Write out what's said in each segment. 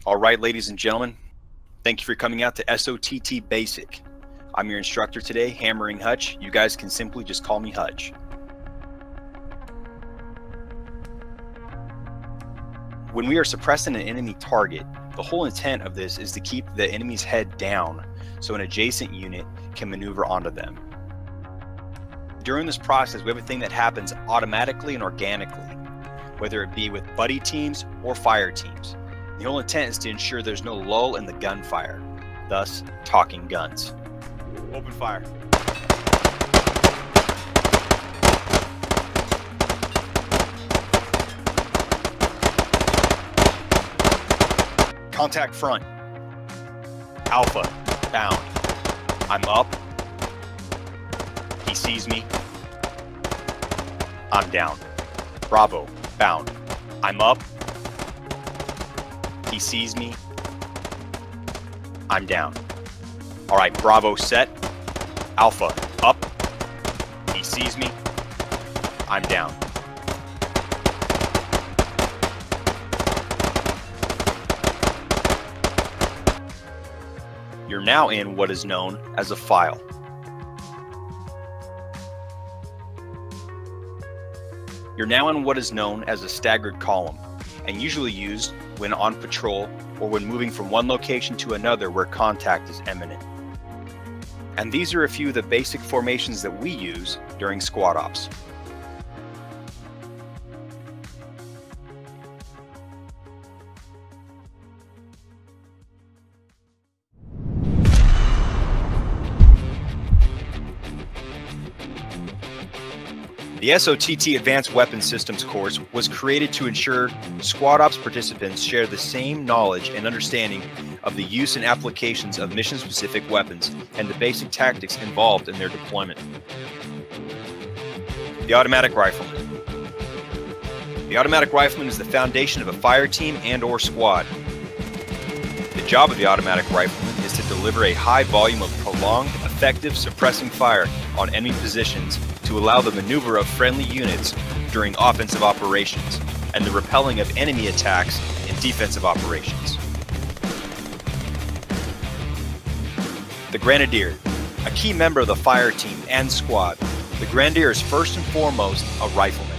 All right, ladies and gentlemen, thank you for coming out to SOTT Basic. I'm your instructor today, Hammering Hutch. You guys can simply just call me Hutch. When we are suppressing an enemy target, the whole intent of this is to keep the enemy's head down so an adjacent unit can maneuver onto them. During this process, we have a thing that happens automatically and organically, whether it be with buddy teams or fire teams. The whole intent is to ensure there's no lull in the gunfire, thus talking guns. Open fire. Contact front. Alpha, bound. I'm up. He sees me. I'm down. Bravo, bound. I'm up. He sees me. I'm down. All right, Bravo set. Alpha, up. He sees me. I'm down. You're now in what is known as a file. You're now in what is known as a staggered column, and usually used when on patrol or when moving from one location to another where contact is imminent. And these are a few of the basic formations that we use during squad ops. The SOTT Advanced Weapons Systems course was created to ensure Squad Ops participants share the same knowledge and understanding of the use and applications of mission-specific weapons and the basic tactics involved in their deployment. The Automatic Rifleman. The Automatic Rifleman is the foundation of a fire team and/or squad. The job of the Automatic Rifleman is to deliver a high volume of prolonged, effective suppressing fire on enemy positions to allow the maneuver of friendly units during offensive operations and the repelling of enemy attacks in defensive operations. The Grenadier, a key member of the fire team and squad. The Grenadier is first and foremost a rifleman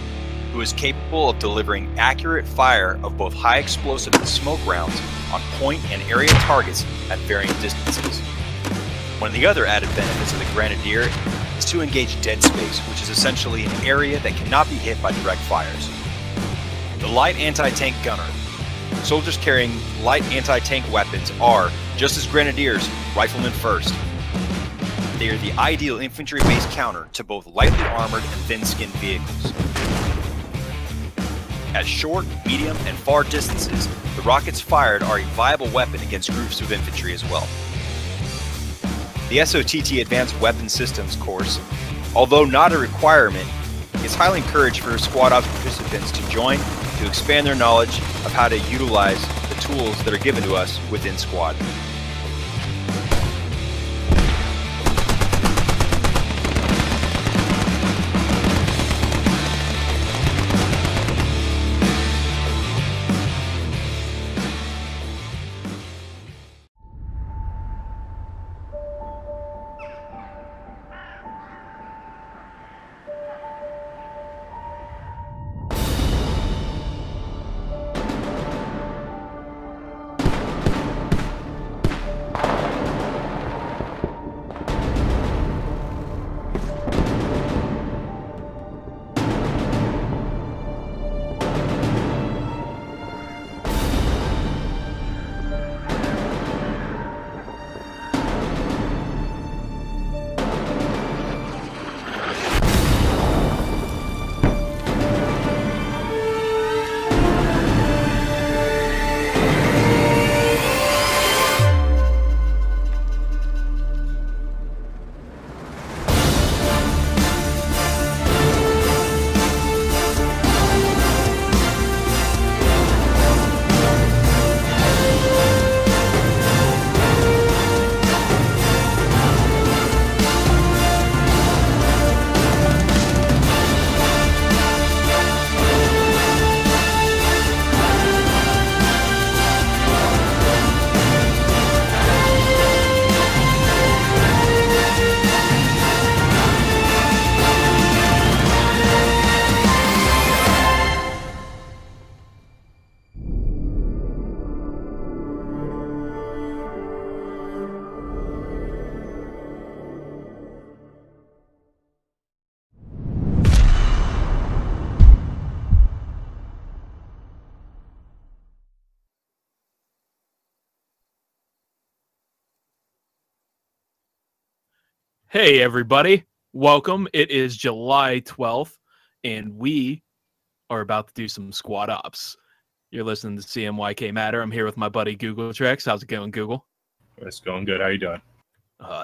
who is capable of delivering accurate fire of both high explosive and smoke rounds on point and area targets at varying distances. One of the other added benefits of the Grenadier is to engage dead space, which is essentially an area that cannot be hit by direct fires. The Light Anti-Tank Gunner. Soldiers carrying light anti-tank weapons are, just as Grenadiers, riflemen first. They are the ideal infantry-based counter to both lightly armored and thin-skinned vehicles. At short, medium, and far distances, the rockets fired are a viable weapon against groups of infantry as well. The SOTT Advanced Weapons Systems course, although not a requirement, is highly encouraged for Squad Ops participants to join to expand their knowledge of how to utilize the tools that are given to us within Squad. Hey, everybody. Welcome. It is July 12th, and we are about to do some squad ops. You're listening to CMYK Matter. I'm here with my buddy Google Trex. How's it going, Google? It's going good. How you doing?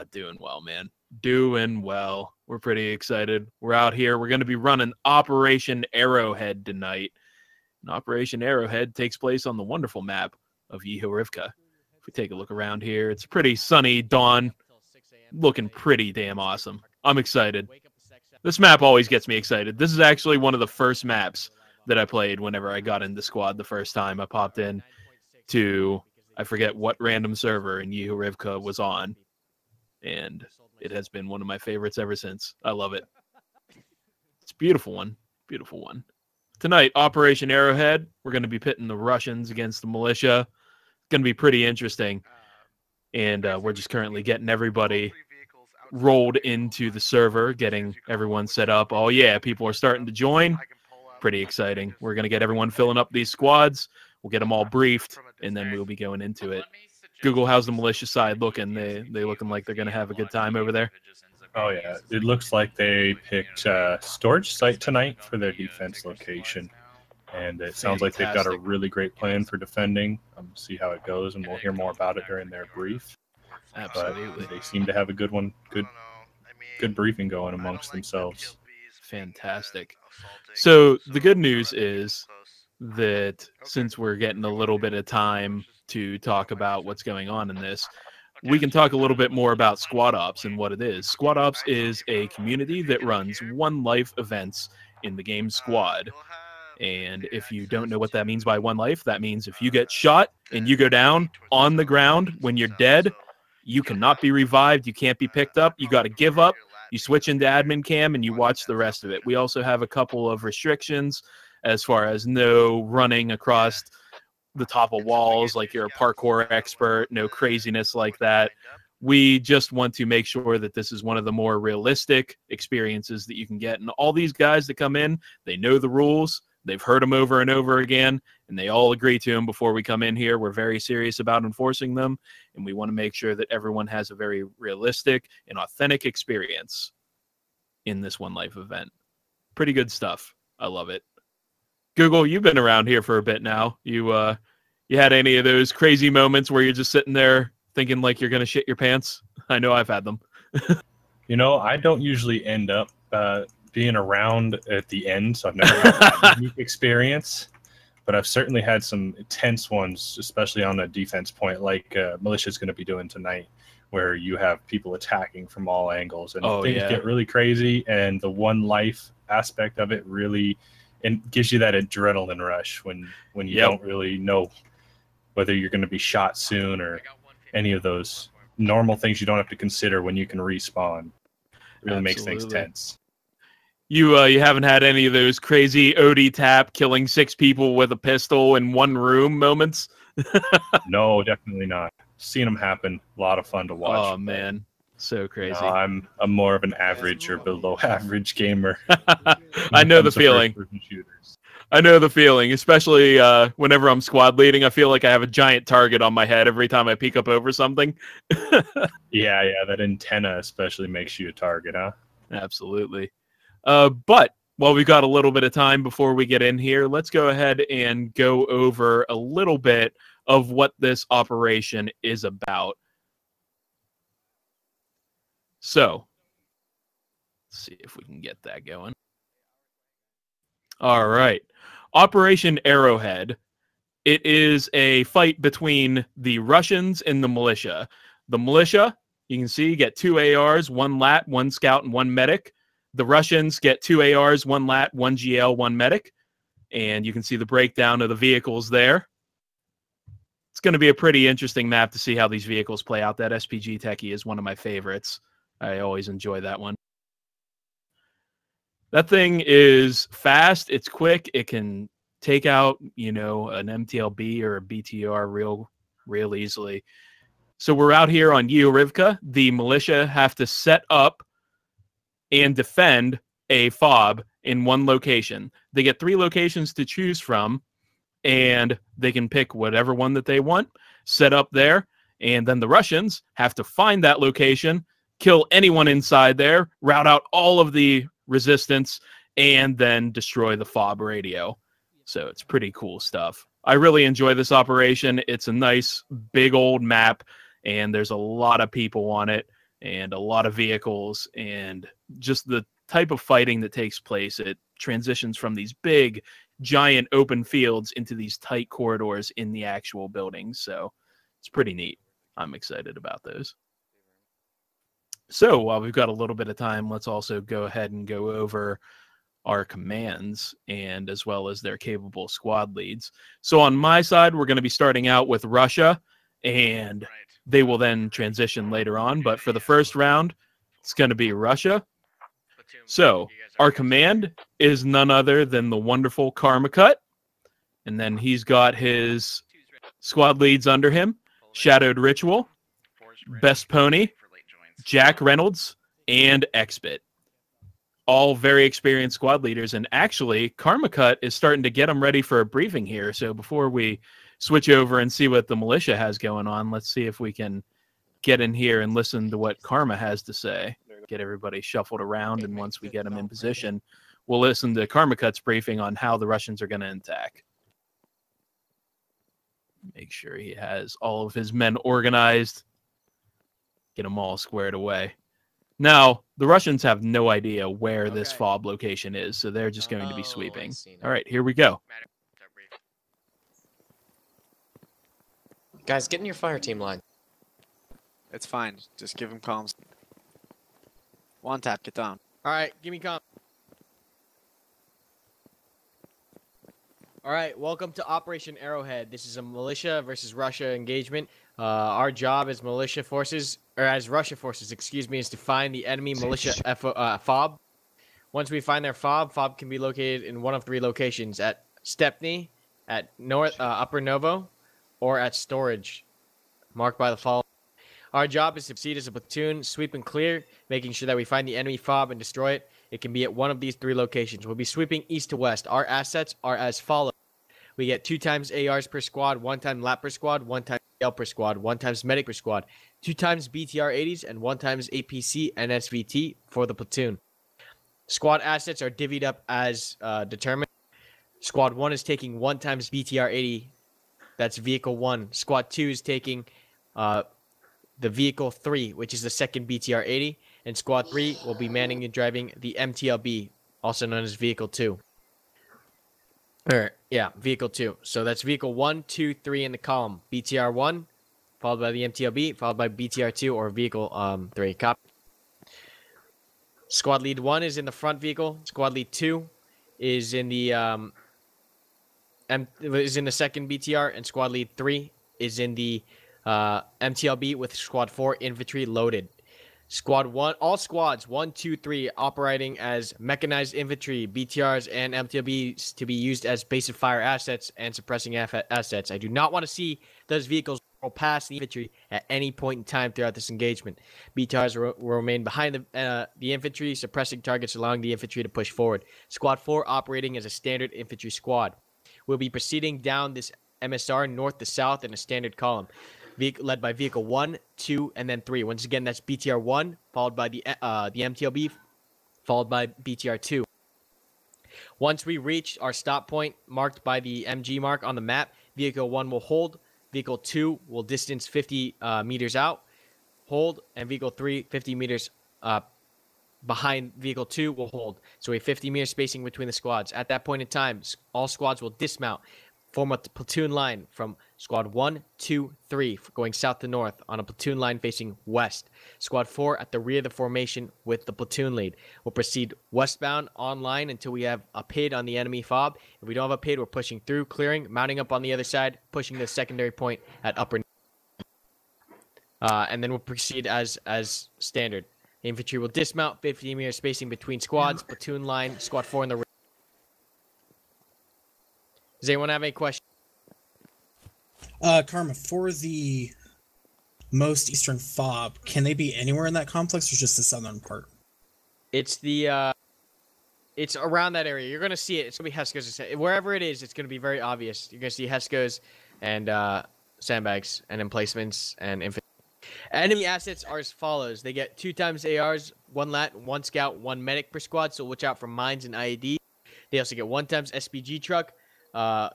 Doing well, man. Doing well. We're pretty excited. We're out here. We're going to be running Operation Arrowhead tonight. And Operation Arrowhead takes place on the wonderful map of Yehorivka. If we take a look around here, it's a pretty sunny dawn. Looking pretty damn awesome. I'm excited. This map always gets me excited. This is actually one of the first maps that I played whenever I got into squad the first time. I popped in to, I forget what random server in Yehorivka was on, and it has been one of my favorites ever since. I love it. It's a beautiful one. Beautiful one. Tonight, Operation Arrowhead. We're going to be pitting the Russians against the militia. It's going to be pretty interesting. And we're just currently getting everybody rolled into the server, getting everyone set up. Oh, yeah, people are starting to join. Pretty exciting. We're going to get everyone filling up these squads. We'll get them all briefed, and then we'll be going into it. Google, how's the militia side looking? They looking like they're going to have a good time over there? Oh, yeah. It looks like they picked storage site tonight for their defense location. And it sounds like they've got a really great plan for defending. See how it goes, and we'll hear more about it during their brief. Absolutely. But they seem to have a good one, good briefing going amongst themselves. Fantastic. So the good news is that since we're getting a little bit of time to talk about what's going on in this, we can talk a little bit more about Squad Ops and what it is. Squad Ops is a community that runs one life events in the game Squad. And if you don't know what that means by one life, that means if you get shot and you go down on the ground when you're dead, you cannot be revived. You can't be picked up. You got to give up. You switch into admin cam and you watch the rest of it. We also have a couple of restrictions as far as no running across the top of walls like you're a parkour expert, no craziness like that. We just want to make sure that this is one of the more realistic experiences that you can get. And all these guys that come in, they know the rules. They've heard them over and over again, and they all agree to them before we come in here. We're very serious about enforcing them, and we want to make sure that everyone has a very realistic and authentic experience in this One Life event. Pretty good stuff. I love it. Google, you've been around here for a bit now. You had any of those crazy moments where you're just sitting there thinking like you're going to shit your pants? I know I've had them. I don't usually end up being around at the end, so I've never had that unique experience, but I've certainly had some intense ones, especially on a defense point like Militia's going to be doing tonight, where you have people attacking from all angles, and things get really crazy, and the one life aspect of it really gives you that adrenaline rush when you don't really know whether you're going to be shot soon or any of those normal things you don't have to consider when you can respawn. It really makes things tense. You haven't had any of those crazy OD tap killing 6 people with a pistol in one room moments? No, definitely not. Seen them happen. A lot of fun to watch. Oh, man. So crazy. No, I'm more of an average or below average gamer. I know the feeling. I know the feeling, especially whenever I'm squad leading. I feel like I have a giant target on my head every time I peek up over something. Yeah, that antenna especially makes you a target, huh? Absolutely. But while we've got a little bit of time before we get in here, let's go ahead and go over a little bit of what this operation is about. So, let's see if we can get that going. All right. Operation Arrowhead. It is a fight between the Russians and the militia. The militia, you can see, get 2 ARs, 1 LAT, 1 scout, and 1 medic. The Russians get 2 ARs, 1 LAT, 1 GL, 1 medic. And you can see the breakdown of the vehicles there. It's going to be a pretty interesting map to see how these vehicles play out. That SPG Techie is one of my favorites. I always enjoy that one. That thing is fast. It's quick. It can take out, an MTLB or a BTR real easily. So we're out here on Yehorivka. The militia have to set up and defend a FOB in one location. They get 3 locations to choose from, and they can pick whatever one that they want, set up there, and then the Russians have to find that location, kill anyone inside there, rout out all of the resistance, and then destroy the fob radio. So it's pretty cool stuff. I really enjoy this operation. It's a nice big old map, and there's a lot of people on it and a lot of vehicles, and just the type of fighting that takes place. It transitions from these big, giant open fields into these tight corridors in the actual buildings. So it's pretty neat. I'm excited about those. So while we've got a little bit of time, let's also go ahead and go over our commands and as well as their capable squad leads. So on my side, we're going to be starting out with Russia, and they will then transition later on. But for the first round, it's going to be Russia. So our command is none other than the wonderful Karmakut, and then he's got his squad leads under him: Shadowed Ritual, Best Pony, Jack Reynolds, and Xbit. All very experienced squad leaders, and actually Karmakut is starting to get them ready for a briefing here. So before we switch over and see what the militia has going on, let's see if we can get in here and listen to what Karma has to say. Get everybody shuffled around, and once we get them in position, we'll listen to Karmakut's briefing on how the Russians are going to attack. Make sure he has all of his men organized. Get them all squared away. Now, the Russians have no idea where this fob location is, so they're just going to be sweeping. All right, here we go. Guys, get in your fire team line. It's fine. Just give him comms. One tap, get down. Alright, give me comms. Alright, welcome to Operation Arrowhead. This is a militia versus Russia engagement. Our job as militia forces, or as Russia forces, excuse me, is to find the enemy militia fob. Once we find their fob can be located in one of 3 locations: at Stepney, at Upper Novo, or at Storage, marked by the following. Our job is to proceed as a platoon, sweep and clear, making sure that we find the enemy fob and destroy it. It can be at one of these 3 locations. We'll be sweeping east to west. Our assets are as follows. We get 2 times ARs per squad, 1 time lap per squad, 1 time L per squad, 1 times medic per squad, 2 times BTR 80s, and 1 times APC and SVT for the platoon. Squad assets are divvied up as determined. Squad 1 is taking 1 times BTR 80. That's vehicle 1. Squad 2 is taking the vehicle 3, which is the second BTR 80. And Squad 3 will be manning and driving the MTLB, also known as vehicle 2. Vehicle 2. So that's vehicle 1, 2, 3 in the column. BTR 1, followed by the MTLB, followed by BTR 2 or vehicle 3. Copy. Squad lead 1 is in the front vehicle. Squad lead 2 is in the second BTR, and squad lead 3 is in the MTLB with squad 4 infantry loaded. Squad 1, all squads 1, 2, 3 operating as mechanized infantry, BTRs, and MTLBs to be used as basic fire assets and suppressing assets. I do not want to see those vehicles roll past the infantry at any point in time throughout this engagement. BTRs will remain behind the infantry, suppressing targets, allowing the infantry to push forward. Squad 4 operating as a standard infantry squad. We'll be proceeding down this MSR north to south in a standard column, led by vehicle 1, 2, and then 3. Once again, that's BTR 1, followed by the MTLB, followed by BTR 2. Once we reach our stop point marked by the MG mark on the map, vehicle 1 will hold, vehicle 2 will distance 50 meters out, hold, and vehicle 3 50 meters behind vehicle 2 will hold. So a 50-meter spacing between the squads. At that point in time, all squads will dismount, form a platoon line from squad 1, 2, 3, going south to north on a platoon line facing west. Squad 4 at the rear of the formation with the platoon lead. We'll proceed westbound on line until we have a PID on the enemy fob. If we don't have a PID, we're pushing through, clearing, mounting up on the other side, pushing the secondary point at upper. And then we'll proceed as standard. Infantry will dismount, 50-meter spacing between squads, platoon line, squad 4 in the rear. Does anyone have any questions? Karma, for the most eastern fob, can they be anywhere in that complex or just the southern part? It's the it's around that area. You're gonna see it. It's gonna be Heskos. Wherever it is, it's gonna be very obvious. You're gonna see Heskos and sandbags and emplacements and infantry. Enemy assets are as follows. They get 2 times ARs, 1 lat, 1 scout, 1 medic per squad, so watch out for mines and IED. They also get 1 times SPG truck,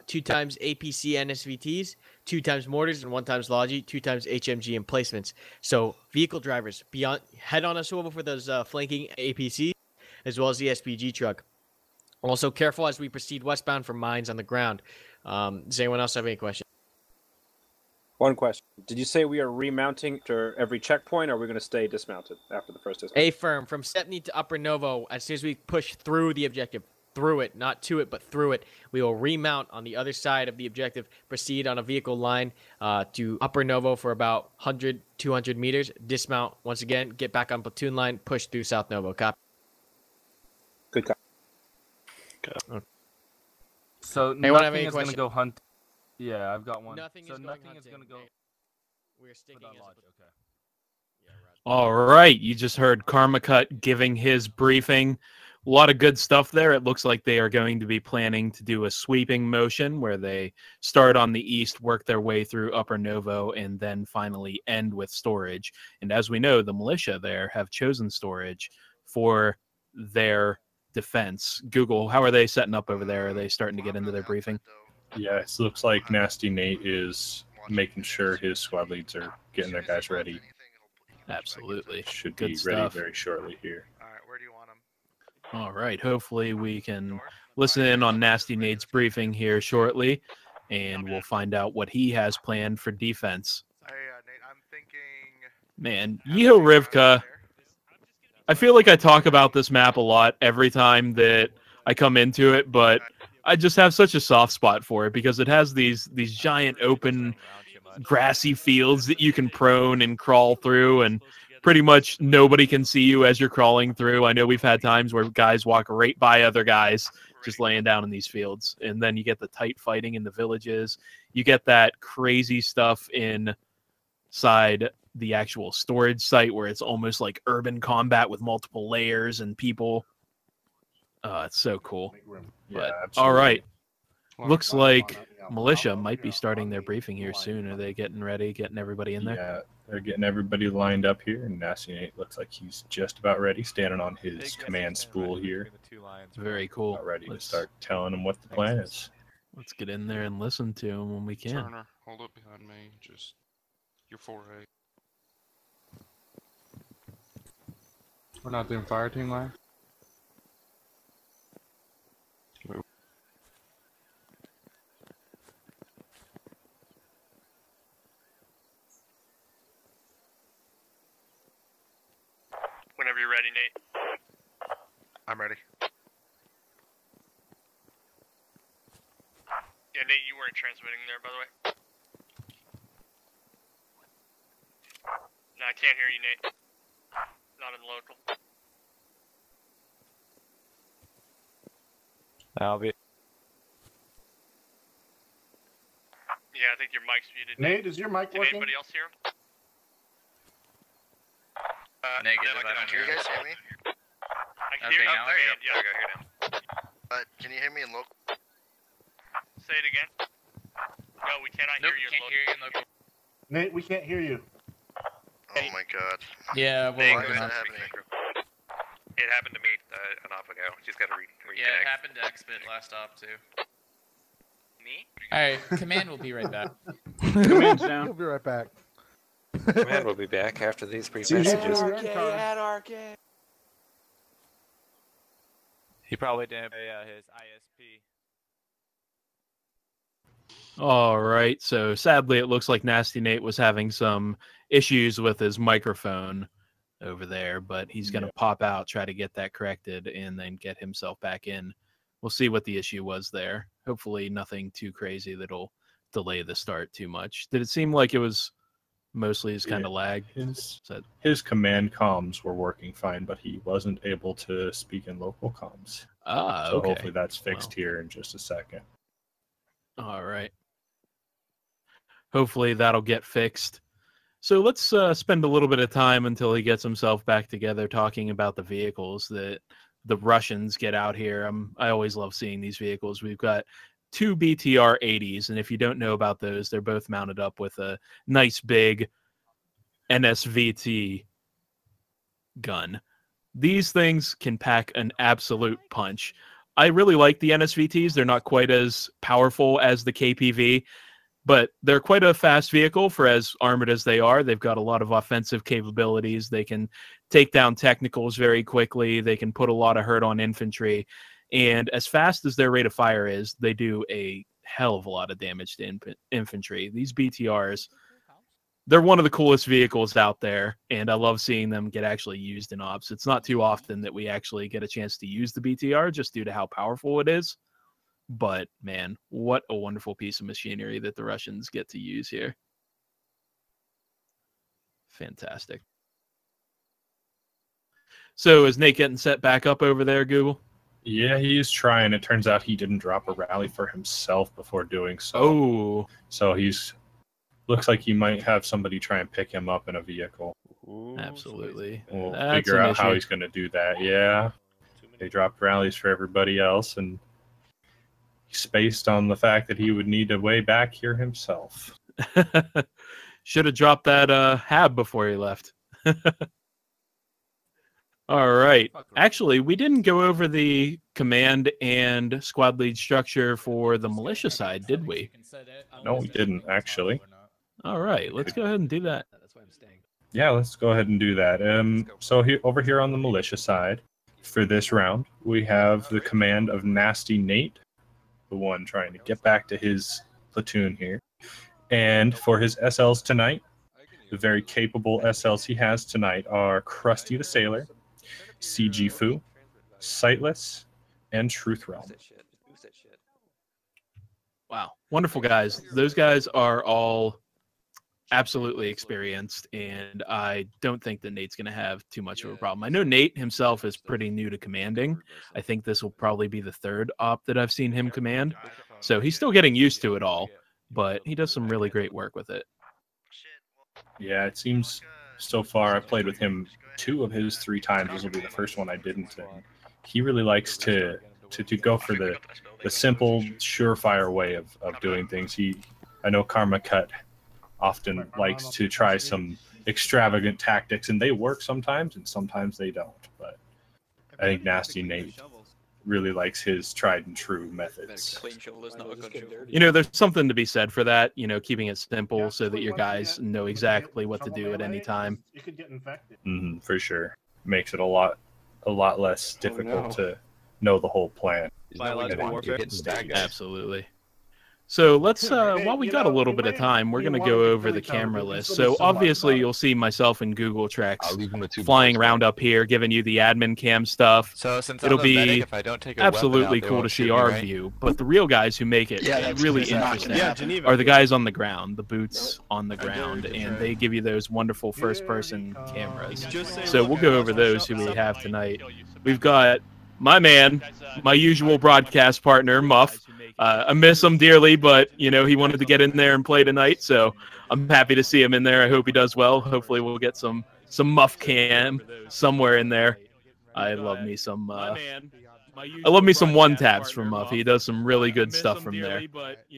2 times APC and SVTs, 2 times mortars, and 1 times Logi, 2 times HMG emplacements. So vehicle drivers, head on a swivel for those flanking APCs, as well as the SPG truck. Also, careful as we proceed westbound for mines on the ground. Does anyone else have any questions? One question. Did you say we are remounting after every checkpoint, or are we going to stay dismounted after the first dismount? A-firm, from Stepney to Upper Novo, as soon as we push through the objective, through it, not to it, but through it, we will remount on the other side of the objective, proceed on a vehicle line to Upper Novo for about 100, 200 meters, dismount once again, get back on platoon line, push through South Novo. Copy. Good copy. Okay. So Anyone have nothing any is going to questions? go hunt. Yeah, I've got one. Nothing so is nothing going is going to go. We're sticking as a Lodge. Okay. All right, you just heard Karmakut giving his briefing. A lot of good stuff there. It looks like they are going to be planning to do a sweeping motion where they start on the east, work their way through Upper Novo, and then finally end with storage. And as we know, the militia there have chosen storage for their defense. Google, how are they setting up over there? Are they starting to get into their briefing? Yeah, it looks like Nasty Nate is making sure his squad leads are getting their guys ready. Absolutely. Should Good be stuff. ready very shortly here. Alright, where do you want them? All right. Hopefully we can listen in on Nasty Nate's briefing here shortly, and we'll find out what he has planned for defense. Hey, Nate, I'm thinking... Man, Yeho Rivka, I feel like I talk about this map a lot every time that I come into it, but I just have such a soft spot for it because it has these giant open grassy fields that you can prone and crawl through, and pretty much nobody can see you as you're crawling through. I know we've had times where guys walk right by other guys just laying down in these fields, and then you get the tight fighting in the villages. You get that crazy stuff inside the actual storage site where it's almost like urban combat with multiple layers and people. It's so cool. But, all right. Looks like militia might be starting their briefing here soon. Are they getting ready, getting everybody in there? Yeah, they're getting everybody lined up here, and Nasty Nate looks like he's just about ready, standing on his command spool here. Very cool. About ready to start telling them what the plan is. Let's get in there and listen to him when we can. Turner, hold up behind me. Just your forehead. We're not doing fire team line. Whenever you're ready, Nate. I'm ready. Yeah, Nate, you weren't transmitting there, by the way. No, I can't hear you, Nate. Not in the local. I'll be. Yeah, I think your mic's muted. Nate, is your mic Can working? anybody else hear him? Negative, I don't hear you. Guys hear me? I can hear you. now There you I go. There you go. Can you hear me in local? Say it again. No, we cannot hear you in local. Nate, we can't hear you. Oh my god. Yeah, Why we're is working that on it. happening? It happened to me an off ago. She's got to reconnect. Yeah, it happened to Xbit last op too. Me? Alright, command will be right back. Command's down. We'll be right back. Command will be back after these brief messages. He probably didn't pay his ISP. All right. So sadly, it looks like Nasty Nate was having some issues with his microphone over there, but he's going to pop out, try to get that corrected, and then get himself back in. We'll see what the issue was there. Hopefully nothing too crazy that'll delay the start too much. Did it seem like it was mostly his kind of lag? His command comms were working fine, but he wasn't able to speak in local comms. Ah, so okay. hopefully that's fixed here in just a second. All right. Hopefully that'll get fixed. So let's spend a little bit of time until he gets himself back together talking about the vehicles that the Russians get out here. I always love seeing these vehicles. We've got 2 BTR 80s, and if you don't know about those, they're both mounted up with a nice big NSVT gun. These things can pack an absolute punch. I really like the NSVTs. They're not quite as powerful as the KPV, but they're quite a fast vehicle for as armored as they are. They've got a lot of offensive capabilities. They can take down technicals very quickly. They can put a lot of hurt on infantry. And as fast as their rate of fire is, they do a hell of a lot of damage to infantry. These BTRs, they're one of the coolest vehicles out there, and I love seeing them get actually used in ops. It's not too often that we actually get a chance to use the BTR just due to how powerful it is. But, man, what a wonderful piece of machinery that the Russians get to use here. Fantastic. So is Nate getting set back up over there, Google? Yeah, he's trying. It turns out he didn't drop a rally for himself before doing so. Oh. So looks like he might have somebody try and pick him up in a vehicle. Absolutely. We'll That's figure an out how issue. he's going to do that. Yeah. They dropped rallies for everybody else, and he's spaced on the fact that he would need a way back here himself. Should have dropped that hab before he left. All right. Actually, we didn't go over the command and squad lead structure for the militia side, did we? No, we didn't, actually. All right. Let's go ahead and do that. Yeah, let's go ahead and do that. So over here on the militia side, for this round, we have the command of Nasty Nate, the one trying to get back to his platoon here. And for his SLs tonight, the very capable SLs he has tonight are Krusty the Sailor, CG Fu, Sightless, and Truth Realm. Wow. Wonderful guys. Those guys are all absolutely experienced, and I don't think that Nate's going to have too much of a problem. I know Nate himself is pretty new to commanding. I think this will probably be the third op that I've seen him command. So he's still getting used to it all, but he does some really great work with it. Yeah, it seems so far I played with him 2 of his 3 times. This will be the first one I didn't. And he really likes to go for the simple, surefire way of doing things. I know Karmakut often likes to try some extravagant tactics, and they work sometimes, and sometimes they don't. But I think Nasty Nate really likes his tried and true methods. You know, there's something to be said for that, you know, keeping it simple so that your guys know exactly what to do at any time. For sure. Makes it a lot less difficult to know the whole plan. Absolutely. So let's, while we got a little bit of time, we're going to go over the camera list. So obviously you'll see myself and Google Treks flying around up here, giving you the admin cam stuff. So since it'll I'm a be medic, if I don't take a absolutely weapon out, they cool to won't see shoot me, our right? view. But the real guys who make it really interesting are the guys on the ground, the boots on the ground, and they give you those wonderful first-person cameras. So we'll go over those who we have tonight. We've got my man, my usual broadcast partner, Muff. I miss him dearly, but, you know, he wanted to get in there and play tonight, so I'm happy to see him in there. I hope he does well. Hopefully we'll get some Muff cam somewhere in there. I love me some one taps from Muff. He does some really good stuff from there.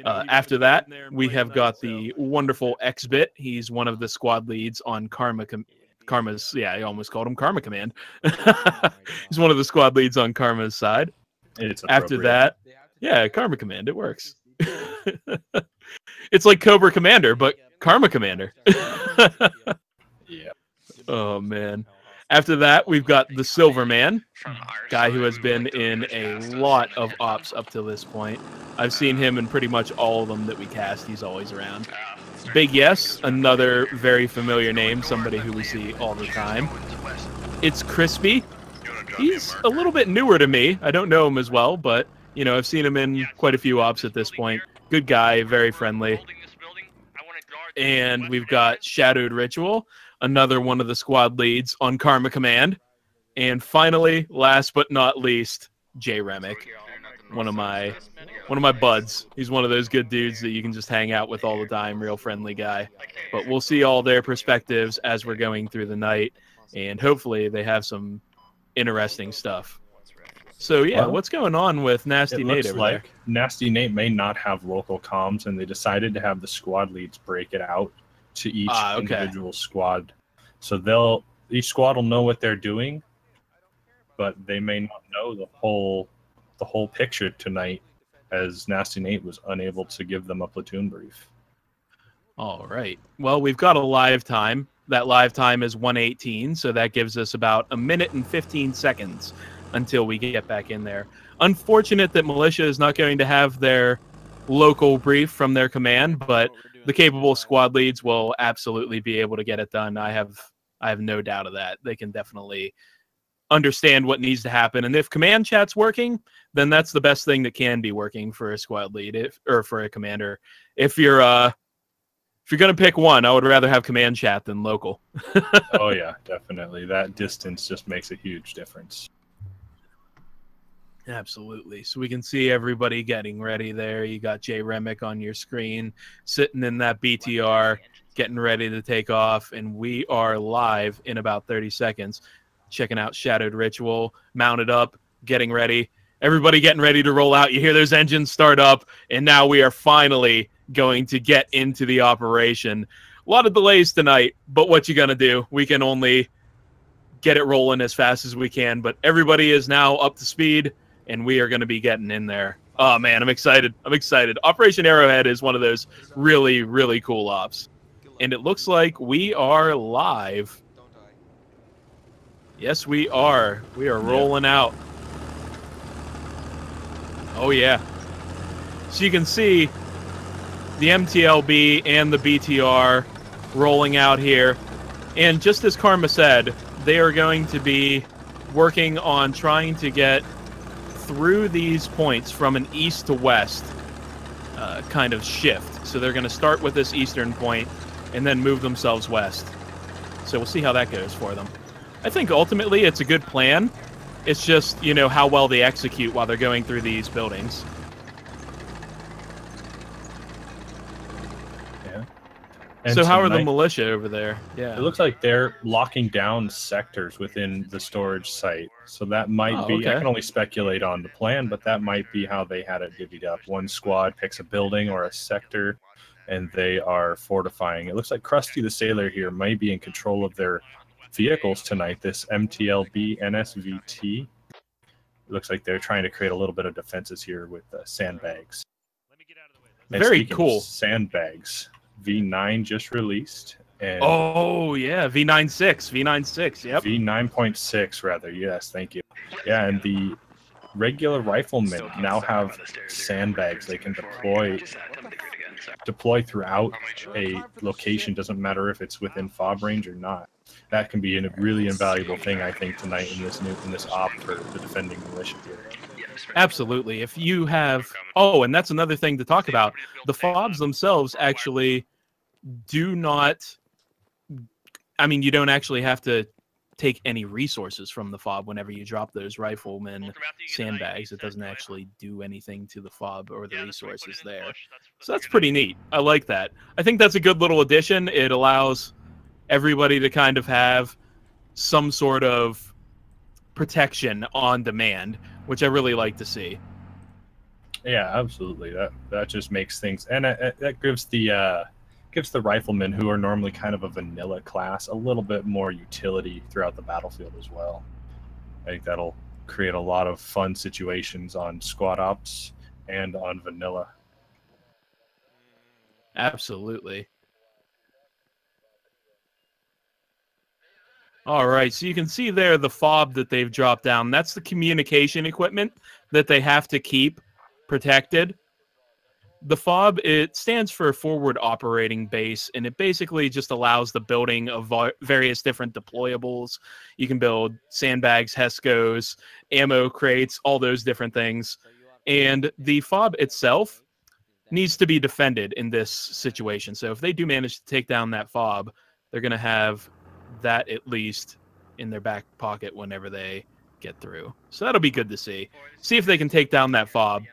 After that, we have got the wonderful X-Bit. He's one of the squad leads on Karma's, yeah, I almost called him Karma Command. He's one of the squad leads on Karma's side. After that, yeah, Karma Command, it works. It's like Cobra Commander, but Karma Commander. Yeah. Oh, man. After that, we've got the Silver Man, guy who has been in a lot of ops up to this point. I've seen him in pretty much all of them that we cast. He's always around. Big Yes, another very familiar name, somebody who we see all the time. It's Crispy. He's a little bit newer to me. I don't know him as well, but, you know, I've seen him in quite a few ops at this point. Good guy, very friendly. And we've got Shadowed Ritual, another one of the squad leads on Karma Command. And finally, last but not least, Jay Remick, one of my buds. He's one of those good dudes that you can just hang out with all the time, real friendly guy. But we'll see all their perspectives as we're going through the night, and hopefully they have some interesting stuff. So yeah, what's going on with Nasty Nate over there? Nasty Nate may not have local comms, and they decided to have the squad leads break it out to each individual squad So each squad will know what they're doing, but they may not know the whole picture tonight, as Nasty Nate was unable to give them a platoon brief. All right. Well, we've got a live time. That live time is 1:18, so that gives us about 1 minute and 15 seconds until we get back in there. Unfortunate that Militia is not going to have their local brief from their command, but the capable squad leads will absolutely be able to get it done. I have no doubt of that. They can definitely understand what needs to happen, and if command chat's working, then that's the best thing that can be working for a squad lead, or for a commander. If you're going to pick one, I would rather have command chat than local. Oh, yeah, definitely. That distance just makes a huge difference. Absolutely. So we can see everybody getting ready there. You got Jay Remick on your screen, sitting in that BTR, getting ready to take off, and we are live in about 30 seconds. Checking out Shadowed Ritual, mounted up, getting ready. Everybody getting ready to roll out. You hear those engines start up, and now we are finally going to get into the operation. A lot of delays tonight, but what you gonna do? We can only get it rolling as fast as we can, but everybody is now up to speed, and we are going to be getting in there. Oh, man, I'm excited. I'm excited. Operation Arrowhead is one of those really, really cool ops, and it looks like we are live. Yes, we are. We are rolling out. Oh, yeah. So you can see the MTLB and the BTR rolling out here. And just as Karma said, they are going to be working on trying to get through these points from an east to west kind of shift. So they're going to start with this eastern point and then move themselves west. So we'll see how that goes for them. I think ultimately it's a good plan. It's just, you know, how well they execute while they're going through these buildings. Yeah. And so how are the tonight, militia over there? Yeah. It looks like they're locking down sectors within the storage site. So that might be, I can only speculate on the plan, but that might be how they had it divvied up. One squad picks a building or a sector, and they are fortifying. It looks like Krusty the Sailor here might be in control of their vehicles tonight, this MTLB NSVT. It looks like they're trying to create a little bit of defenses here with sandbags. Very cool. Sandbags. V9 just released. And oh, yeah. V96. Yep. V9.6, rather. Yes, thank you. Yeah, and the regular riflemen now have sandbags they can deploy throughout a location. Doesn't matter if it's within fob range or not. That can be a really invaluable thing, I think, tonight in this op for the defending militia here. Absolutely. If you have... Oh, and that's another thing to talk about. The fobs themselves actually do not... I mean, you don't actually have to take any resources from the fob whenever you drop those riflemen sandbags. It doesn't actually do anything to the fob or the resources there. So that's pretty neat. I like that. I think that's a good little addition. It allows everybody to kind of have some sort of protection on demand, which I really like to see. Yeah, absolutely. That just makes things, and that gives the riflemen, who are normally kind of a vanilla class, a little bit more utility throughout the battlefield as well. I think that'll create a lot of fun situations on squad ops and on vanilla. Absolutely. All right, so you can see there the fob that they've dropped down. That's the communication equipment that they have to keep protected. The fob, it stands for Forward Operating Base, and it basically just allows the building of various different deployables. You can build sandbags, HESCOs, ammo crates, all those different things. And the fob itself needs to be defended in this situation. So if they do manage to take down that fob, they're going to have that at least in their back pocket whenever they get through. So that'll be good to see. See if they can take down that fob.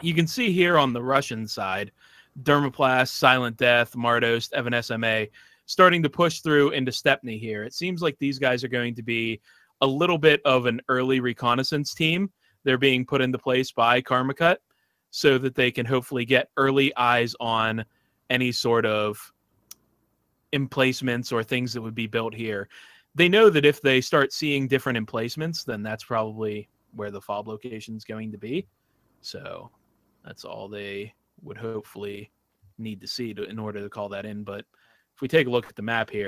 You can see here on the Russian side, Dermoplast, Silent Death, Mardost, Evan SMA starting to push through into Stepney here. It seems like these guys are going to be a little bit of an early reconnaissance team. They're being put into place by Karmakut so that they can hopefully get early eyes on any sort of emplacements or things that would be built here. They know that if they start seeing different emplacements, then that's probably where the fob location is going to be. So that's all they would hopefully need to see in order to call that in. But if we take a look at the map here,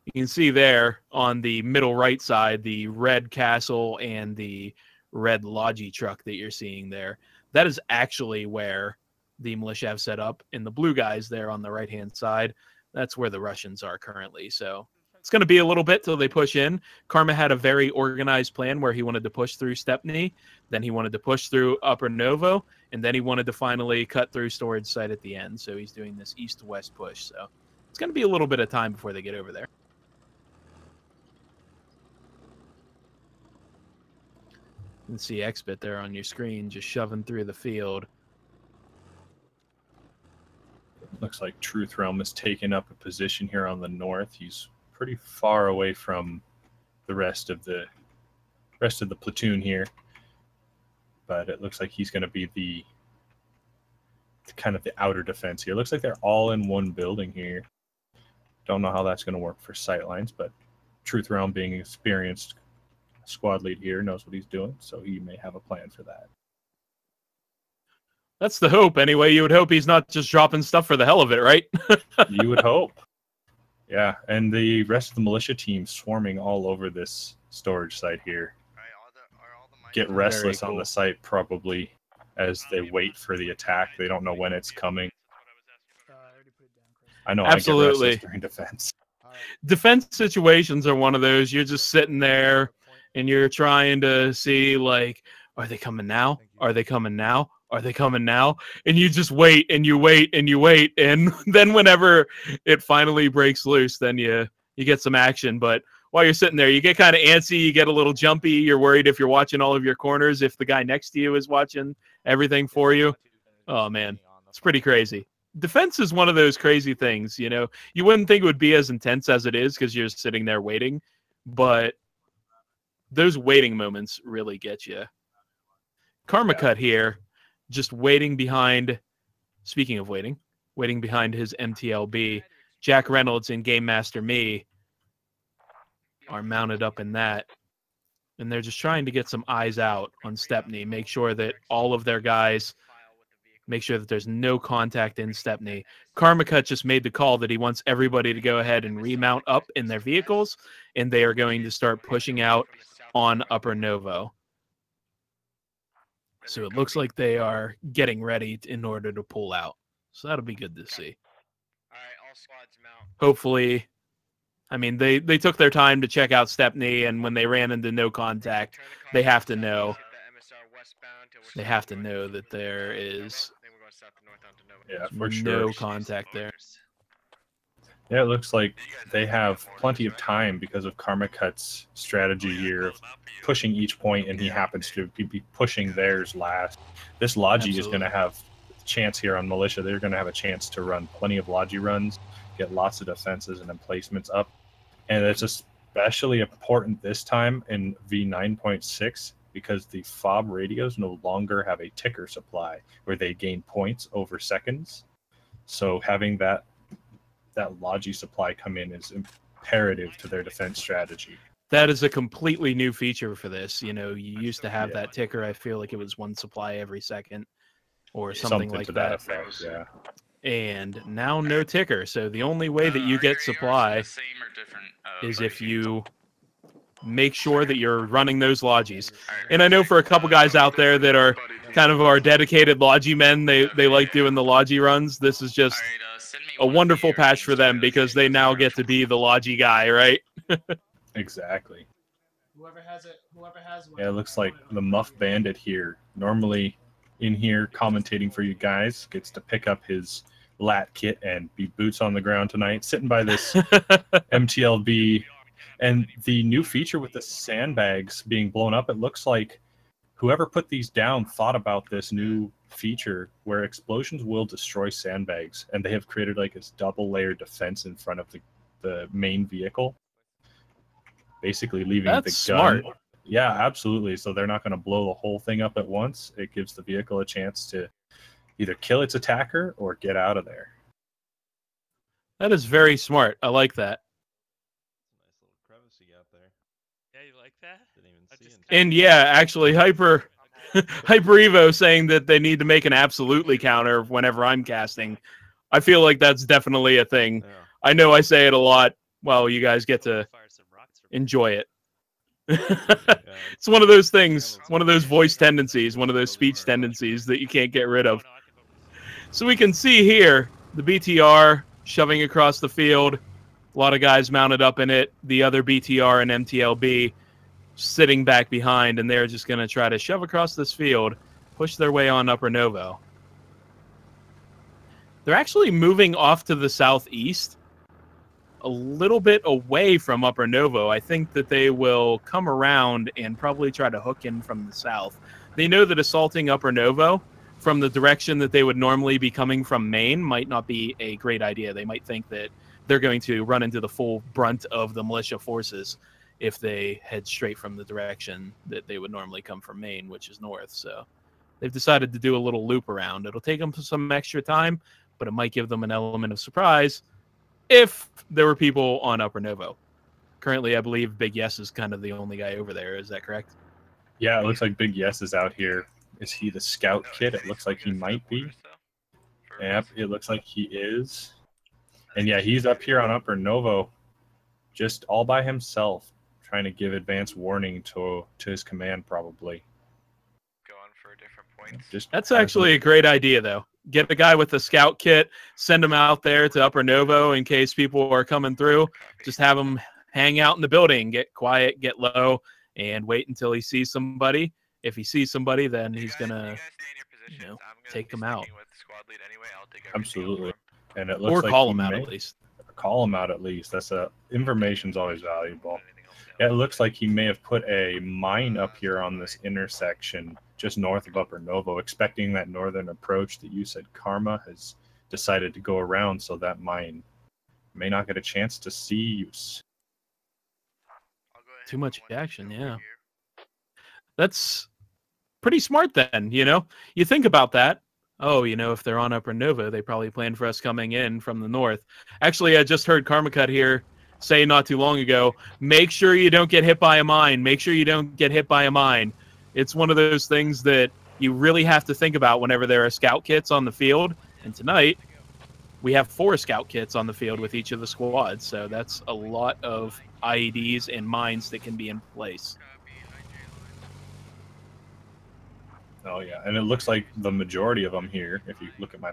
you can see there on the middle right side, the red castle and the red Logi truck that you're seeing there. That is actually where the militia have set up. And the blue guys there on the right-hand side, that's where the Russians are currently. So it's going to be a little bit till they push in. Karma had a very organized plan where he wanted to push through Stepney, then he wanted to push through Upper Novo, and then he wanted to finally cut through storage site at the end. So he's doing this east-to-west push. So it's going to be a little bit of time before they get over there. You can see Xbit there on your screen just shoving through the field. Looks like Truth Realm has taken up a position here on the north. He's pretty far away from the rest of the platoon here, but it looks like he's going to be the kind of the outer defense here. Looks like they're all in one building here. Don't know how that's going to work for sightlines, but Truth Realm, being experienced squad lead here, knows what he's doing, so he may have a plan for that. That's the hope, anyway. You would hope he's not just dropping stuff for the hell of it, right? You would hope. Yeah, and the rest of the militia team swarming all over this storage site here. Get restless on the site probably as they wait for the attack. They don't know when it's coming. I know. Absolutely. I get restless during defense. Defense situations are one of those. You're just sitting there and you're trying to see, like, are they coming now? Are they coming now? Are they coming now? And you just wait and you wait and you wait. And then whenever it finally breaks loose, then you get some action. But while you're sitting there, you get kind of antsy. You get a little jumpy. You're worried if you're watching all of your corners, if the guy next to you is watching everything for you. Oh, man, it's pretty crazy. Defense is one of those crazy things, you know. You wouldn't think it would be as intense as it is because you're sitting there waiting. But those waiting moments really get you. Karmakut here, just waiting behind, speaking of waiting behind his MTLB. Jack Reynolds and Game Master Me are mounted up in that. And they're just trying to get some eyes out on Stepney, make sure that all of their guys, make sure that there's no contact in Stepney. Karmakut just made the call that he wants everybody to go ahead and remount up in their vehicles, and they are going to start pushing out on Upper Novo. So it looks like they are getting ready in order to pull out. So that'll be good to see. Hopefully, I mean, they took their time to check out Stepney, and when they ran into no contact, they have to know. They have to know that there is no contact there. Yeah, it looks like they have plenty of time because of Karmakut's strategy here of pushing each point, and he happens to be pushing theirs last. This Logi is going to have a chance here on Militia. They're going to have a chance to run plenty of Logi runs, get lots of defenses and emplacements up. And it's especially important this time in V9.6 because the FOB radios no longer have a ticker supply where they gain points over seconds. So having that Logi supply come in is imperative to their defense strategy. That is a completely new feature for this. You know, you used to have that ticker. I feel like it was one supply every second or something like to that. Effect, yeah. And now no ticker. So the only way that you get supply is if you make sure that you're running those Logis. And I know for a couple guys out there that are kind of our dedicated Logi men, they like doing the Logi runs. This is just a wonderful patch for them because they now get to be the Logi guy, right? Exactly. Whoever has one. Yeah, it looks like the Muff Bandit here, normally in here commentating for you guys, gets to pick up his lat kit and be boots on the ground tonight, sitting by this MTLB. And the new feature with the sandbags being blown up, it looks like whoever put these down thought about this new feature where explosions will destroy sandbags, and they have created like this double layer defense in front of the main vehicle, basically leaving the gun. Smart. Yeah, absolutely. So they're not going to blow the whole thing up at once. It gives the vehicle a chance to either kill its attacker or get out of there. That is very smart. I like that. Yeah, you like that? And yeah, actually, Hyper Evo saying that they need to make an absolutely counter whenever I'm casting. I feel like that's definitely a thing. I know I say it a lot. Well, you guys get to enjoy it. It's one of those things, one of those voice tendencies, one of those speech tendencies that you can't get rid of. So we can see here the BTR shoving across the field. A lot of guys mounted up in it. The other BTR and MTLB sitting back behind, and they're just going to try to shove across this field, push their way on Upper Novo. They're actually moving off to the southeast, a little bit away from Upper Novo. I think that they will come around and probably try to hook in from the south. They know that assaulting Upper Novo from the direction that they would normally be coming from Maine might not be a great idea. They might think that they're going to run into the full brunt of the militia forces if they head straight from the direction that they would normally come from Maine, which is north. So they've decided to do a little loop around. It'll take them some extra time, but it might give them an element of surprise if there were people on Upper Novo. Currently, I believe Big Yes is kind of the only guy over there. Is that correct? Yeah, it looks like Big Yes is out here. Is he the scout kid? It looks like he might be. Yep, it looks like he is. And yeah, he's up here on Upper Novo, just all by himself, trying to give advance warning to his command, probably. Going for different points. Just That's actually a great idea, though. Get the guy with the scout kit, send him out there to Upper Novo in case people are coming through. Just have him hang out in the building, get quiet, get low, and wait until he sees somebody. If he sees somebody, then he's going to take them out. Absolutely. And it looks like call him out at least. Call him out at least. That's information's always valuable. Yeah, it looks like he may have put a mine up here on this intersection just north of Upper Novo, expecting that northern approach that you said Karma has decided to go around, so that mine may not get a chance to see use. Too much action, yeah. That's pretty smart then, you know? You think about that. Oh, you know, if they're on Upper Novo, they probably plan for us coming in from the north. Actually, I just heard Karmakut here say not too long ago, make sure you don't get hit by a mine. Make sure you don't get hit by a mine. It's one of those things that you really have to think about whenever there are scout kits on the field. And tonight, we have 4 scout kits on the field with each of the squads. So that's a lot of IEDs and mines that can be in place. Oh, yeah. And it looks like the majority of them here, if you look at my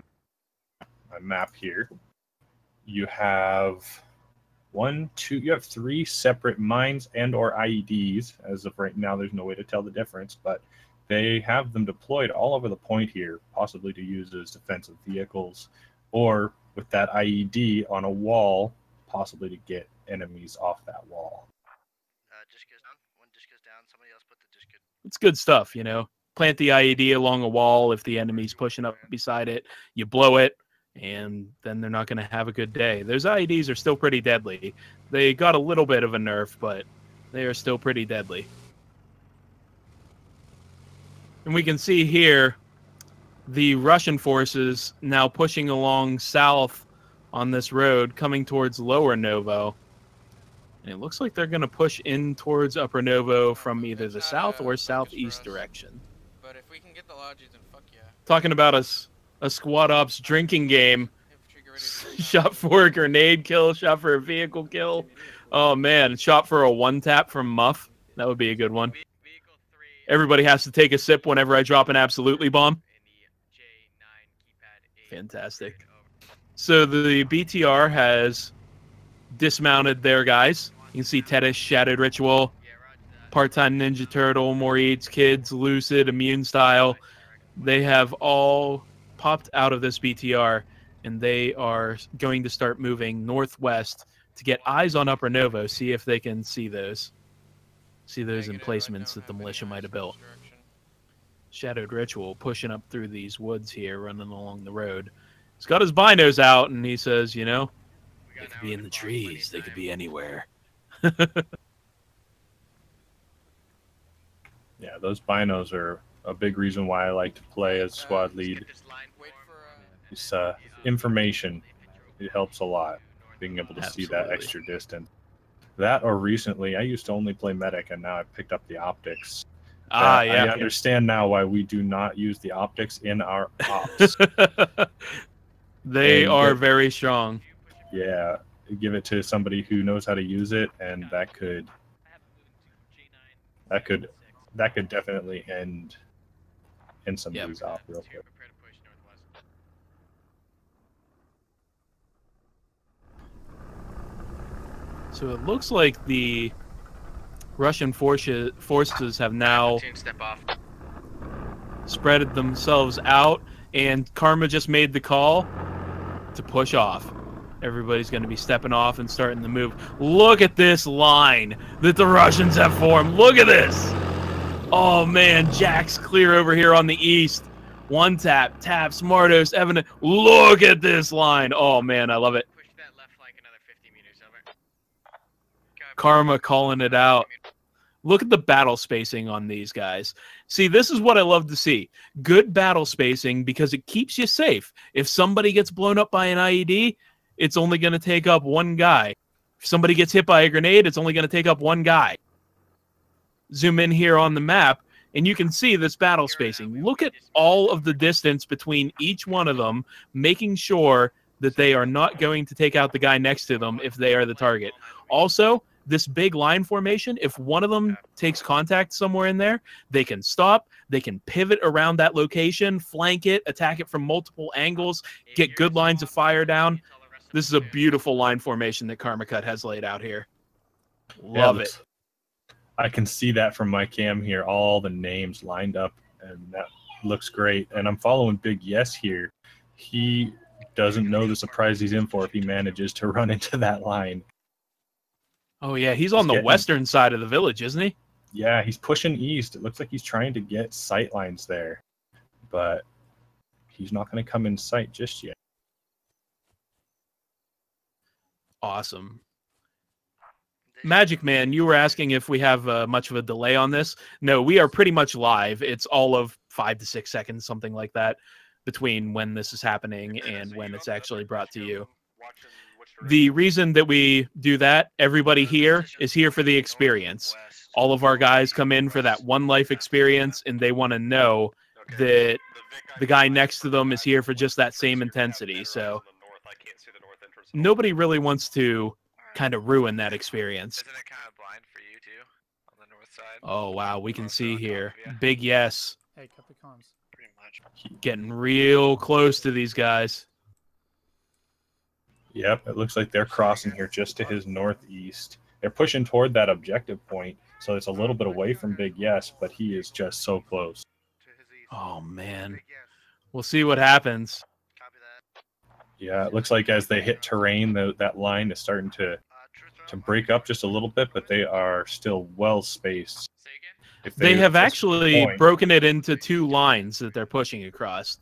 map here, you have you have 3 separate mines and or IEDs. As of right now, there's no way to tell the difference, but they have them deployed all over the point here, possibly to use as defensive vehicles, or with that IED on a wall, possibly to get enemies off that wall. It's good stuff, you know. Plant the IED along a wall. If the enemy's pushing up beside it, you blow it, and then they're not going to have a good day. Those IEDs are still pretty deadly. They got a little bit of a nerf, but they are still pretty deadly. And we can see here the Russian forces now pushing along south on this road, coming towards Lower Novo. And it looks like they're going to push in towards Upper Novo from either the south or southeast direction. But if we can get the lodges, then fuck yeah. Talking about a squad ops drinking game. Shot for a grenade kill, shot for a vehicle kill. Oh man, shot for a 1-tap from Muff. That would be a good one. Everybody has to take a sip whenever I drop an absolutely bomb. Fantastic. So the BTR has dismounted their guys. You can see Tetish, Shadowed Ritual, Part-Time Ninja Turtle, Moritz, Kids, Lucid, Immune Style. They have all popped out of this BTR, and they are going to start moving northwest to get eyes on Upper Novo, see if they can see those. See those emplacements that the militia might have built. Shadowed Ritual pushing up through these woods here, running along the road. He's got his binos out, and he says, you know, they could be in the trees. They could be anywhere. Yeah, those binos are a big reason why I like to play as squad lead. It's information. It helps a lot. being able to see that Absolutely. extra distance. That, or recently, I used to only play medic, and now I've picked up the optics. Ah, yeah. I understand now why we do not use the optics in our ops. They are very strong. Yeah, give it to somebody who knows how to use it, and that could definitely end some moves off real quick. So it looks like the Russian forces have now spread themselves out, and Karma just made the call to push off. Everybody's going to be stepping off and starting the move. Look at this line that the Russians have formed. Look at this. Oh, man. Jack's clear over here on the east. One tap. Tap. Smartos. Evan. Look at this line. Oh, man. I love it. Karma calling it out. Look at the battle spacing on these guys. See, this is what I love to see. Good battle spacing because it keeps you safe. If somebody gets blown up by an IED, it's only going to take up one guy. If somebody gets hit by a grenade, it's only going to take up one guy. Zoom in here on the map, and you can see this battle spacing. Look at all of the distance between each one of them, making sure that they are not going to take out the guy next to them if they are the target. Also, this big line formation, if one of them takes contact somewhere in there, they can stop, they can pivot around that location, flank it, attack it from multiple angles, get good lines of fire down. This is a beautiful line formation that Karmakut has laid out here. Love it. I can see that from my cam here, all the names lined up, and that looks great. And I'm following Big Yes here. He doesn't know the surprise he's in for if he manages to run into that line. Oh, yeah, he's on the western side of the village, isn't he? Yeah, he's pushing east. It looks like he's trying to get sight lines there, but he's not going to come in sight just yet. Awesome. Magic Man, you were asking if we have much of a delay on this. No, we are pretty much live. It's all of 5 to 6 seconds, something like that, between when this is happening and when it's actually brought to you. The reason that we do that, everybody here is here for the experience. All of our guys come in for that one life experience, and they want to know that the guy next to them is here for just that same intensity. So nobody really wants to kind of ruin that experience. Oh, wow. We can see here. Big Yes. Hey, cut the comms. Pretty much. Getting real close to these guys. Yep, it looks like they're crossing here just to his northeast. They're pushing toward that objective point, so it's a little bit away from Big Yes, but he is just so close. Oh, man. We'll see what happens. Yeah, it looks like as they hit terrain, that line is starting to break up just a little bit, but they are still well spaced. They have actually broken it into 2 lines that they're pushing across.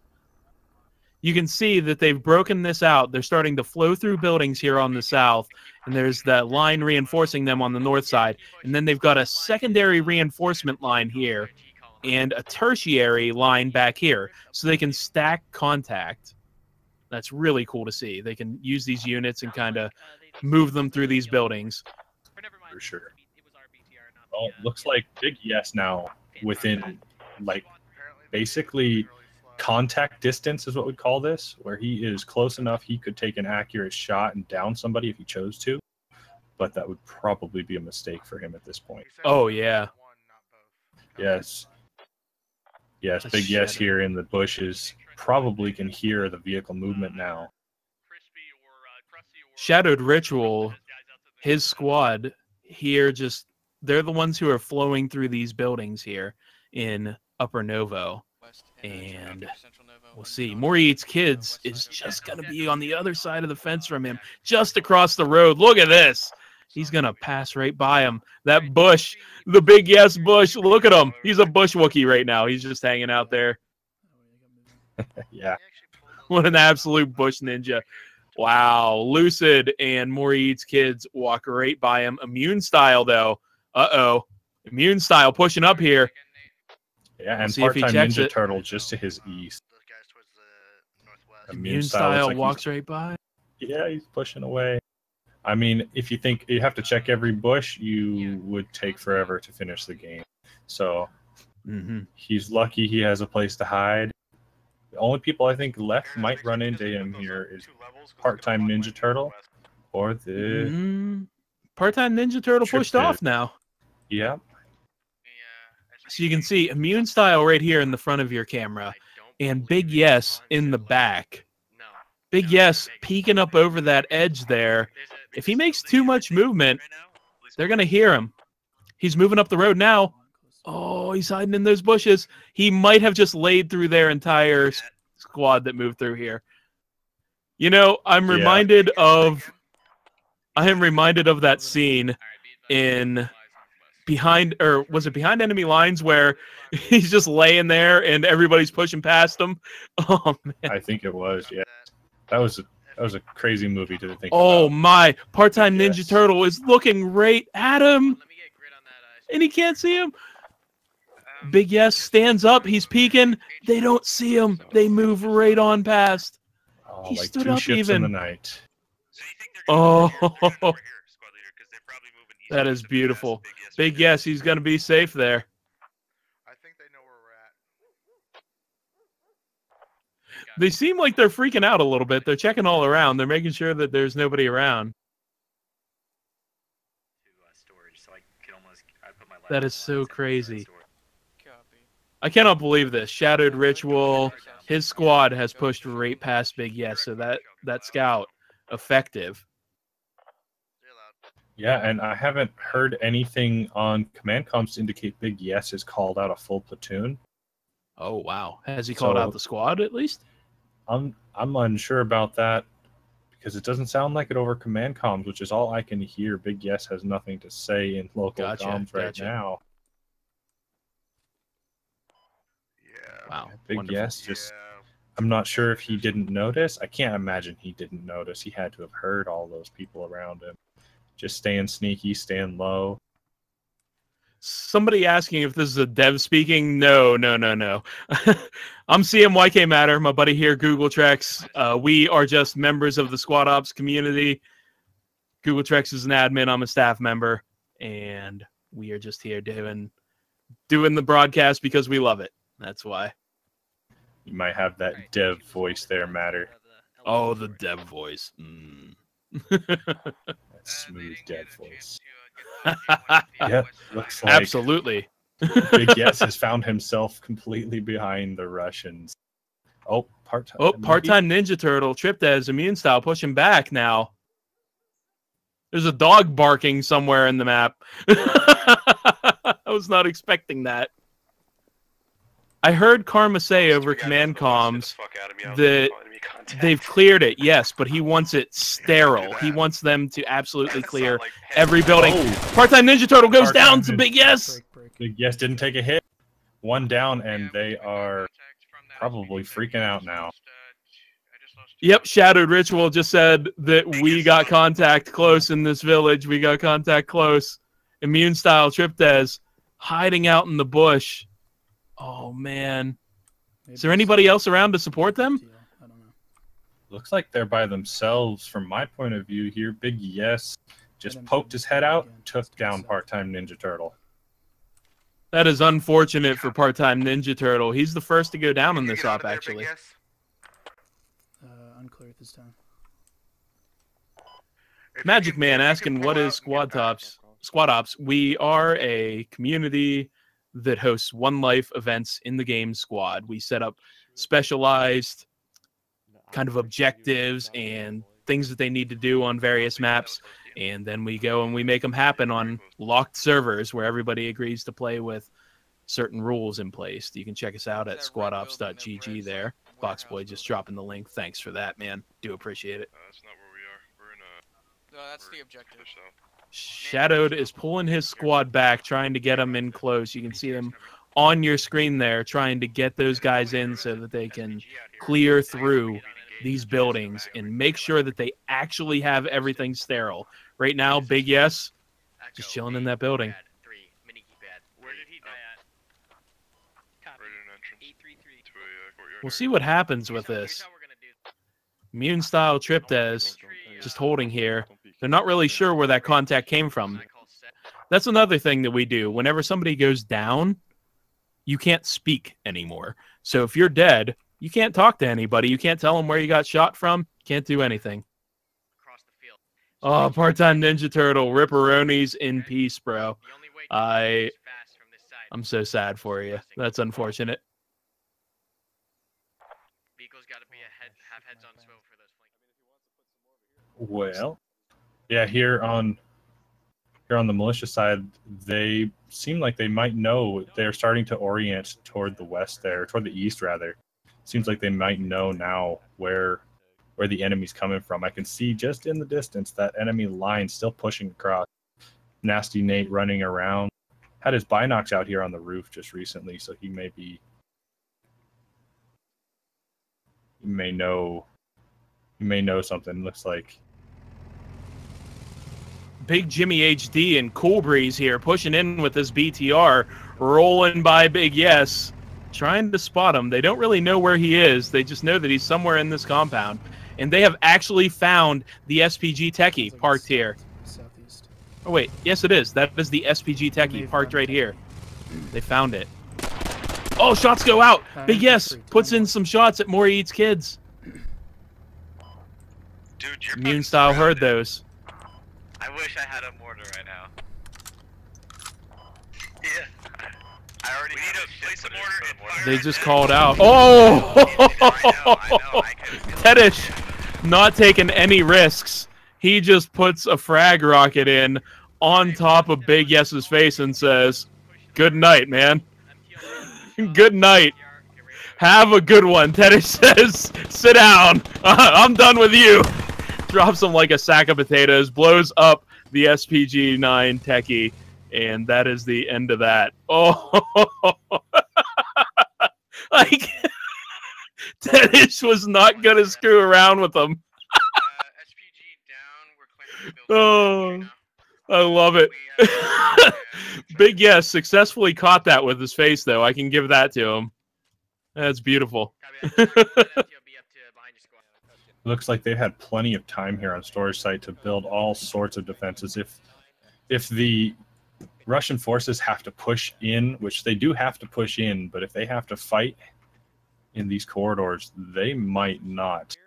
You can see that they've broken this out. They're starting to flow through buildings here on the south, and there's that line reinforcing them on the north side. And then they've got a secondary reinforcement line here and a tertiary line back here, so they can stack contact. That's really cool to see. They can use these units and kind of move them through these buildings. For sure. Well, looks like Big Yes now within, like, basically contact distance is what we'd call this, where he is close enough he could take an accurate shot and down somebody if he chose to, but that would probably be a mistake for him at this point. Oh, yeah. Yes. Yes, Big Yes here in the bushes probably can hear the vehicle movement now. Shadowed Ritual, his squad here, just they're the ones who are flowing through these buildings here in Upper Novo. And we'll see. More Eats Kids is just going to be on the other side of the fence from him, just across the road. Look at this. He's going to pass right by him. That bush, the Big Yes bush, look at him. He's a bush Wookiee right now. He's just hanging out there. Yeah. What an absolute bush ninja. Wow. Lucid and More Eats Kids walk right by him. Immune Style, though. Uh-oh. Immune Style pushing up here. Yeah, and Part-Time Ninja Turtle just to his east. Immune Style walks right by. Yeah, he's pushing away. I mean, if you think you have to check every bush, you would take forever to finish the game. So he's lucky he has a place to hide. The only people I think left might run into him here is Part-Time Ninja Turtle or the Part-Time Ninja Turtle pushed off now. Yeah. So you can see Immune Style right here in the front of your camera, and Big Yes in the back. Big Yes peeking up over that edge there. If he makes too much movement, they're going to hear him. He's moving up the road now. Oh, he's hiding in those bushes. He might have just laid through their entire squad that moved through here. You know, I'm reminded of that scene in Behind Enemy Lines where he's just laying there and everybody's pushing past him. Oh man. I think it was, yeah. That was a crazy movie to think Oh about. my, Part-Time Ninja Turtle is looking right at him. And he can't see him. Big Yes stands up. He's peeking. They don't see him. They move right on past. Oh, He like stood two up ships even. in the night. Oh, that is beautiful. Big Yes, he's going to be safe there. They seem like they're freaking out a little bit. They're checking all around. They're making sure that there's nobody around. That is so crazy. I cannot believe this. Shadowed Ritual, his squad has pushed right past Big Yes, so that scout effective. Yeah, and I haven't heard anything on command comms to indicate Big Yes has called out a full platoon. Oh wow. Has he called out the squad at least? I'm unsure about that because it doesn't sound like it over command comms, which is all I can hear. Big Yes has nothing to say in local comms right now. Wow. Big Wonderful. Yes just I'm not sure if he didn't notice. I can't imagine he didn't notice. He had to have heard all those people around him. Just staying sneaky, staying low. Somebody asking if this is a dev speaking. No. I'm CMYK Matter, my buddy here, Google Trex. We are just members of the Squad Ops community. Google Trex is an admin. I'm a staff member. And we are just here doing the broadcast because we love it. That's why. You might have that dev voice there, Matter. Oh, the dev voice. That smooth dev voice. Yeah, looks like absolutely. Big Yes has found himself completely behind the Russians. Oh, Part-Time Ninja Turtle, tripped as Immune Style, pushing back now. There's a dog barking somewhere in the map. I was not expecting that. I heard Karma say over command comms that they've cleared it, yes, but he wants it sterile. He wants them to absolutely clear every building. Part-Time Ninja Turtle goes down to Big Yes. Big Yes didn't take a hit. One down, and they are probably freaking out now. Yep, Shadowed Ritual just said that we got contact close in this village. We got contact close. Immune Style Triptez hiding out in the bush. Oh, man. Is there anybody else around to support them? Looks like they're by themselves from my point of view here. Big Yes just poked his head out, took down Part-Time Ninja Turtle. That is unfortunate for Part-Time Ninja Turtle. He's the first to go down in this op, actually. Unclear at this time. Magic Man asking, what is Squad Ops? We are a community that hosts One Life events in the game squad. We set up specialized kind of objectives and things that they need to do on various maps, and then we go and we make them happen on locked servers where everybody agrees to play with certain rules in place. You can check us out at squadops.gg there. Boxboy just dropping the link. Thanks for that, man. Do appreciate it. That's not where we are. We're in a... No, that's the objective. Shadowed is pulling his squad back, trying to get them in close. You can see them on your screen there, trying to get those guys in so that they can clear through these buildings and make sure that they actually have everything sterile. Right now, Big Yes just chilling in that building. Where did he die at? We'll see what happens with this. Immune Style Triptez just holding here. They're not really sure where that contact came from. That's another thing that we do. Whenever somebody goes down, you can't speak anymore. So if you're dead, you can't talk to anybody. You can't tell them where you got shot from. Can't do anything. Oh, part-time Ninja Turtle, Ripperonis in peace, bro. I'm so sad for you. That's unfortunate. Well, yeah, here on the militia side, they seem like they might know. They're starting to orient toward the west there, toward the east rather. Seems like they might know now where the enemy's coming from. I can see just in the distance that enemy line still pushing across. Nasty Nate running around. Had his binocs out here on the roof just recently, so he may know something. Looks like Big Jimmy HD and Cool Breeze here, pushing in with this BTR, rolling by Big Yes, trying to spot him. They don't really know where he is. They just know that he's somewhere in this compound. And they have actually found the SPG Techie parked here. Southeast. Oh, wait. Yes, it is. That is the SPG Techie parked right here. They found it. Oh, shots go out. Big Yes puts in some shots at More Eats Kids. Dude, your Immune Style heard those. I wish I had a mortar right now. Yeah. I already need to place a mortar in fire. They just called out. Oh! Tedish not taking any risks. He just puts a frag rocket in on top of Big Yes's face and says, "Good night, man. Good night. Have a good one." Tedish says, "Sit down. I'm done with you." Drops him like a sack of potatoes, blows up the SPG-9 Techie, and that is the end of that. Oh, like Tedish was not gonna screw around with them. Oh, I love it. Big Yes successfully caught that with his face, though. I can give that to him. That's beautiful. Looks like they've had plenty of time here on storage site to build all sorts of defenses. If the Russian forces have to push in, which they do have to push in, but if they have to fight in these corridors, they might not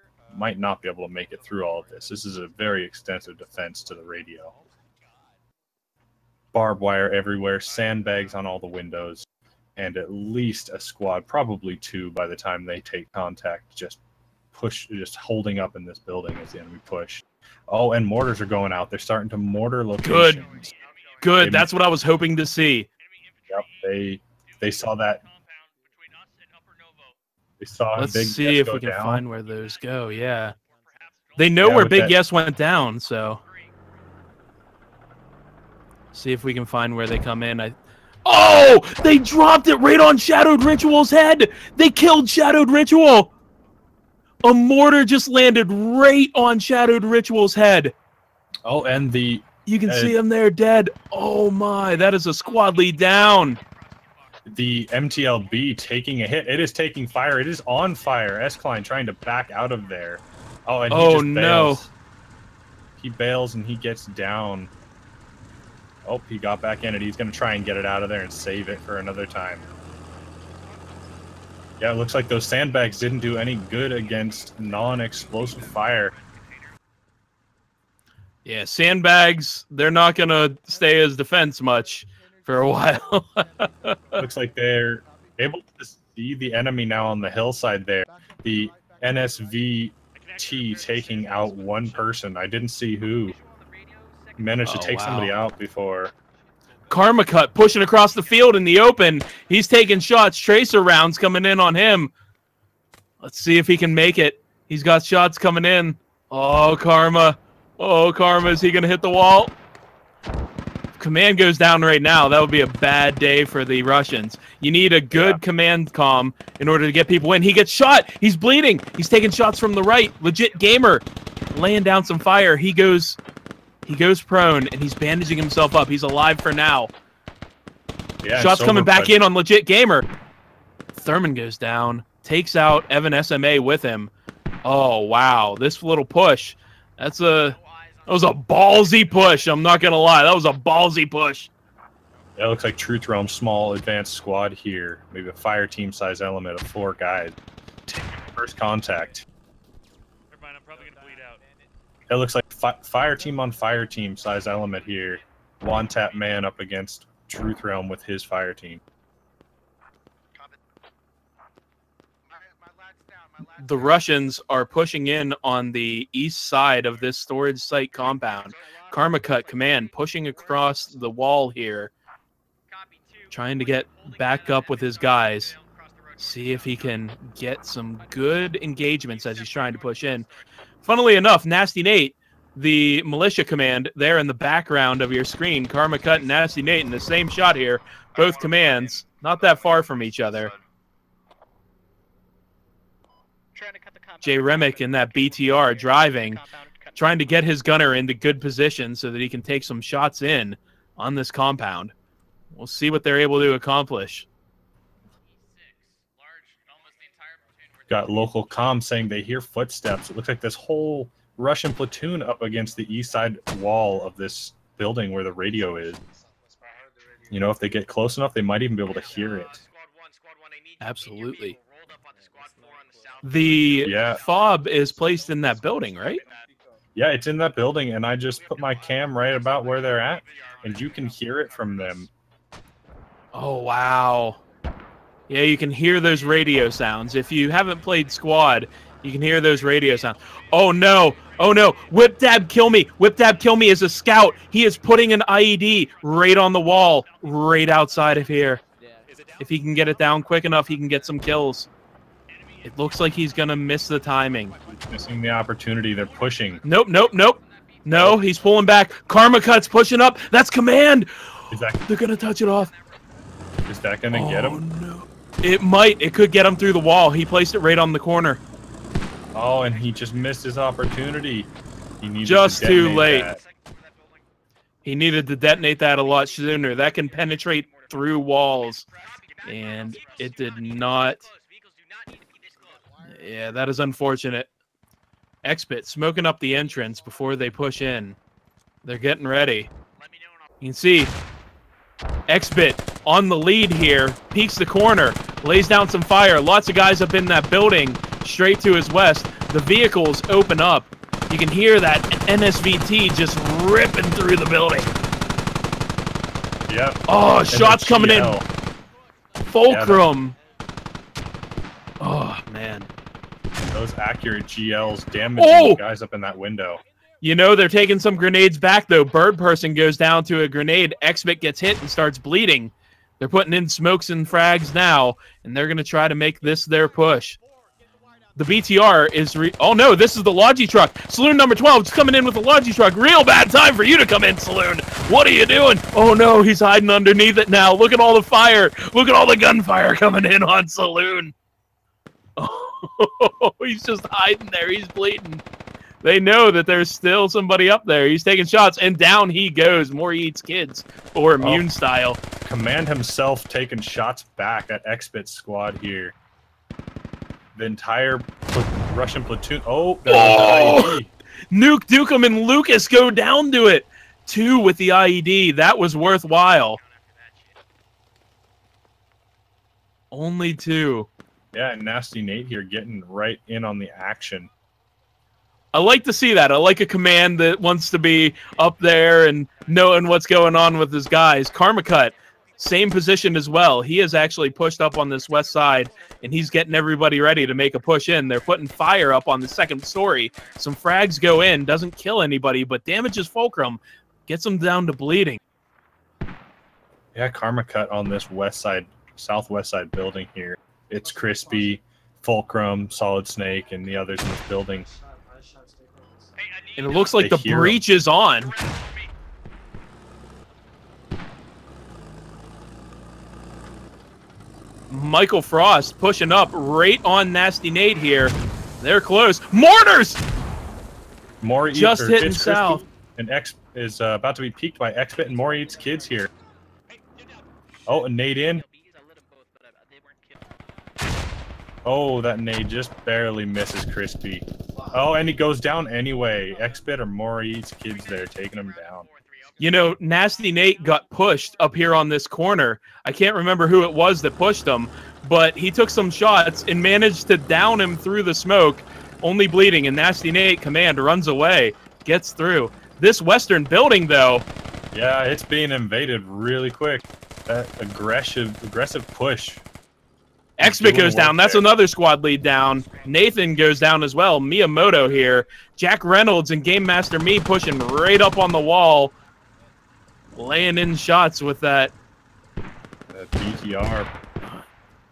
be able to make it through all of this. This is a very extensive defense to the radio. Barbed wire everywhere, sandbags on all the windows, and at least a squad, probably two by the time they take contact, just holding up in this building as the enemy push. Oh, and mortars are going out. They're starting to mortar locations. Good. That's what I was hoping to see. Yep, they saw that. They saw Let's Big see Yes if go we can down. find where those go. Yeah. They know where with Big that- Yes went down, so see if we can find where they come in. Oh! They dropped it right on Shadowed Ritual's head! They killed Shadowed Ritual! A mortar just landed right on Shadowed Ritual's head. Oh, and you can see him there dead. Oh my, that is a squad lead down. The MTLB taking a hit. It is taking fire. It is on fire. S-Klein trying to back out of there. Oh, and he just no. bails. He bails and he gets down. Oh, he got back in it. He's going to try and get it out of there and save it for another time. Yeah, it looks like those sandbags didn't do any good against non-explosive fire. Yeah, sandbags, they're not going to stay as defense much for a while. Looks like they're able to see the enemy now on the hillside there. The NSVT taking out one person. I didn't see who. Managed to take somebody out before. Karmakut pushing across the field in the open. He's taking shots. Tracer rounds coming in on him. Let's see if he can make it. He's got shots coming in. Oh, Karma. Oh, Karma, is he going to hit the wall? Command goes down right now. That would be a bad day for the Russians. You need a good command comm in order to get people in. He gets shot. He's bleeding. He's taking shots from the right. Legit gamer laying down some fire. He goes prone, and he's bandaging himself up. He's alive for now. Yeah, shots coming back in on Legit Gamer. Thurman goes down. Takes out Evan SMA with him. Oh, wow. This little push. That's That was a ballsy push. I'm not going to lie. That was a ballsy push. That looks like Truth Realm small advanced squad here. Maybe a fire team size element of 4 guys. First contact. Never mind, I'm probably gonna bleed out. It looks like fire team size element here. One tap man up against Truth Realm with his fire team. The Russians are pushing in on the east side of this storage site compound. Karmakut command pushing across the wall here, trying to get back up with his guys. See if he can get some good engagements as he's trying to push in. Funnily enough, Nasty Nate, the militia command there in the background of your screen, Karmakut and Nasty Nate in the same shot here, both commands, not that far from each other. Jay Remick in that BTR driving, trying to get his gunner into good position so that he can take some shots in on this compound. We'll see what they're able to accomplish. Got local comms saying they hear footsteps. It looks like this whole Russian platoon up against the east side wall of this building where the radio is. You know, if they get close enough, they might even be able to hear it. Absolutely. The fob is placed in that building, right? Yeah, it's in that building, and I just put my cam right about where they're at, and you can hear it from them. Oh, wow. Yeah, you can hear those radio sounds. If you haven't played Squad, you can hear those radio sounds. Oh, no. Oh, no. Whip Dab Kill Me. Whip Dab Kill Me is a scout. He is putting an IED right on the wall, right outside of here. If he can get it down quick enough, he can get some kills. It looks like he's going to miss the timing. He's missing the opportunity. They're pushing. Nope, nope, nope. No, he's pulling back. Karmakut's pushing up. That's command. They're going to touch it off. Is that going to get him? No. It might. It could get him through the wall. He placed it right on the corner. Oh, and he just missed his opportunity. He needed just to too late. That. He needed to detonate that a lot sooner. That can penetrate through walls. And it did not. Yeah, that is unfortunate. Xbit smoking up the entrance before they push in. They're getting ready. You can see Xbit on the lead here, peeks the corner, lays down some fire. Lots of guys up in that building, straight to his west. The vehicles open up. You can hear that NSVT just ripping through the building. Yep. Oh, shots coming in. Fulcrum. Oh, man. Those accurate GLs damaging the guys up in that window. You know, they're taking some grenades back, though. Bird person goes down to a grenade. Xbit gets hit and starts bleeding. They're putting in smokes and frags now, and they're going to try to make this their push. The BTR is... Oh, no, this is the Logi truck. Saloon number 12 is coming in with the Logi truck. Real bad time for you to come in, Saloon. What are you doing? Oh, no, he's hiding underneath it now. Look at all the fire. Look at all the gunfire coming in on Saloon. Oh, he's just hiding there. He's bleeding. They know that there's still somebody up there. He's taking shots, and down he goes. More eats kids, or immune style. Command himself taking shots back at Xbit squad here. The entire Russian platoon. Oh! Nuke Dukem and Lucas go down to it. 2 with the IED. That was worthwhile. Only 2. Yeah, and Nasty Nate here getting right in on the action. I like to see that. I like a command that wants to be up there and knowing what's going on with his guys. Karmakut, same position as well. He has actually pushed up on this west side, and he's getting everybody ready to make a push in. They're putting fire up on the second story. Some frags go in. Doesn't kill anybody, but damages Fulcrum. Gets them down to bleeding. Yeah, Karmakut on this west side, southwest side building here. It's Crispy, Fulcrum, Solid Snake, and the others in this building. And it looks like the breach is on. Michael Frost pushing up right on Nasty Nate here. They're close. Mortars! Just hitting south. And X is about to be peaked by Xbit and More Eats Kids here. Oh, and Nate in. Oh, that nade just barely misses Crispy. Oh, and he goes down anyway. X-Bit or Maury's kids there taking him down. You know, Nasty Nate got pushed up here on this corner. I can't remember who it was that pushed him, but he took some shots and managed to down him through the smoke, only bleeding, and Nasty Nate, command, runs away, gets through. This western building, though... Yeah, it's being invaded really quick. That aggressive push. X-Bit goes down. That's another squad lead down. Nathan goes down as well. Miyamoto here. Jack Reynolds and Game Master Me pushing right up on the wall. Laying in shots with that. That BTR.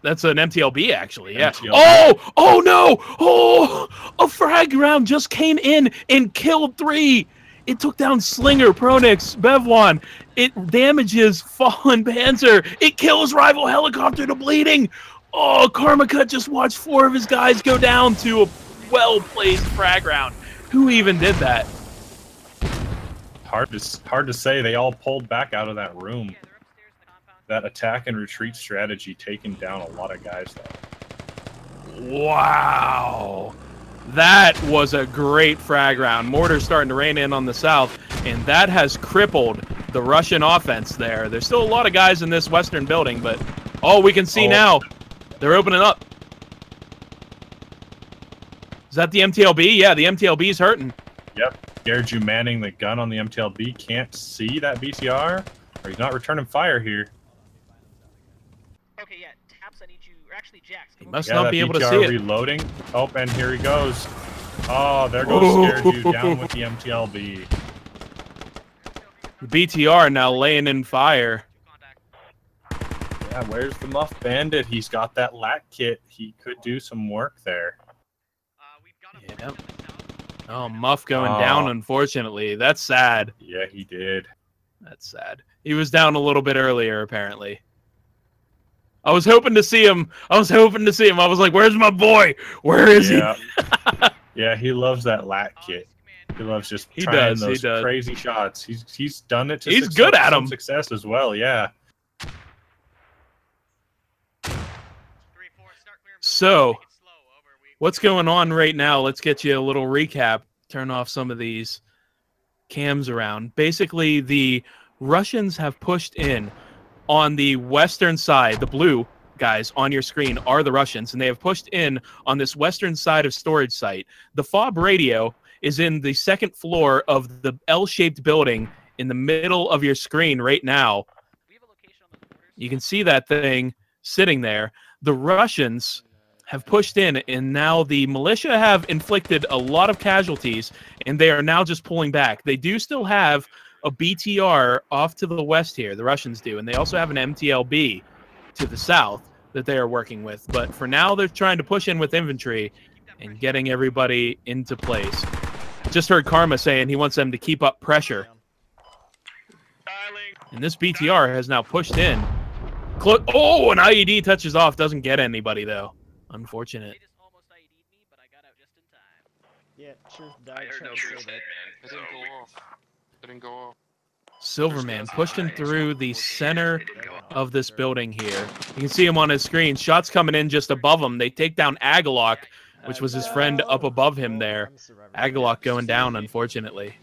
That's an MTLB, actually. Yeah. MTLB. Oh! Oh, no! Oh! A frag round just came in and killed 3. It took down Slinger, Pronix, Bevwan. It damages Fallen Panzer. It kills rival helicopter to bleeding. Oh, Karmakut just watched 4 of his guys go down to a well-placed frag round. Who even did that? Hard to say. They all pulled back out of that room. That attack and retreat strategy taking down a lot of guys though. Wow. That was a great frag round. Mortar's starting to rain in on the south, and that has crippled the Russian offense there. There's still a lot of guys in this western building, but oh, we can see now. They're opening up. Is that the MTLB? Yeah, the MTLB's hurting. Yep. Garju manning the gun on the MTLB. Can't see that BTR, or he's not returning fire here. Okay, yeah, Taps, I need you, or actually Jax. He must not be able to see it. Reloading. Oh, and here he goes. Oh, there goes Garju down with the MTLB. The BTR now laying in fire. Yeah, where's the Muff Bandit? He's got that lat kit. He could do some work there. Yep. Oh, Muff going down, unfortunately. That's sad. Yeah, he did. That's sad. He was down a little bit earlier, apparently. I was hoping to see him. I was like, where's my boy? Where is he? Yeah, he loves that lat kit. He loves just trying those crazy shots. He's done it to He's good at them. Success as well, yeah. So, what's going on right now? Let's get you a little recap. Turn off some of these cams around. Basically, the Russians have pushed in on the western side. The blue guys on your screen are the Russians, and they have pushed in on this western side of storage site. The FOB radio is in the second floor of the L-shaped building in the middle of your screen right now. You can see that thing sitting there. The Russians have pushed in, and now the militia have inflicted a lot of casualties, and they are now just pulling back. They do still have a BTR off to the west here, the Russians do, and they also have an MTLB to the south that they are working with. But for now, they're trying to push in with infantry and getting everybody into place. Just heard Karma saying he wants them to keep up pressure. And this BTR has now pushed in. Oh, an IED touches off. Doesn't get anybody, though. Unfortunate. Yeah, sure. I heard no shit, man. It didn't go off. It didn't go off. Silverman pushing through the center of this building here. You can see him on his screen. Shots coming in just above him. They take down Agalok, which was his friend up above him there. Agalok going down, unfortunately.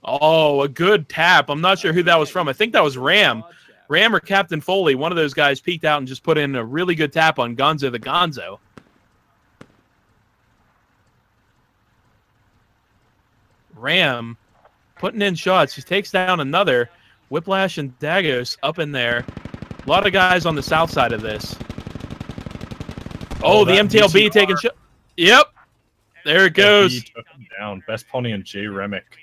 Oh, a good tap. I'm not sure who that was from. I think that was Ram. Ram or Captain Foley, one of those guys peeked out and just put in a really good tap on Gonzo the Gonzo. Ram putting in shots. He takes down another. Whiplash and Dagos up in there. A lot of guys on the south side of this. Oh, the MTLB taking shot. Yep. There it goes. He took him down. Best Pony and J Remick.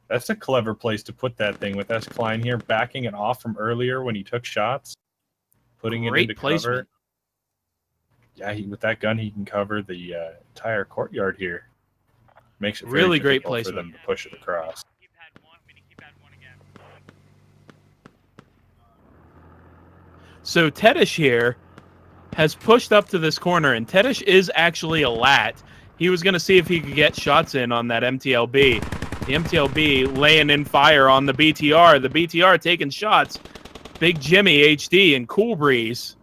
That's a clever place to put that thing with S. Klein here, backing it off from earlier when he took shots, putting it into cover. Yeah, with that gun, he can cover the entire courtyard here. Makes it very really great difficult placement for them to push it across. So Tedish here has pushed up to this corner, and Tedish is actually a lat. He was going to see if he could get shots in on that MTLB. The MTLB laying in fire on the BTR. The BTR taking shots. Big Jimmy HD and Cool Breeze.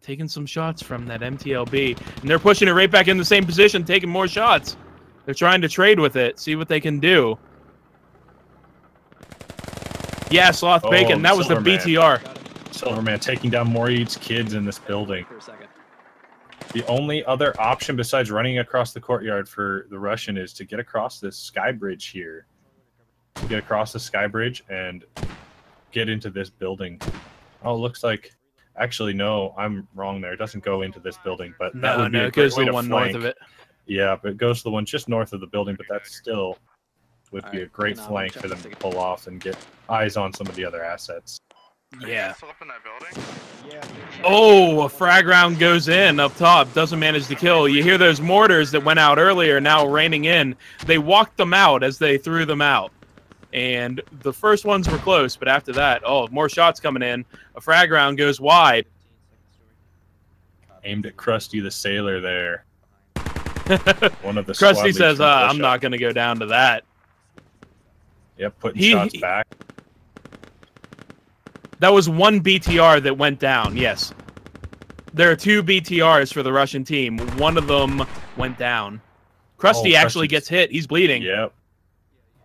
taking some shots from that MTLB, and they're pushing it right back in the same position, taking more shots. They're trying to trade with it, see what they can do. Yeah, Sloth Bacon, that was the BTR. Silverman taking down more Eats kids in this building. The only other option besides running across the courtyard for the Russian is to get across this sky bridge here. Get across the sky bridge and get into this building. Oh, it looks like... Actually, no, I'm wrong there. It doesn't go into this building, but that would be a it goes great to way the one flank. north of it. Yeah, but it goes to the one just north of the building, but that still would be a great flank for them to pull off and get eyes on some of the other assets. Yeah. Still up in that building? Oh, a frag round goes in up top. Doesn't manage to kill. You hear those mortars that went out earlier now raining in. They walked them out as they threw them out. And the first ones were close, but after that, oh, more shots coming in. A frag round goes wide. Aimed at Krusty the Sailor there. One of the Krusty says, I'm not going to go down to that. Yep, putting shots back. That was one BTR that went down, yes. There are 2 BTRs for the Russian team. One of them went down. Krusty actually gets hit. He's bleeding. Yep.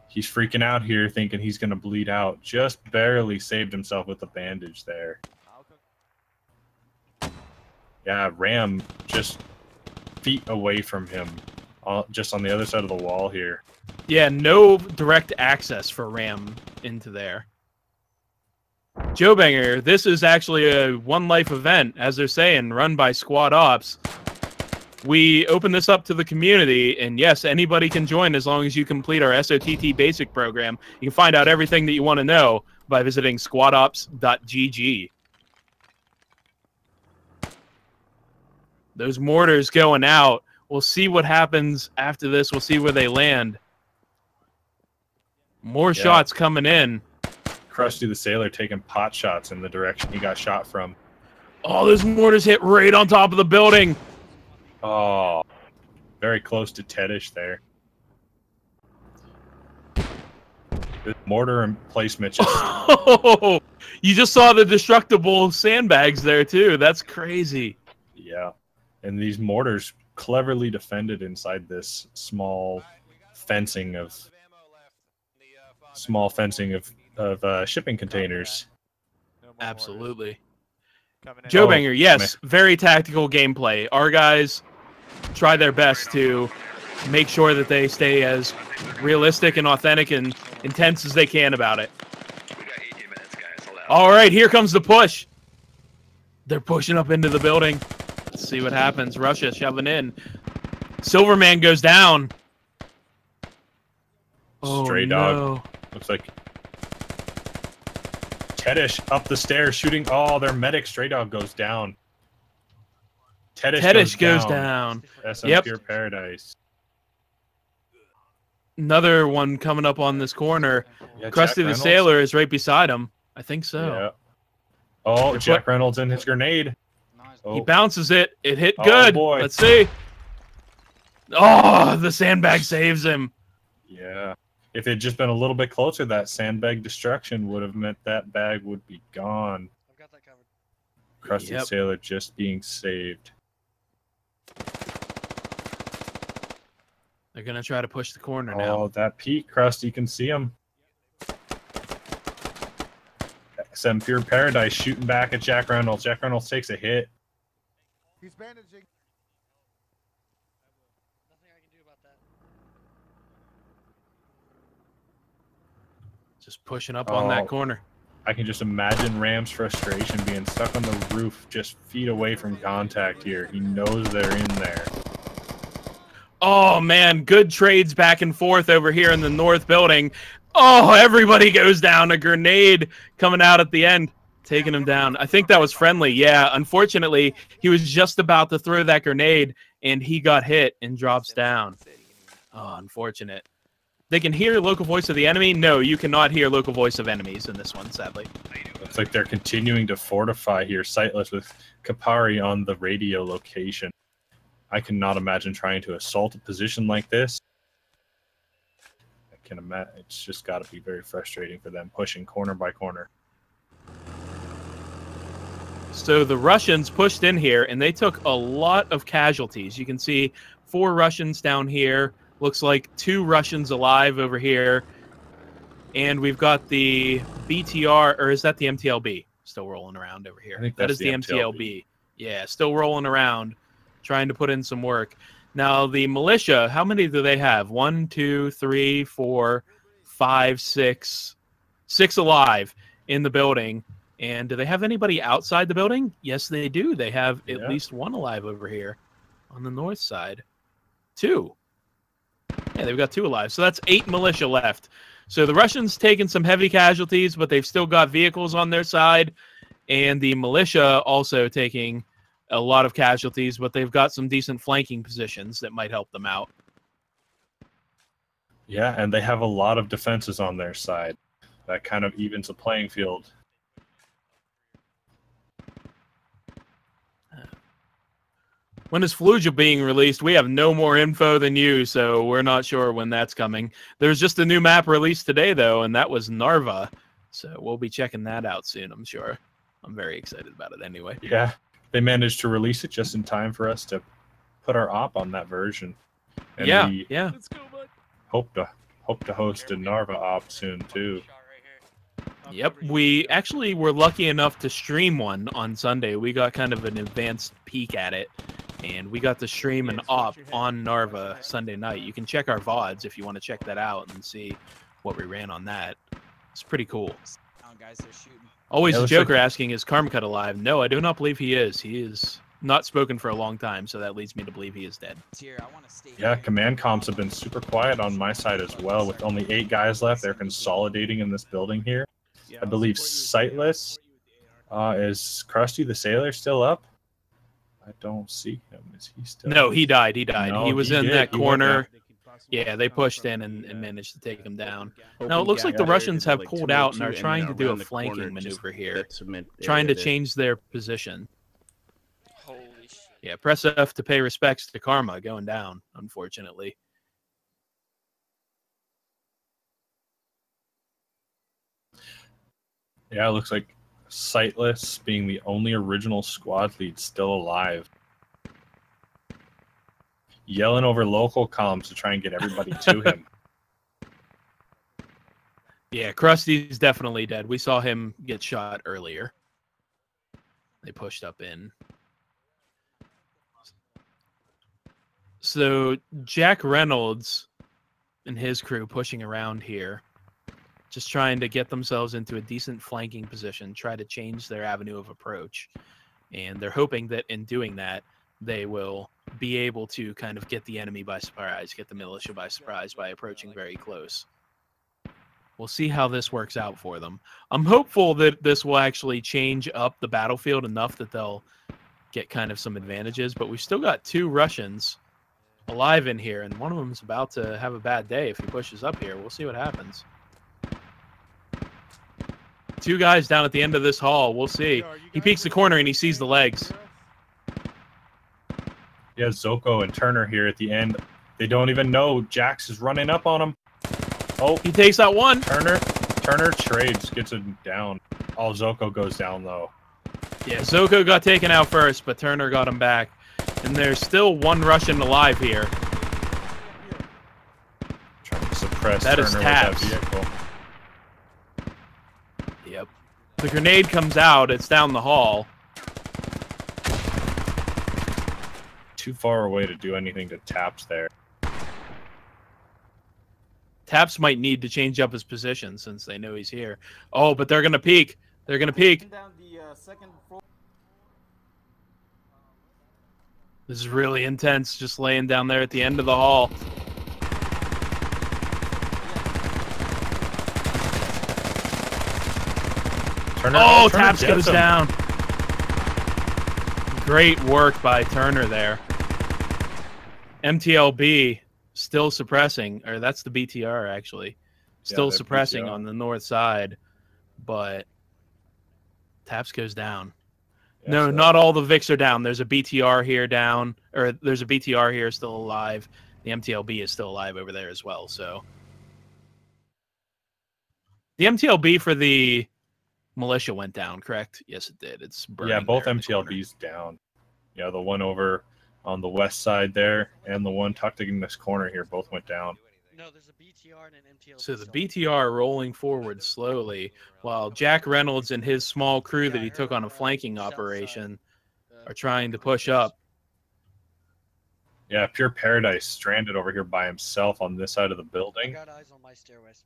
He's freaking out here, thinking he's going to bleed out. Just barely saved himself with the bandage there. Yeah, Ram just feet away from him. Just on the other side of the wall here. Yeah, no direct access for Ram into there. Joe Banger, this is actually a One Life event, as they're saying, run by Squad Ops. We open this up to the community, and yes, anybody can join as long as you complete our SOTT basic program. You can find out everything that you want to know by visiting squadops.gg. Those mortars going out. We'll see what happens after this. We'll see where they land. More shots coming in. Krusty the Sailor taking pot shots in the direction he got shot from. Oh, those mortars hit right on top of the building. Oh, very close to Tedish there. The mortar emplacement just... Oh, you just saw the destructible sandbags there, too. That's crazy. Yeah. And these mortars cleverly defended inside this small fencing of shipping containers. Absolutely. Joe Banger, yes, very tactical gameplay. Our guys try their best to make sure that they stay as realistic and authentic and intense as they can about it. We got 18 minutes, guys. Hold out. All right, here comes the push. They're pushing up into the building. Let's see what happens. Russia shoving in. Silverman goes down. Stray dog. Looks like Tedish up the stairs shooting. Oh, their medic Stray Dog goes down. Tedish goes down. SM Pure Paradise. Another one coming up on this corner. Yeah, Krusty the Sailor is right beside him. I think so. Yeah. Oh, Jack Reynolds in his grenade. Oh. He bounces it. It hit good. Boy. Let's see. Oh, the sandbag saves him. Yeah. If it had just been a little bit closer, that sandbag destruction would have meant that bag would be gone. I've got that covered. Krusty Sailor just being saved. They're going to try to push the corner now. Oh, that peak, Krusty can see him. SM Pure Paradise shooting back at Jack Reynolds. Jack Reynolds takes a hit. He's bandaging. Nothing I can do about that. Just pushing up on that corner. I can just imagine Ram's frustration being stuck on the roof just feet away from contact here. He knows they're in there. Oh, man. Good trades back and forth over here in the north building. Oh, everybody goes down. A grenade coming out at the end, taking him down. I think that was friendly. Yeah, unfortunately, he was just about to throw that grenade, and he got hit and drops down. Oh, unfortunate. They can hear local voice of the enemy. No, you cannot hear local voice of enemies in this one, sadly. Looks like they're continuing to fortify here, sightless with Kapari on the radio location. I cannot imagine trying to assault a position like this. I can imagine it's just got to be very frustrating for them, pushing corner by corner. So the Russians pushed in here, and they took a lot of casualties. You can see 4 Russians down here. Looks like 2 Russians alive over here. And we've got the BTR, or is that the MTLB? Still rolling around over here. I think That that's is the the MTLB. Yeah, still rolling around, trying to put in some work. Now, the militia, how many do they have? 1, 2, 3, 4, 5, 6. 6 alive in the building. And do they have anybody outside the building? Yes, they do. They have at least 1 alive over here on the north side. 2. Yeah, they've got 2 alive. So that's 8 militia left. So the Russians taking some heavy casualties, but they've still got vehicles on their side. And the militia also taking a lot of casualties, but they've got some decent flanking positions that might help them out. Yeah, and they have a lot of defenses on their side. That kind of evens the playing field. When is Fallujah being released? We have no more info than you, so we're not sure when that's coming. There's just a new map released today, though, and that was Narva. So we'll be checking that out soon, I'm sure. I'm very excited about it anyway. Yeah, they managed to release it just in time for us to put our op on that version. And yeah. Let's go, bud. Hope to host a Narva op soon, too. Yep, we actually were lucky enough to stream one on Sunday. We got kind of an advanced peek at it, and we got to stream an op on Narva Sunday night. You can check our VODs if you want to check that out and see what we ran on that. It's pretty cool. Always a joker asking, is Karmakut alive? No, I do not believe he is. He is not spoken for a long time, so that leads me to believe he is dead. Yeah, command comms have been super quiet on my side as well. With only 8 guys left, they're consolidating in this building here. I believe Sightless is Krusty the Sailor still up? I don't see him. Is he still? No, he died. He died. No, he was in did. that He corner. Yeah, they pushed in and managed to take him down. Now, it looks like the Russians have pulled out and are trying to do a flanking maneuver here, trying to change their position. Yeah, press F to pay respects to Karma going down, unfortunately. Yeah, it looks like Sightless being the only original squad lead still alive. Yelling over local comms to try and get everybody to him. Yeah, Krusty's definitely dead. We saw him get shot earlier. They pushed up in. So Jack Reynolds and his crew pushing around here, just trying to get themselves into a decent flanking position, try to change their avenue of approach. And they're hoping that in doing that, they will be able to kind of get the enemy by surprise, get the militia by surprise by approaching very close. We'll see how this works out for them. I'm hopeful that this will actually change up the battlefield enough that they'll get kind of some advantages, but we've still got 2 Russians alive in here, and one of them's about to have a bad day if he pushes up here. We'll see what happens. 2 guys down at the end of this hall. We'll see. He peeks the corner and he sees the legs. Yeah, Zoko and Turner here at the end. They don't even know Jax is running up on him. Oh, he takes out one. Turner trades, gets him down. Oh, Zoko goes down though. Yeah, Zoko got taken out first, but Turner got him back. And there's still 1 Russian alive here. Trying to suppress that Turner is with Taps. that vehicle. Yep. The grenade comes out. It's down the hall. Too far away to do anything to Taps there. Taps might need to change up his position since they know he's here. Oh, but they're going to peek. They're going to peek. This is really intense, just laying down there at the end of the hall. Turner, Taps goes down. Great work by Turner there. MTLB still suppressing, or that's the BTR actually, still suppressing BTR on the north side, but Taps goes down. Yeah, No, so not all the Vics are down. There's a BTR here down, or there's a BTR here still alive. The MTLB is still alive over there as well. So the MTLB for the militia went down, correct? Yes, it did. It's burning. Yeah, both there in the corner. MTLBs down. Yeah, the one over on the west side there and the one tucked in this corner here both went down. No, there's a BTR and an MTL. So the BTR rolling forward slowly, while Jack Reynolds and his small crew that he took on a flanking operation are trying to push up. Yeah, Pure Paradise stranded over here by himself on this side of the I building. got eyes on my stairways.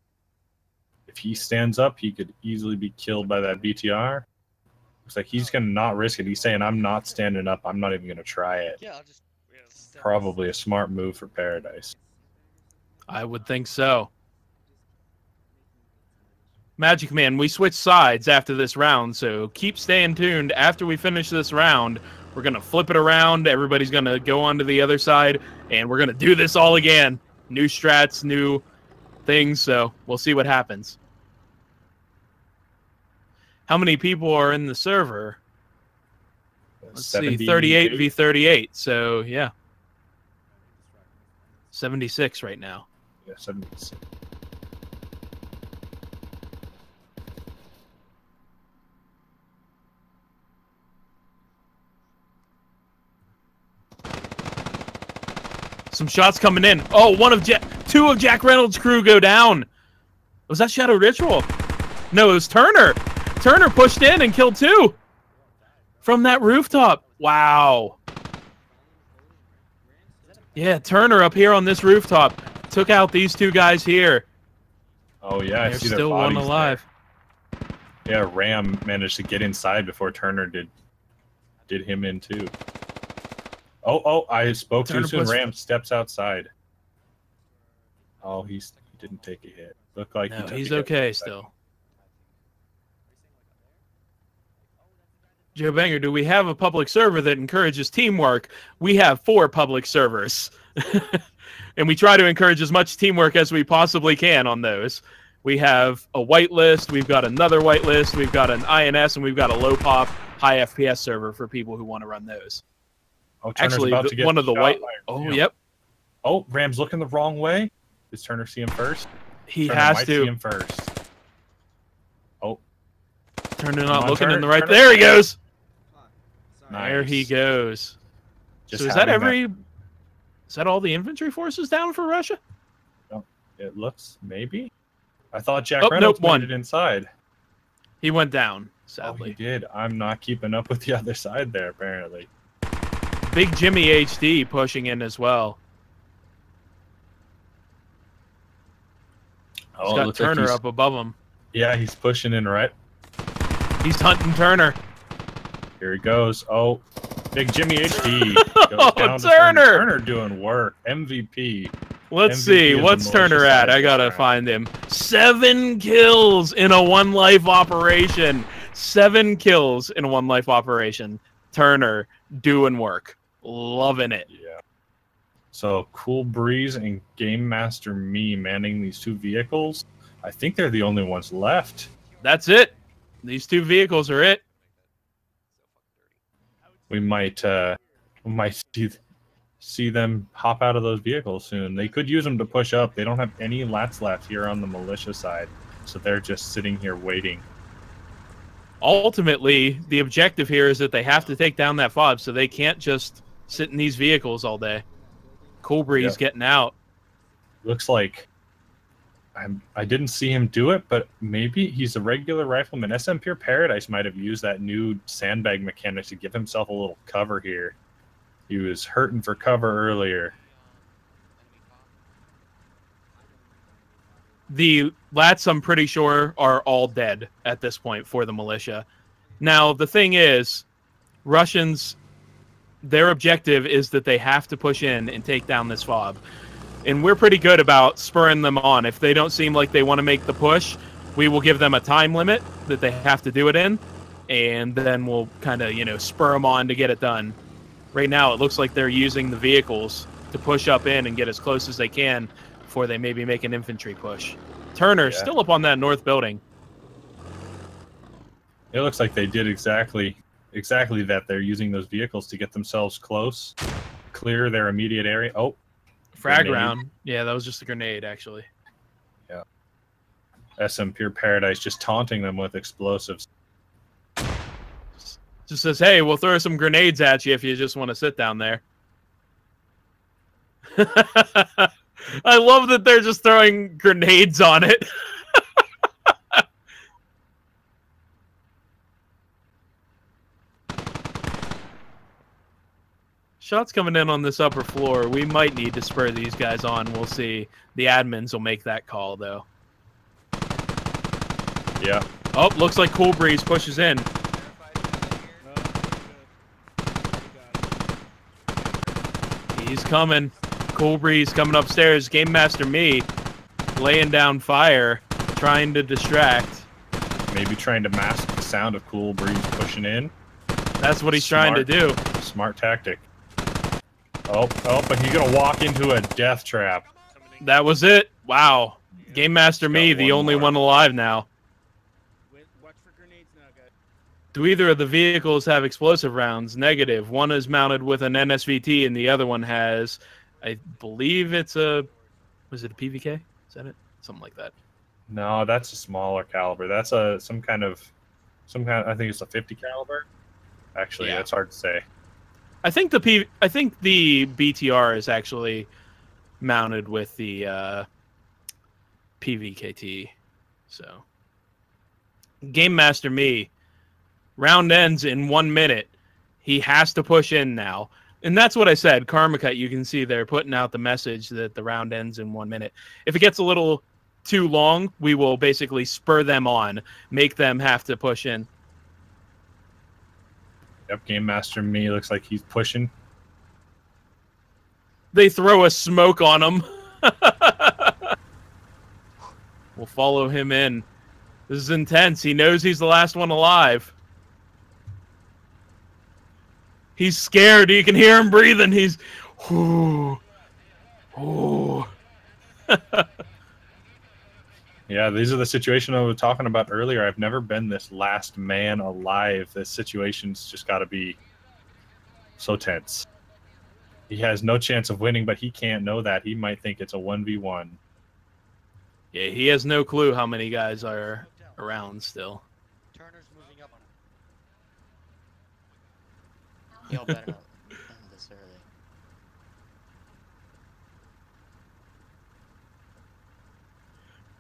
If he stands up, he could easily be killed by that BTR. Looks like he's going to not risk it. He's saying, I'm not standing up. I'm not even going to try it. Yeah, I'll just. Probably a smart move for Paradise. I would think so. Magic Man, we switch sides after this round, so keep staying tuned. After we finish this round, we're going to flip it around. Everybody's going to go on to the other side, and we're going to do this all again. New strats, new things, so we'll see what happens. How many people are in the server? Let's see, 38 v 38, so yeah. 76 right now. Yeah, 76. Some shots coming in. Oh, two of Jack Reynolds' crew go down. Was that Shadow Ritual? No, it was Turner. Turner pushed in and killed two from that rooftop. Wow. Yeah, Turner up here on this rooftop took out these two guys here. Oh yeah, I There's see their still one bodies alive. there. Yeah, Ram managed to get inside before Turner did him in too. Oh, I spoke too soon. Ram steps outside. Oh, he didn't take a hit. Looked like No, he took he's a hit okay still. Joe Banger, do we have a public server that encourages teamwork? We have 4 public servers. And we try to encourage as much teamwork as we possibly can on those. We have a whitelist, we've got another whitelist, we've got an INS, and we've got a low pop, high FPS server for people who want to run those. Oh, Turner's Actually, about to get one of the shot white. by Oh, him. yep. Oh, Ram's looking the wrong way. Does Turner see him first? He Turner has might to. see him first. Oh, Turner Come not on, looking Turner, in the right. Turner. There he goes. nice. There he goes. Just So is that having Is that all the infantry forces down for Russia? It looks maybe. I thought Jack Nope, Reynolds one. made it inside. He went down, Oh, sadly. he did. I'm not keeping up with the other side there, apparently. Big Jimmy HD pushing in as well. Oh, He's it got looks like Turner he's- up above him. Yeah, he's pushing in right. He's hunting Turner. Here he goes. Oh, Big Jimmy HD. Oh, Goes down to Turner! Turner doing work. MVP. Let's MVP see. of the What's Turner militia at? side I gotta this round. find him. 7 kills in a 1 life operation. 7 kills in a 1 life operation. Turner doing work. Loving it. Yeah. So Cool Breeze and Game Master Me manning these 2 vehicles. I think they're the only ones left. That's it. These 2 vehicles are it. We might see them hop out of those vehicles soon. They could use them to push up. They don't have any lats left here on the militia side, so they're just sitting here waiting. Ultimately, the objective here is that they have to take down that fob, so they can't just sit in these vehicles all day. Cool Breeze getting out. Looks like I didn't see him do it, but maybe he's a regular rifleman. SM Pure Paradise might have used that new sandbag mechanic to give himself a little cover here. He was hurting for cover earlier. The lats, I'm pretty sure, are all dead at this point for the militia. Now, the thing is, Russians, their objective is that they have to push in and take down this fob. And we're pretty good about spurring them on. If they don't seem like they want to make the push, we will give them a time limit that they have to do it in, and then we'll kind of, spur them on to get it done. Right now, it looks like they're using the vehicles to push up in and get as close as they can before they maybe make an infantry push. Turner's still up on that north building. It looks like they did exactly that. They're using those vehicles to get themselves close, clear their immediate area. Oh, Frag grenade. round. Yeah, that was just a grenade, actually. Yeah. SM Pure Paradise just taunting them with explosives. Just says, hey, we'll throw some grenades at you if you just want to sit down there. I love that they're just throwing grenades on it. Shots coming in on this upper floor. We might need to spur these guys on. We'll see. The admins will make that call, though. Yeah. Oh, looks like Cool Breeze pushes in. He's coming. Cool Breeze coming upstairs. Game Master Me laying down fire, trying to distract. Maybe trying to mask the sound of Cool Breeze pushing in. That's what he's trying to do. Smart tactic. Oh, but he's going to walk into a death trap. That was it. Wow. Game Master Me, the only one alive now. Watch for grenades now, guys. Do either of the vehicles have explosive rounds? Negative. One is mounted with an NSVT, and the other one has, I believe it's a, was it a PVK? Is that it? Something like that. No, that's a smaller caliber. That's some kind of, I think it's a 50 caliber. Actually, Yeah. that's hard to say. I think the BTR is actually mounted with the PVKT. So, Game Master Me, round ends in 1 minute. He has to push in now. And that's what I said. Karmakut, you can see they're putting out the message that the round ends in 1 minute. If it gets a little too long, we will basically spur them on, make them have to push in. Yep, Game Master Me looks like he's pushing. They throw a smoke on him. We'll follow him in. This is intense. He knows he's the last one alive. He's scared. You can hear him breathing. He's... Ooh. Ooh. Yeah, these are the situations I was talking about earlier. I've never been this last man alive. This situation's just got to be so tense. He has no chance of winning, but he can't know that. He might think it's a 1v1. Yeah, he has no clue how many guys are around still. Turner's moving up on him. Y'all better not end this early.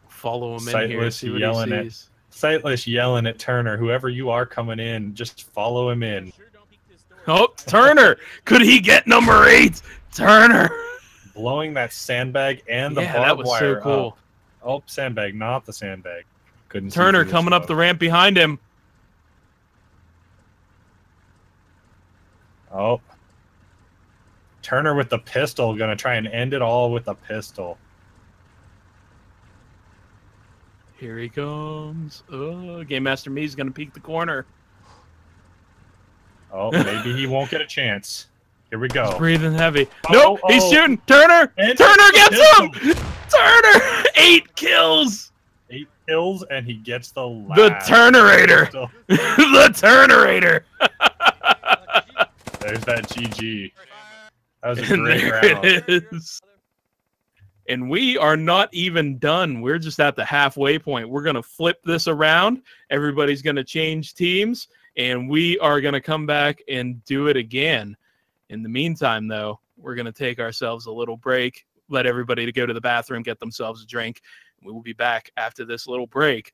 Follow him in here, see what he sees. Sightless yelling at Turner, whoever you are coming in, just follow him in. Oh, Turner! Could he get number 8? Turner! Blowing that sandbag and the Yeah, barbed that was wire so cool. up. Oh, sandbag, not the sandbag. Couldn't see Turner through the coming up smoke. the ramp behind him. Oh. Turner with the pistol, gonna try and end it all with a pistol. Here he comes. Oh, Game Master Me's gonna peek the corner. Oh, maybe he won't get a chance. Here we go. He's breathing heavy. Oh, Nope, he's oh. Shooting. Turner! And Turner gets the him! Turner! 8 kills! 8 kills, and he gets the last. The Turnerator! The Turnerator! There's that GG. That was a And great there round. it is. And we are not even done. We're just at the halfway point. We're going to flip this around. Everybody's going to change teams, and we are going to come back and do it again. In the meantime, though, we're going to take ourselves a little break, let everybody to go to the bathroom, get themselves a drink. We will be back after this little break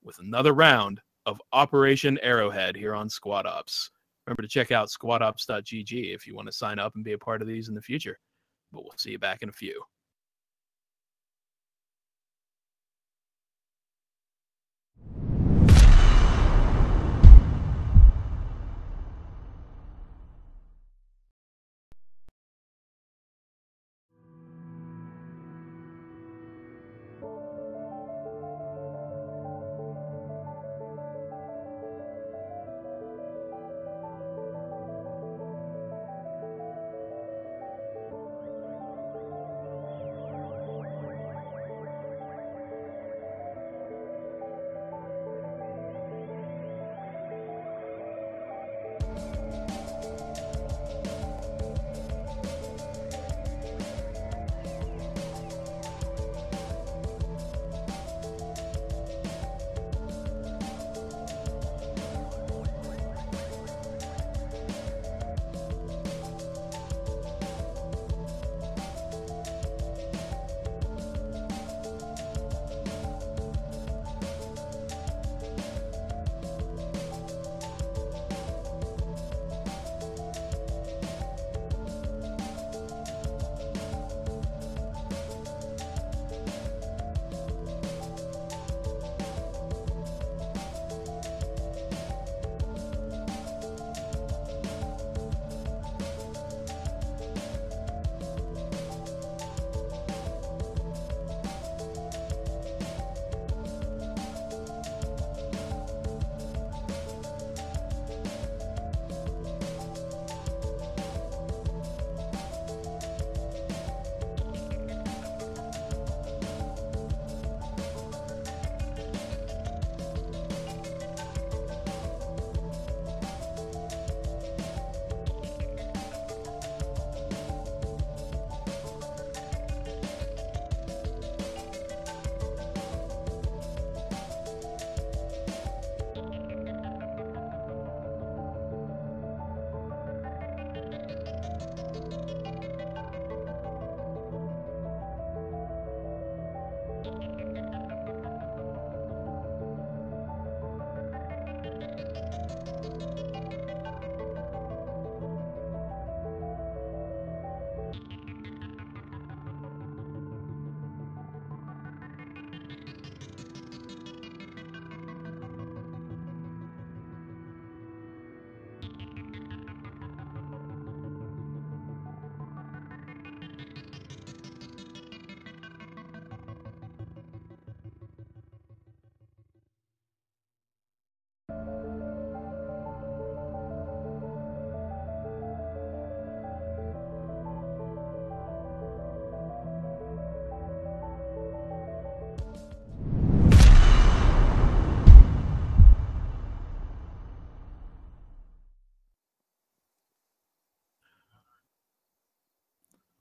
with another round of Operation Arrowhead here on Squad Ops. Remember to check out squadops.gg if you want to sign up and be a part of these in the future. But we'll see you back in a few.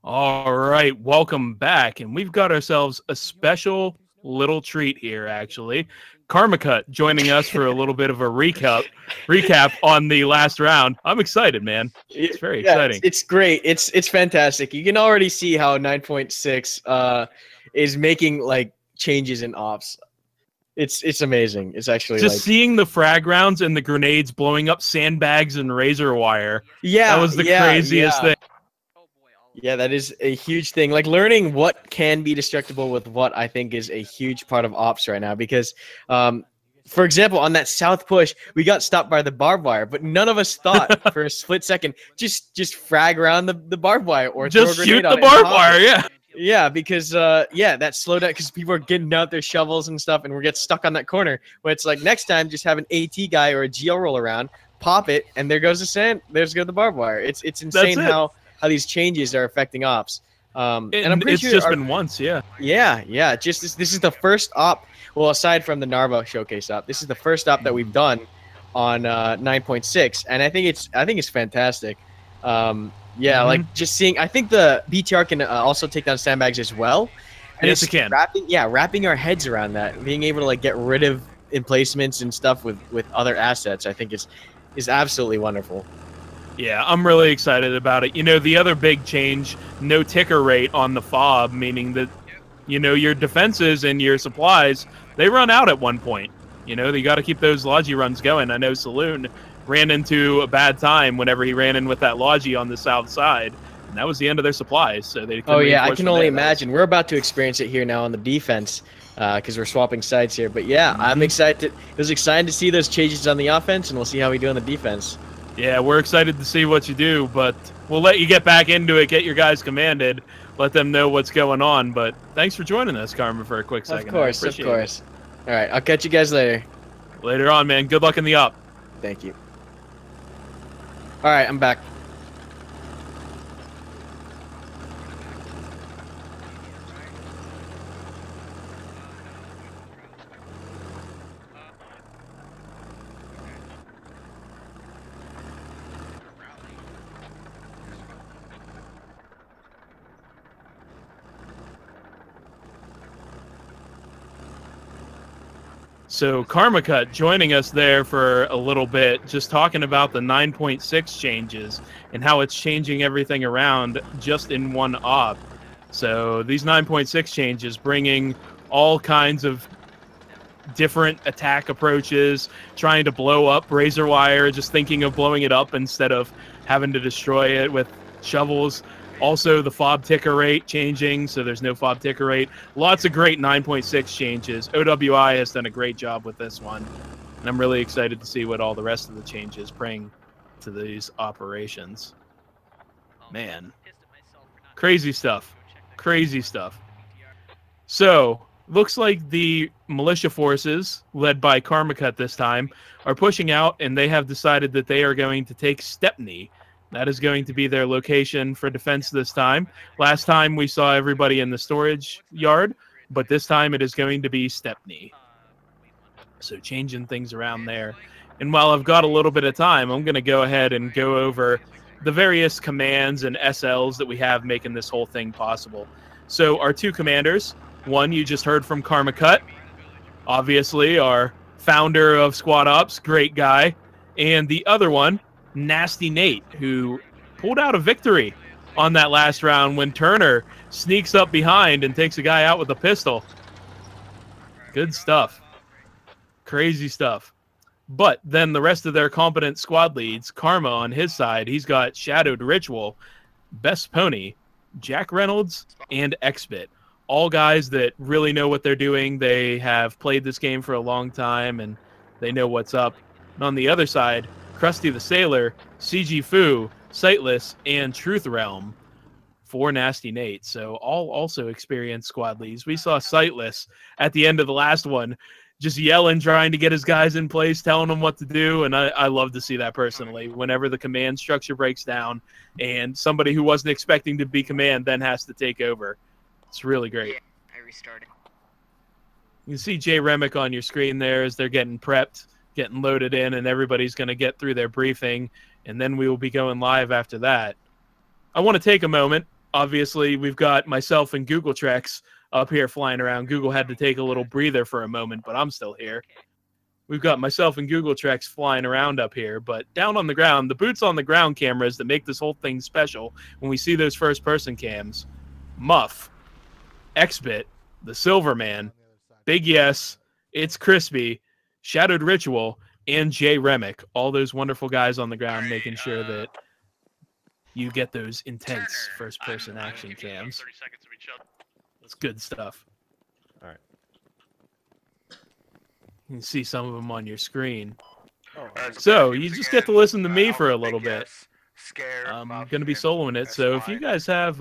All right, welcome back. And we've got ourselves a special little treat here, actually. Karmakut joining us for a little bit of a recap on the last round. I'm excited, man. It's very exciting. It's great. It's fantastic. You can already see how 9.6 is making like changes in ops. It's amazing. It's actually just like seeing the frag rounds and the grenades blowing up sandbags and razor wire. Yeah, that was the craziest thing. Yeah, that is a huge thing. Like learning what can be destructible with what, I think, is a huge part of ops right now. Because, for example, on that south push, we got stopped by the barbed wire, but none of us thought for a split second just frag around the barbed wire or just throw a grenade shoot on the it and barbed pop wire. it. Yeah. Yeah, because that slowed down because people are getting out their shovels and stuff, and we get stuck on that corner. But it's like next time, just have an AT guy or a GL roll around, pop it, and there goes the sand. There's go the barbed wire. It's insane how these changes are affecting ops. And I'm pretty it's sure just been once, yeah. Yeah. Just this is the first op. Well, aside from the Narva showcase op, this is the first op that we've done on 9.6, and I think it's fantastic. Like just seeing. I think the BTR can also take down sandbags as well. And Yes, it's it can. Wrapping our heads around that, being able to like get rid of emplacements and stuff with other assets, I think is absolutely wonderful. Yeah, I'm really excited about it. You know, the other big change, no ticker rate on the fob, meaning that, you know, your defenses and your supplies, they run out at one point. You know, you got to keep those Logi runs going. I know Saloon ran into a bad time whenever he ran in with that Logi on the south side, and that was the end of their supplies. So they Oh yeah, I can only imagine. We're about to experience it here now on the defense because we're swapping sides here. But yeah, I'm excited. It was exciting to see those changes on the offense, and we'll see how we do on the defense. Yeah, we're excited to see what you do, but we'll let you get back into it, get your guys commanded, let them know what's going on. But thanks for joining us, Karma, for a quick second. Of course. All right, I'll catch you guys later. Later on, man. Good luck in the op. Thank you. All right, I'm back. So Karmakut joining us there for a little bit, just talking about the 9.6 changes and how it's changing everything around just in one op. So these 9.6 changes bringing all kinds of different attack approaches, trying to blow up razor wire, just thinking of blowing it up instead of having to destroy it with shovels. Also, the fob ticker rate changing, so there's no fob ticker rate. Lots of great 9.6 changes. OWI has done a great job with this one, and I'm really excited to see what all the rest of the changes bring to these operations. Man, crazy stuff. Crazy stuff. So, looks like the militia forces, led by Karmakut this time, are pushing out, and they have decided that they are going to take Stepney. That is going to be their location for defense this time. Last time we saw everybody in the storage yard, but this time it is going to be Stepney. So changing things around there. And while I've got a little bit of time, I'm going to go ahead and go over the various commands and SLs that we have making this whole thing possible. So our two commanders, one you just heard from Karmakut, obviously our founder of Squad Ops, great guy, and the other one, Nasty Nate, who pulled out a victory on that last round when Turner sneaks up behind and takes a guy out with a pistol. Good stuff. Crazy stuff. But then the rest of their competent squad leads, Karma on his side, he's got Shadowed Ritual, Best Pony, Jack Reynolds, and Xbit. All guys that really know what they're doing. They have played this game for a long time, and they know what's up. And on the other side, Krusty the Sailor, CG Fu, Sightless, and Truth Realm for Nasty Nate. So all also experienced squad leads. We saw Sightless at the end of the last one just yelling, trying to get his guys in place, telling them what to do, and I love to see that personally. Whenever the command structure breaks down and somebody who wasn't expecting to be command then has to take over. It's really great. Yeah, I restarted. You can see Jay Remick on your screen there as they're getting prepped, getting loaded in, and everybody's going to get through their briefing, and then we will be going live after that. I want to take a moment. obviously, we've got myself and Google Trex up here flying around. Google had to take a little breather for a moment, but I'm still here. We've got myself and Google Trex flying around up here, but down on the ground, the boots on the ground cameras that make this whole thing special, when we see those first-person cams, Muff, Xbit, the Silverman, Big Yes, It's Crispy, Shadowed Ritual, and Jay Remick, all those wonderful guys on the ground making sure that you get those intense first-person action cams. It's good stuff. All right. You can see some of them on your screen. So you just get to listen to me for a little bit. I'm going to be soloing it, so if you guys have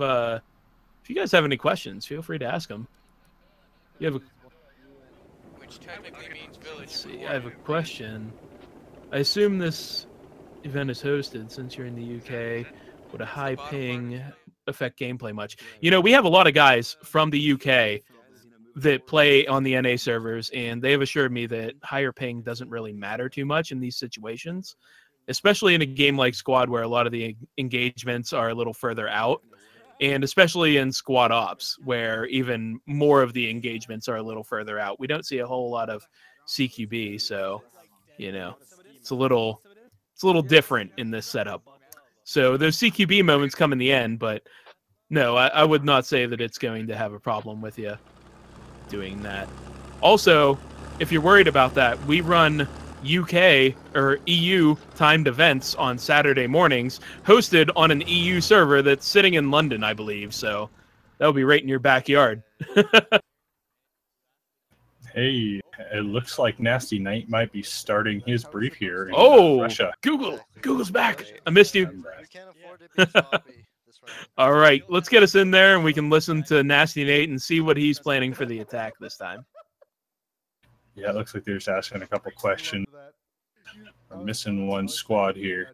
any questions, feel free to ask them. You have a Which technically means village. Let's see, I have a question. I assume this event is hosted since you're in the UK. Would a high ping affect gameplay much? You know, we have a lot of guys from the UK that play on the NA servers, and they have assured me that higher ping doesn't really matter too much in these situations, especially in a game like Squad where a lot of the engagements are a little further out, and especially in Squad Ops where even more of the engagements are a little further out. We don't see a whole lot of CQB, so, you know, it's a little different in this setup. So those CQB moments come in the end, but no, I would not say that it's going to have a problem with you doing that. Also, if you're worried about that, we run UK or EU timed events on Saturday mornings, hosted on an EU server that's sitting in London, I believe. So that'll be right in your backyard. Hey, it looks like Nasty Knight might be starting his brief here in Russia. Google's back. I missed you. All right, let's get us in there and we can listen to Nasty Nate and see what he's planning for the attack this time. Yeah, it looks like they're just asking a couple questions. We're missing one squad here.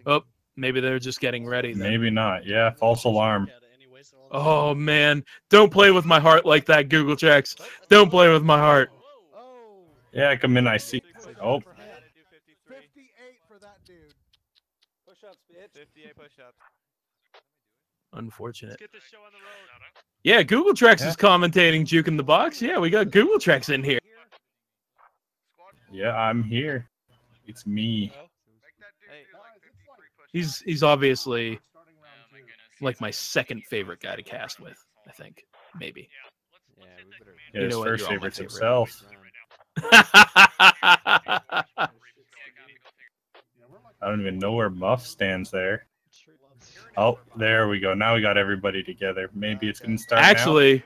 Oh, maybe they're just getting ready then. Maybe not. Yeah, false alarm. Oh, man. Don't play with my heart like that, Google Checks. Don't play with my heart. Yeah, come in, I see. Oh. 58 for that dude. Push-ups, bitch. 58 push-ups. Unfortunate. Yeah, Google Trex is commentating Juke in the Box. Yeah, we got Google Trex in here. Yeah, I'm here. It's me. He's obviously like my second favorite guy to cast with, I think. Maybe. Yeah, his first favorite's himself. I don't even know where Muff stands there. Oh, there we go. Now we got everybody together. Maybe it's going to start Actually,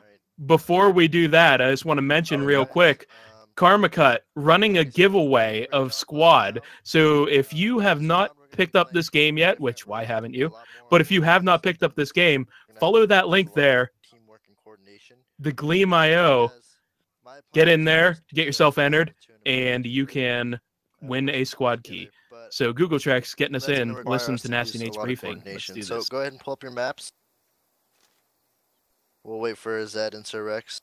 before we do that, I just want to mention real quick, Karmakut running a giveaway of Squad. So if you have not picked up this game yet, which why haven't you? But if you have not picked up this game, follow that link there. The Gleam.io. Get in there, get yourself entered, and you can win a squad key. So Google Trex getting us in. Listen to Nasty Nate's briefing. Let's do this. So go ahead and pull up your maps. We'll wait for Zed and Sir Rex.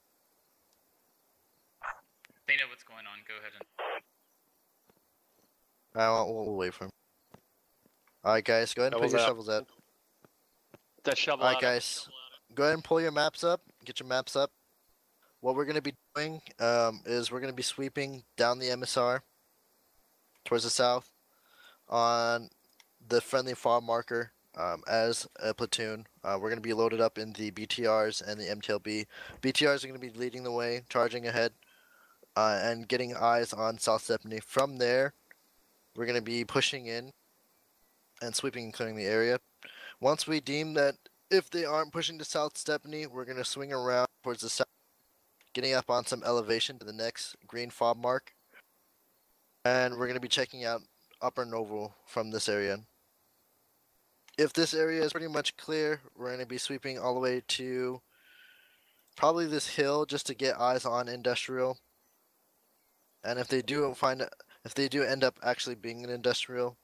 They know what's going on. Go ahead and. We'll wait for him. All right, guys, go ahead and put your shovels out. That shovel. All right, guys, go ahead and pull your maps up. Get your maps up. What we're going to be doing is we're going to be sweeping down the MSR towards the south on the friendly farm marker as a platoon. We're going to be loaded up in the BTRs and the MTLB. BTRs are going to be leading the way, charging ahead, and getting eyes on South Stephanie. From there, we're going to be pushing in and sweeping and clearing the area. Once we deem that if they aren't pushing to South Stephanie, we're going to swing around towards the south, getting up on some elevation to the next green fob mark. And we're going to be checking out Upper Novel from this area. If this area is pretty much clear, we're going to be sweeping all the way to probably this hill just to get eyes on industrial. And if they do end up actually being an industrial,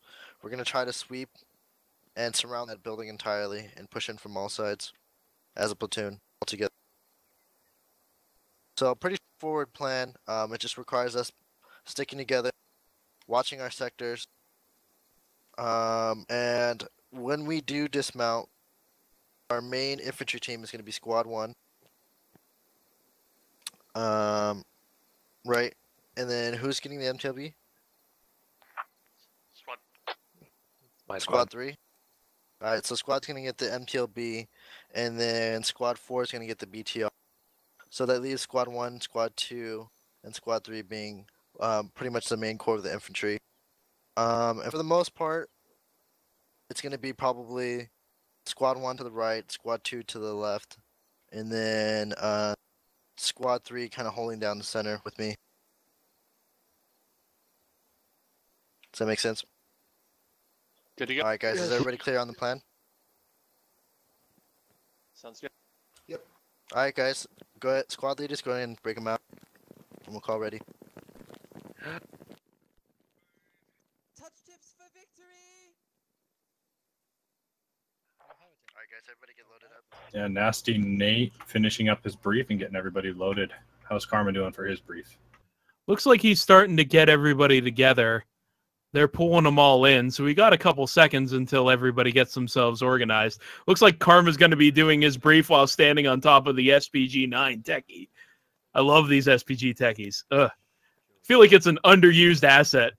we're going to try to sweep and surround that building entirely and push in from all sides as a platoon altogether. So pretty forward plan. It just requires us sticking together, watching our sectors, and when we do dismount, Our main infantry team is going to be Squad 1. Right. And then who's getting the MTLB? Squad 3. Alright, so Squad's going to get the MTLB, and then Squad 4 is going to get the BTR. So that leaves Squad 1, Squad 2, and Squad 3 being pretty much the main core of the infantry. And for the most part, it's going to be probably Squad 1 to the right, Squad 2 to the left, and then Squad 3 kind of holding down the center with me. Does that make sense? Good to go. Alright guys, is everybody clear on the plan? Sounds good. Yep. Alright guys, go ahead. Squad leaders, go ahead and break them out. And we'll call ready. Touch tips for victory! Alright guys, everybody get loaded up. Yeah, Nasty Nate finishing up his brief and getting everybody loaded. How's Karma doing for his brief? Looks like he's starting to get everybody together. They're pulling them all in, so we got a couple seconds until everybody gets themselves organized. Looks like Karma's going to be doing his brief while standing on top of the SPG-9 techie. I love these SPG techies. Ugh. I feel like it's an underused asset.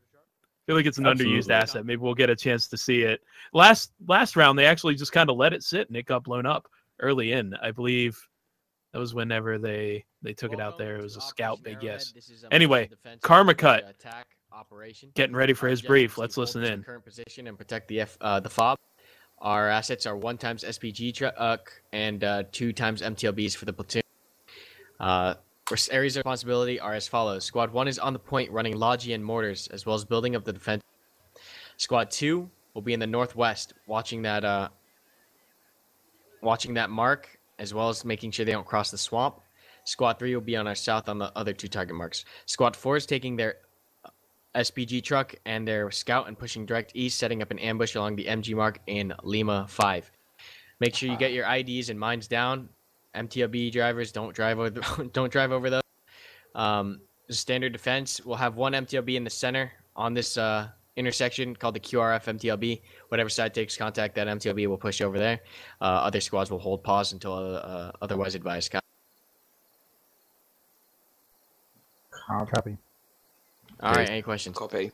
Underused asset. Maybe we'll get a chance to see it. Last round, they actually just kind of let it sit, and it got blown up early in. I believe that was whenever they took it out there. It was a scout big yes. Anyway, Karmakut. Getting ready for his brief. Let's listen in. Current position and protect the FOB. Our assets are 1 times SPG truck and 2 times MTLBs for the platoon. Areas of responsibility are as follows. Squad 1 is on the point running logi and mortars as well as building of the defense. Squad 2 will be in the northwest watching that mark as well as making sure they don't cross the swamp. Squad 3 will be on our south on the other 2 target marks. Squad 4 is taking their SPG truck and their scout and pushing direct east, setting up an ambush along the MG mark in Lima 5. Make sure you get your IDs and mines down. MTLB drivers don't drive over those. Standard defense. We'll have 1 MTLB in the center on this intersection called the QRF MTLB. Whatever side takes contact, that MTLB will push over there. Other squads will hold pause until otherwise advised. Copy. All right, any questions? Copy. Any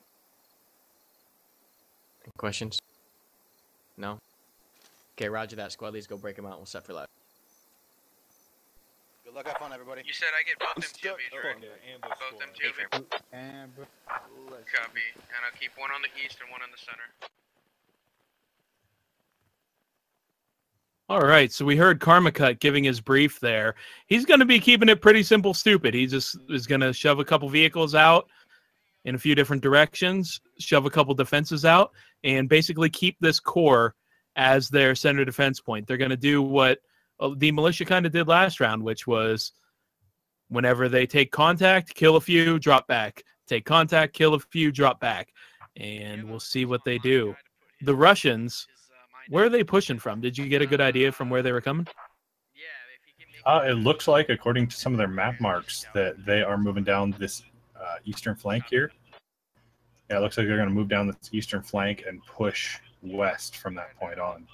questions? No? Okay, roger that. Squad leads, go break them out. We'll set for live. Good luck, have fun, everybody. You said I get both MTLBs, right? Both MTLBs? Copy. And I'll keep 1 on the east and 1 on the center. All right, so we heard Karmakut giving his brief there. He's going to be keeping it pretty simple, stupid. He just is going to shove a couple vehicles out in a few different directions, shove a couple defenses out, and basically keep this core as their center defense point. They're going to do what the militia kind of did last round, which was whenever they take contact, kill a few, drop back. Take contact, kill a few, drop back. And we'll see what they do. The Russians, where are they pushing from? Did you get a good idea from where they were coming? It looks like, according to some of their map marks, that they are moving down this eastern flank here. Yeah, it looks like they're going to move down this eastern flank and push west from that point on.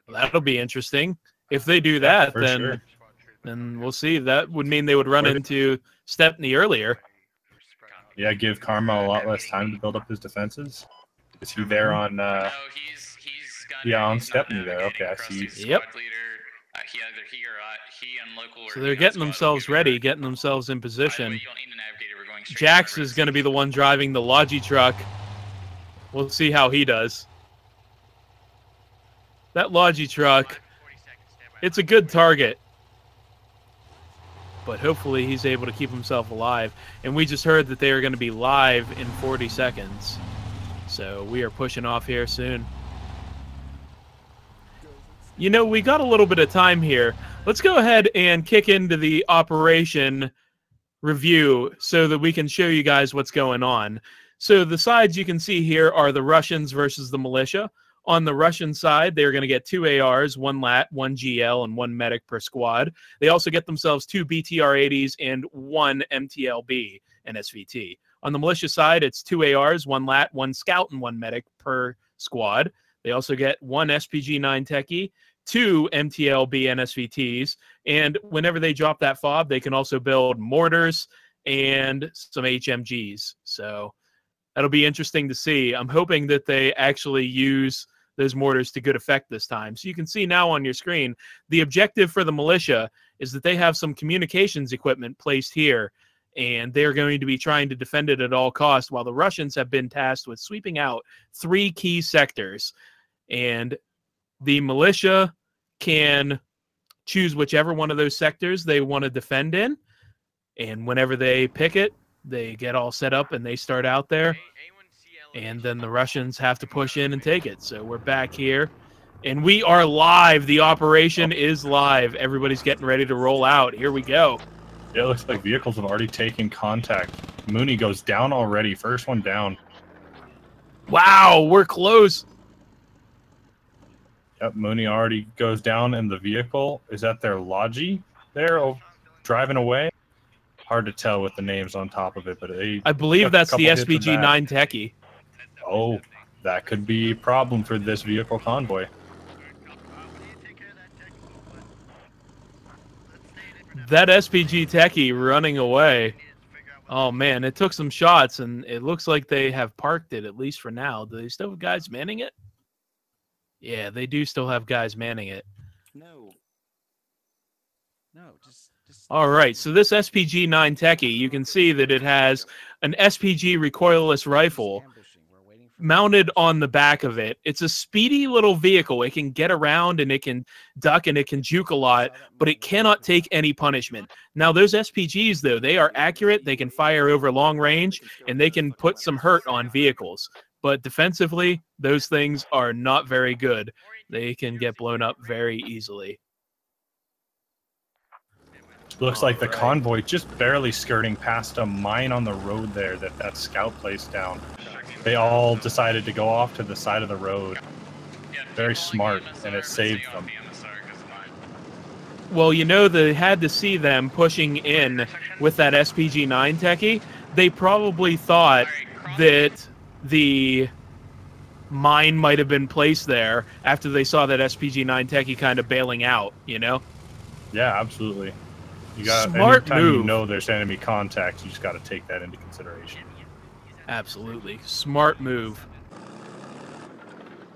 That'll be interesting. If they do that, sure. then we'll see. That would mean they would run into Stepney earlier. Yeah, give Karma a lot less time to build up his defenses. Is he there on? No, yeah, on Stepney there. Okay, I see. Yep. He and local. So they're getting themselves ready, getting themselves in position. Jax is going to be the one driving the Logi truck. We'll see how he does. That Logi truck, it's a good target. But hopefully he's able to keep himself alive. And we just heard that they are going to be live in 40 seconds. So we are pushing off here soon. You know, we got a little bit of time here. Let's go ahead and kick into the operation review so that we can show you guys what's going on. So the sides you can see here are the Russians versus the militia. On the Russian side, they're going to get 2 ARs, 1 LAT, 1 GL, and 1 medic per squad. They also get themselves 2 BTR-80s and 1 MTLB and SVT. On the militia side, it's 2 ARs, 1 LAT, 1 scout, and 1 medic per squad. They also get 1 SPG-9 techie, 2 MTLB NSVTs, and whenever they drop that fob, they can also build mortars and some HMGs. So that'll be interesting to see. I'm hoping that they actually use those mortars to good effect this time. So you can see now on your screen, the objective for the militia is that they have some communications equipment placed here, and they're going to be trying to defend it at all costs, while the Russians have been tasked with sweeping out 3 key sectors. And the militia can choose whichever one of those sectors they want to defend in, and whenever they pick it, they get all set up and they start out there, and then the Russians have to push in and take it. So we're back here, and we are live. The operation is live. Everybody's getting ready to roll out. Here we go. Yeah, it looks like vehicles have already taken contact. Mooney goes down already. First one down. Wow, we're close. Yep, Mooney already goes down, and the vehicle is at their Logi there, driving away. Hard to tell with the names on top of it, but I believe that's the SPG-9 Techie. Oh, that could be a problem for this vehicle convoy. That SPG Techie running away. Oh, man, it took some shots, and it looks like they have parked it, at least for now. Do they still have guys manning it? Yeah, they do still have guys manning it. No. No, just all right, so this SPG-9 Techie, you can see that it has an SPG recoilless rifle mounted on the back of it. It's a speedy little vehicle. It can get around and it can duck and it can juke a lot, but it cannot take any punishment. Now, those SPGs, though, they are accurate. They can fire over long range, and they can put some hurt on vehicles. But defensively, those things are not very good. They can get blown up very easily. Looks like the convoy just barely skirting past a mine on the road there that scout placed down. They all decided to go off to the side of the road. Very smart, and it saved them. Well, you know, they had to see them pushing in with that SPG-9 Techie. They probably thought that the mine might have been placed there after they saw that SPG-9 Techie kind of bailing out, you know? Yeah, absolutely. You got smart anytime move. You know there's enemy contact, you just got to take that into consideration. Absolutely. Smart move.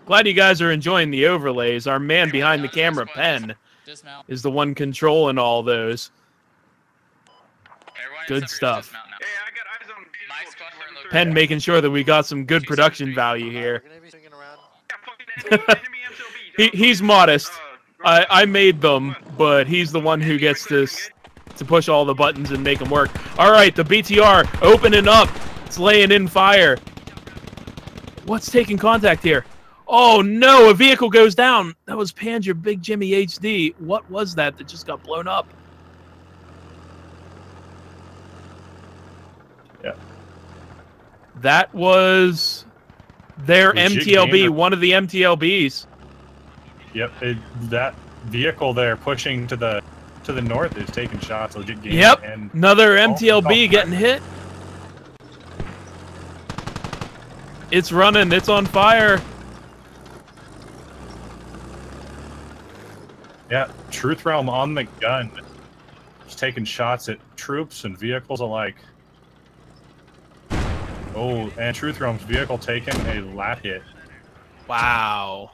Glad you guys are enjoying the overlays. Our man behind the camera, Penn, is the one controlling all those. Good stuff. Penn making sure that we got some good production value here. He's modest. I made them, but he's the one who gets to push all the buttons and make them work. All right, the BTR opening up. It's laying in fire. What's taking contact here? Oh, no, a vehicle goes down. That was Panzer Big Jimmy HD. What was that just got blown up? Yeah. That was their MTLB, one of the MTLBs. Yep, that vehicle there pushing to the north is taking shots. Legit game. Yep, and another MTLB getting hit. It's running. It's on fire. Yeah, Truth Realm on the gun. He's taking shots at troops and vehicles alike. Oh, and Truth Realm's vehicle taking a lat hit. Wow.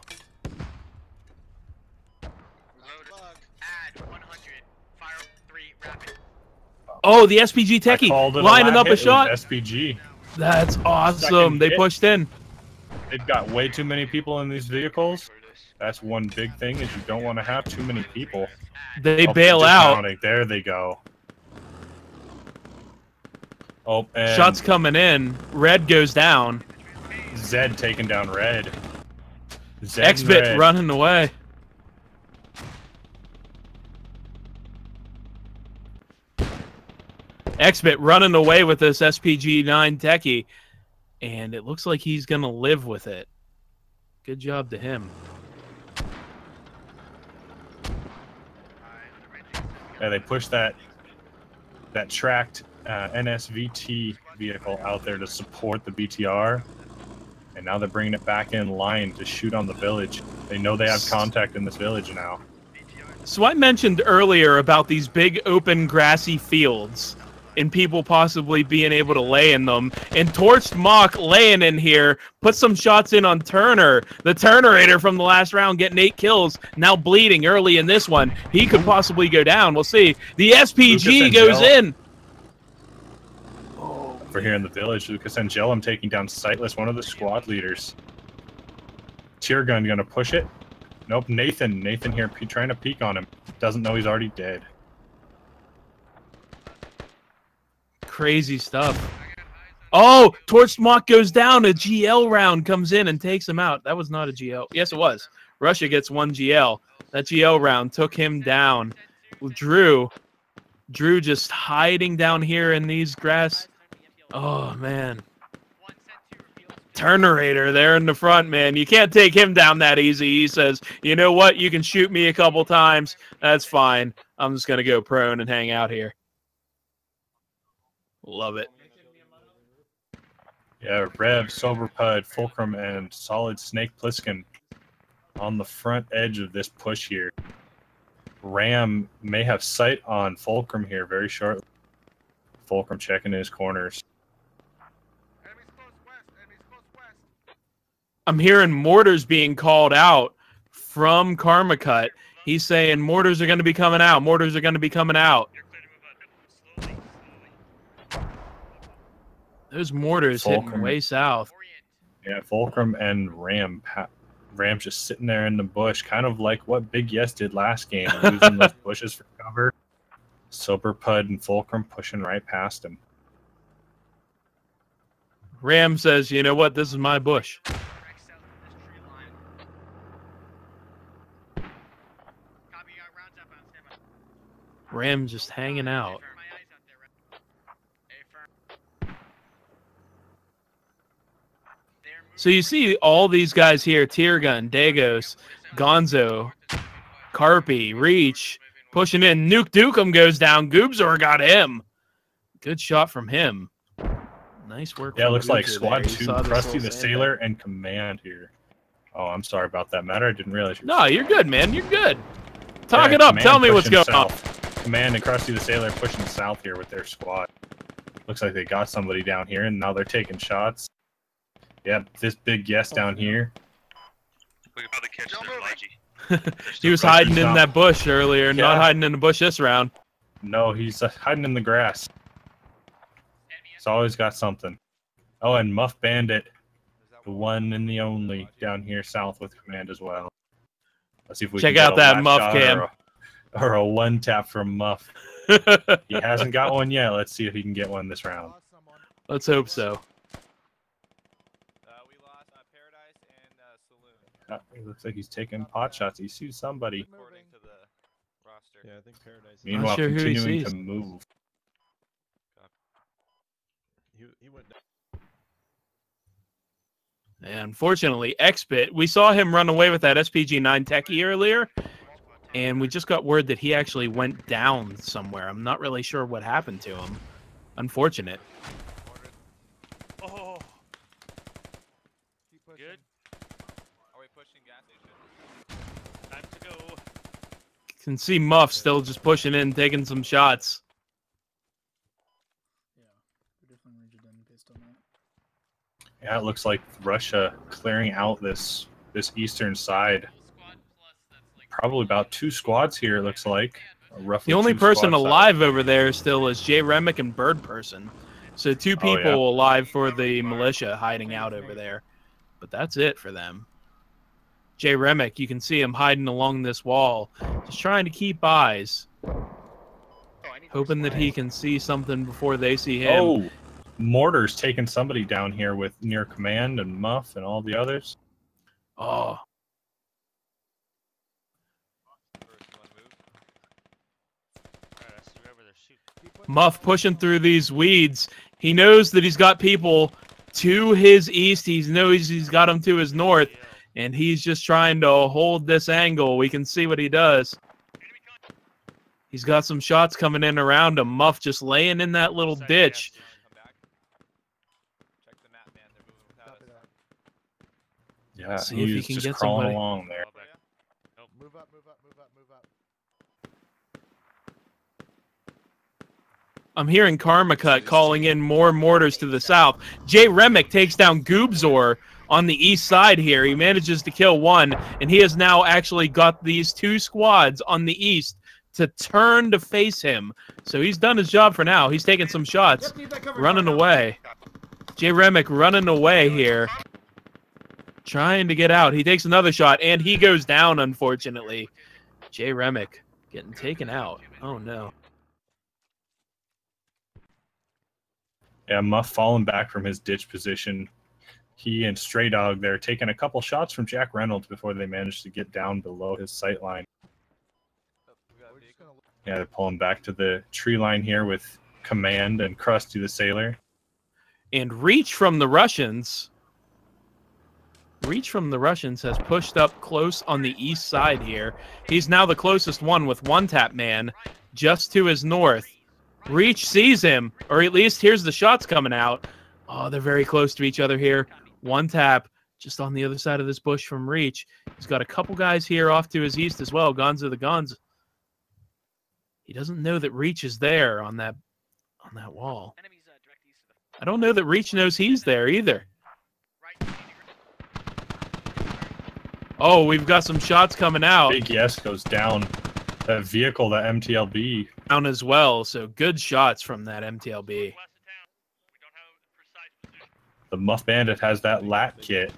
Oh, the SPG Techie lining up a shot. SPG. That's awesome. They pushed in. They've got way too many people in these vehicles. That's one big thing is you don't want to have too many people. They bail out. There they go. Oh, and shots coming in. Red goes down. Zed taking down Red. X-Bit running away. X-Bit running away with this SPG-9 Techie, and it looks like he's going to live with it. Good job to him. Yeah, they pushed that tracked NSVT vehicle out there to support the BTR, and now they're bringing it back in line to shoot on the village. They know they have contact in this village now. So I mentioned earlier about these big open grassy fields and people possibly being able to lay in them. And Torched Mock laying in here, put some shots in on Turner. The Turnerator from the last round getting 8 kills, now bleeding early in this one. He could possibly go down. We'll see. The SPG goes in. For here in the village, Lucas Angelum taking down Sightless, one of the squad leaders. Tear gun gonna push it. Nope, Nathan here trying to peek on him. Doesn't know he's already dead. Crazy stuff. Oh, Torched Mock goes down. A GL round comes in and takes him out. That was not a GL. Yes, it was. Russia gets 1 GL. That GL round took him down. Drew just hiding down here in these grass. Oh, man. Turnerator there in the front, man. You can't take him down that easy. He says, you know what? You can shoot me a couple times. That's fine. I'm just going to go prone and hang out here. Love it. Yeah, Rev, Soberpud, Fulcrum, and Solid Snake Pliskin on the front edge of this push here. Ram may have sight on Fulcrum here very shortly. Fulcrum checking his corners. I'm hearing mortars being called out from Karmakut. He's saying mortars are going to be coming out. Mortars are going to be coming out. Those mortars hitting way south. Yeah, Fulcrum and Ram. Ram just sitting there in the bush, kind of like what Big Yes did last game, losing those bushes for cover. Soberpud and Fulcrum pushing right past him. Ram says, you know what? This is my bush. Ram just hanging out. So you see all these guys here, Tear Gun, Dagos, Gonzo, Carpy, Reach, pushing in. Nuke Dukem goes down. Goobzor got him. Good shot from him. Nice work. Yeah, it looks like Goobzor Squad there. 2, Krusty the Sailor, and Command here. Oh, I'm sorry about that, Matter. I didn't realize you were... No, you're good, man. You're good. Talk it up. Tell me what's going on. Command and Krusty the Sailor pushing south here with their squad. Looks like they got somebody down here, and now they're taking shots. Yep, this Big Yes down here. We can probably catch their Leggy. He was hiding in that bush earlier, not hiding in the bush this round. No, he's hiding in the grass. He's always got something. Oh, and Muff Bandit, the one and the only down here south with Command as well. Let's see if we check can out get a that lap Muff shot cam. or a one tap from Muff. He hasn't got one yet. Let's see if he can get one this round. Let's hope so. It looks like he's taking pot shots. He sees somebody. According to the roster. Yeah, I think Paradise. Meanwhile, sure continuing to move. He went down. And unfortunately, Xbit, we saw him run away with that SPG-9 Techie earlier, and we just got word that he actually went down somewhere. I'm not really sure what happened to him. Unfortunate. Oh. Good. Are we pushing gas station? Time to go. Can see Muff still just pushing in, taking some shots. Yeah, it looks like Russia clearing out this eastern side. Probably about 2 squads here, it looks like. Roughly The only 2 person squad alive size. over there still is Jay Remick and Bird Person. So 2 people alive for the militia hiding out over there. But that's it for them. Jay Remick, you can see him hiding along this wall. Just trying to keep eyes. Hoping that he can see something before they see him. Oh, Mortar's taking somebody down here with near Command and Muff and all the others. Oh. Muff pushing through these weeds. He knows that he's got people to his east. He knows he's got them to his north. And he's just trying to hold this angle. We can see what he does. He's got some shots coming in around him. Muff just laying in that little ditch. Yeah, See if he he's can just get crawling somebody. along there. I'm hearing Karmakut calling in more mortars to the south. Jay Remick takes down Goobzor on the east side here. He manages to kill one, and he has now actually got these 2 squads on the east to turn to face him. So he's done his job for now. He's taking some shots, running away. Jay Remick running away here, trying to get out. He takes another shot, and he goes down, unfortunately. Jay Remick getting taken out. Oh, no. Yeah, Muff falling back from his ditch position. He and Stray Dog, they're taking a couple shots from Jack Reynolds before they manage to get down below his sight line. Yeah, they're pulling back to the tree line here with Command and Krusty the Sailor. And Reach from the Russians has pushed up close on the east side here. He's now the closest one with One Tap Man just to his north. Reach sees him, or at least hears the shots coming out. Oh, they're very close to each other here. One Tap just on the other side of this bush from Reach. He's got a couple guys here off to his east as well. Gonzo the Guns. He doesn't know that Reach is there on that wall. I don't know that Reach knows he's there either. Oh, we've got some shots coming out. Big Yes goes down. That vehicle, that MTLB. Down as well, so good shots from that MTLB. The Muff Bandit has that lat kit.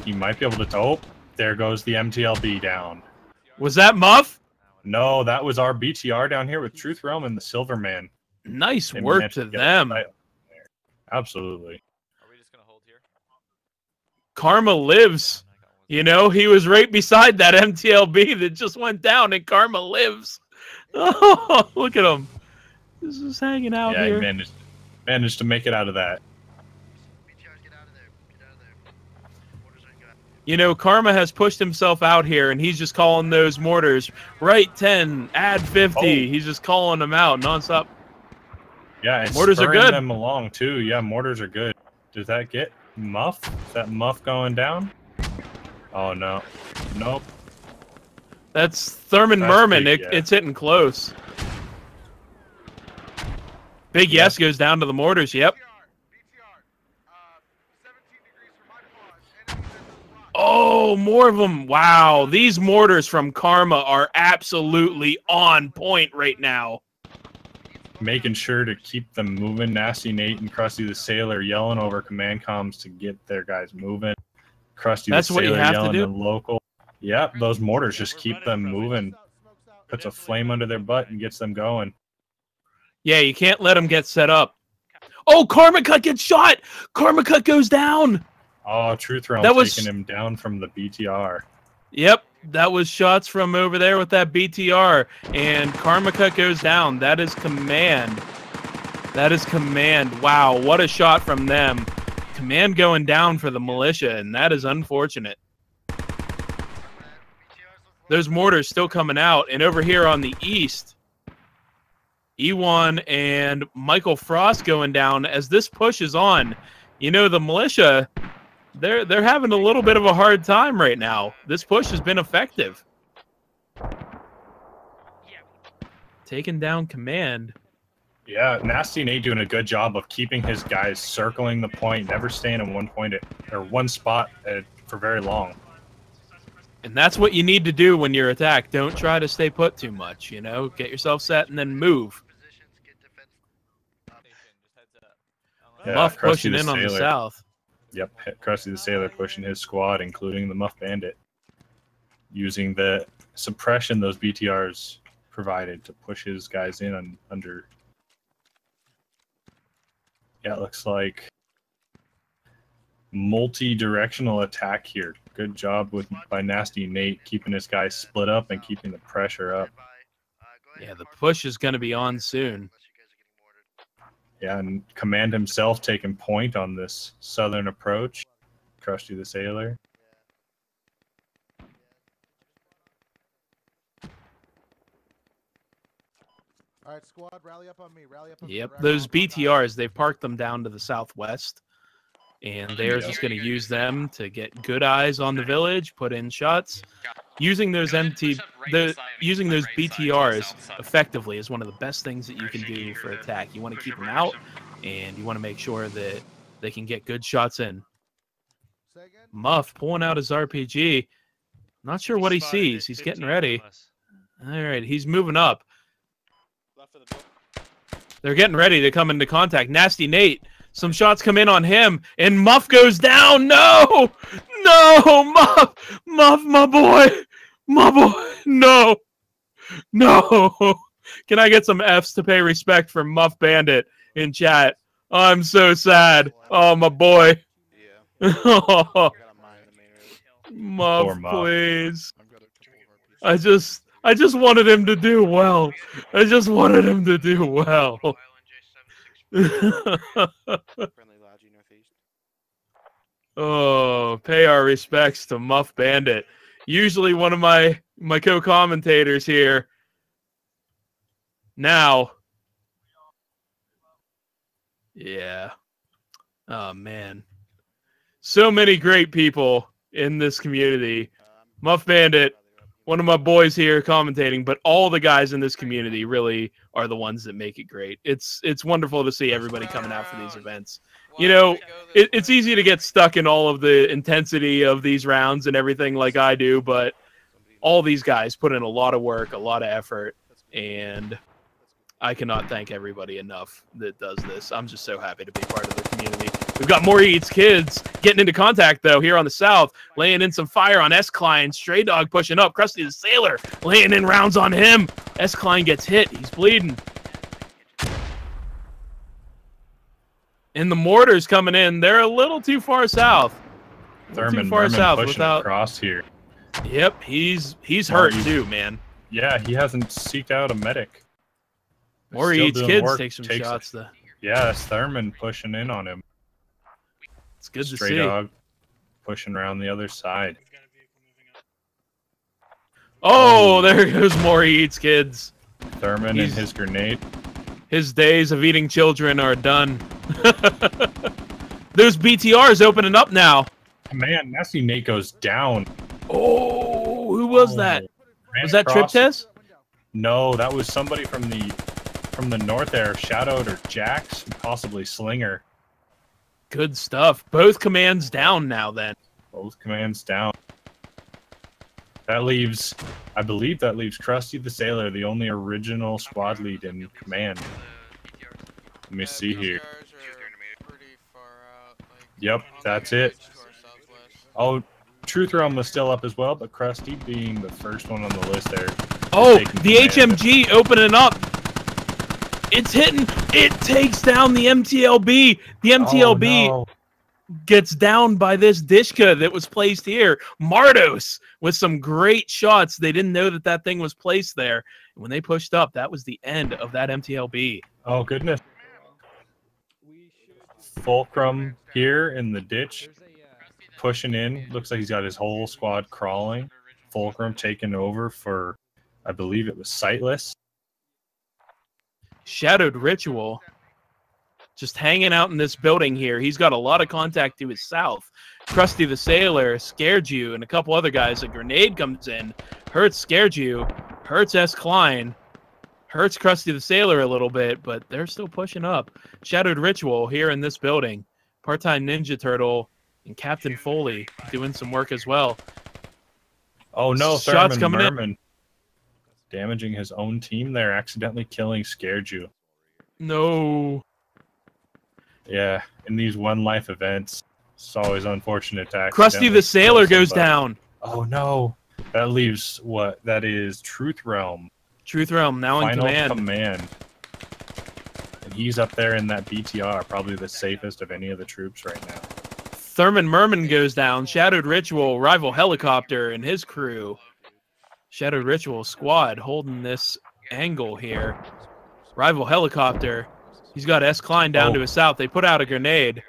He might be able to... Oh, there goes the MTLB down. Was that Muff? No, that was our BTR down here with Truth Realm and the Silverman. Nice work to them. Absolutely. Karma lives. You know, he was right beside that MTLB that just went down, and Karma lives. Oh, look at him. This is hanging out here. Yeah, he managed to make it out of that. You know, Karma has pushed himself out here, and he's just calling those mortars. Right 10, add 50. Oh. He's just calling them out nonstop. Yeah, and mortars are good. Them along too. Yeah, mortars are good. Does that get Muff? Is that Muff going down? Oh no, nope. That's Thurman Merman. It's hitting close. Big Yes goes down to the mortars. Yep. Oh, more of them. Wow. These mortars from Karma are absolutely on point right now. Making sure to keep them moving. Nasty Nate and Krusty the Sailor yelling over command comms to get their guys moving. Krusty the Sailor yelling to local. Yep, those mortars just keep them moving. Puts a flame under their butt and gets them going. Yeah, you can't let them get set up. Oh, Karmakut gets shot! Karmakut goes down! Oh, Truth Realm taking him down from the BTR. Yep, that was shots from over there with that BTR. And Karmakut goes down. That is Command. That is Command. Wow, what a shot from them. Command going down for the militia, and that is unfortunate. Those mortars still coming out. And over here on the east, E1 and Michael Frost going down as this push is on. You know, the militia... They're having a little bit of a hard time right now. This push has been effective. Taking down Command. Yeah, Nasty Nate doing a good job of keeping his guys circling the point, never staying in one point or one spot for very long. And that's what you need to do when you're attacked. Don't try to stay put too much, you know? Get yourself set and then move. Yeah, Muff Krusty pushing in on the south. Yep, Krusty the Sailor pushing his squad, including the Muff Bandit, using the suppression those BTRs provided to push his guys in under. Yeah, it looks like multi-directional attack here. Good job by Nasty Nate keeping his guys split up and keeping the pressure up. Yeah, the push is going to be on soon. Yeah, and Command himself taking point on this southern approach. Krusty the Sailor. All right, squad, rally up on me. Rally up on me. Yep, those BTRs, they've parked them down to the southwest. And they're just going to use them to get good eyes on the village, put in shots. using those using those BTRs effectively is one of the best things that you can do for attack. You want to keep them out, and you want to make sure that they can get good shots in. Muff pulling out his RPG. Not sure what he sees. He's getting ready. All right, he's moving up. They're getting ready to come into contact. Nasty Nate. Some shots come in on him, and Muff goes down. No! No! Muff! Muff, my boy! My boy! No! No! Can I get some Fs to pay respect for Muff Bandit in chat? I'm so sad. Oh, my boy. Oh, Muff, please. I just wanted him to do well. I just wanted him to do well. Oh, pay our respects to Muff Bandit. Usually one of my co-commentators here. Now. Yeah. Oh, man. So many great people in this community. Muff Bandit, one of my boys here commentating, but all the guys in this community really are the ones that make it great. It's wonderful to see everybody coming out for these events. You know, it's easy to get stuck in all of the intensity of these rounds and everything like I do, but all these guys put in a lot of work, a lot of effort, and I cannot thank everybody enough that does this. I'm just so happy to be part of the community. We've got more Eats Kids getting into contact, though, here on the south, laying in some fire on S-Klein. Stray Dog pushing up. Krusty the Sailor laying in rounds on him. S-Klein gets hit. He's bleeding. And the mortars coming in. They're a little too far south. Thurman pushing across here. Yep, he's hurt too, man. Yeah, he hasn't seeked out a medic. Or Eats Kids take some shots. Yeah, that's Thurman pushing in on him. It's good to see. Stray Dog pushing around the other side. Oh, there goes more Eats Kids. Thurman and his grenade. His days of eating children are done. Those BTRs opening up now. Man, Nasty Nate goes down. Oh, who was that? Was that Triptez? No, that was somebody from the north there. Shadowed or Jax, possibly Slinger. Good stuff. Both commands down now then. Both commands down. That leaves, I believe that leaves Krusty the Sailor, the only original squad lead in command. Let me see here. Yep, that's it. Oh, Truth Realm was still up as well, but Krusty being the first one on the list there. Oh, the HMG opening up. It's hitting. It takes down the MTLB. The MTLB gets down by this Dishka that was placed here. Mardos with some great shots. They didn't know that that thing was placed there. And when they pushed up, that was the end of that MTLB. Oh, goodness. Fulcrum here in the ditch. Pushing in. Looks like he's got his whole squad crawling. Fulcrum taking over for, I believe it was Sightless. Shadowed Ritual just hanging out in this building here. He's got a lot of contact to his south. Krusty the Sailor scared you, and a couple other guys. A grenade comes in, hurts scared you, hurts S. Klein, hurts Krusty the Sailor a little bit, but they're still pushing up. Shadowed Ritual here in this building. Part-time Ninja Turtle and Captain Foley doing some work as well. Oh no, shots Thurman coming Merman. Damaging his own team there, accidentally killing Scared You. No. Yeah, in these one life events, it's always unfortunate to Krusty the Sailor goes down. Oh no. That leaves what? That is Truth Realm. Truth Realm now in Final command. And he's up there in that BTR, probably the safest of any of the troops right now. Thurman Merman goes down. Shadowed Ritual, Rival Helicopter, and his crew. Shadowed Ritual squad holding this angle here. Rival Helicopter. He's got S. Klein down to his south. They put out a grenade.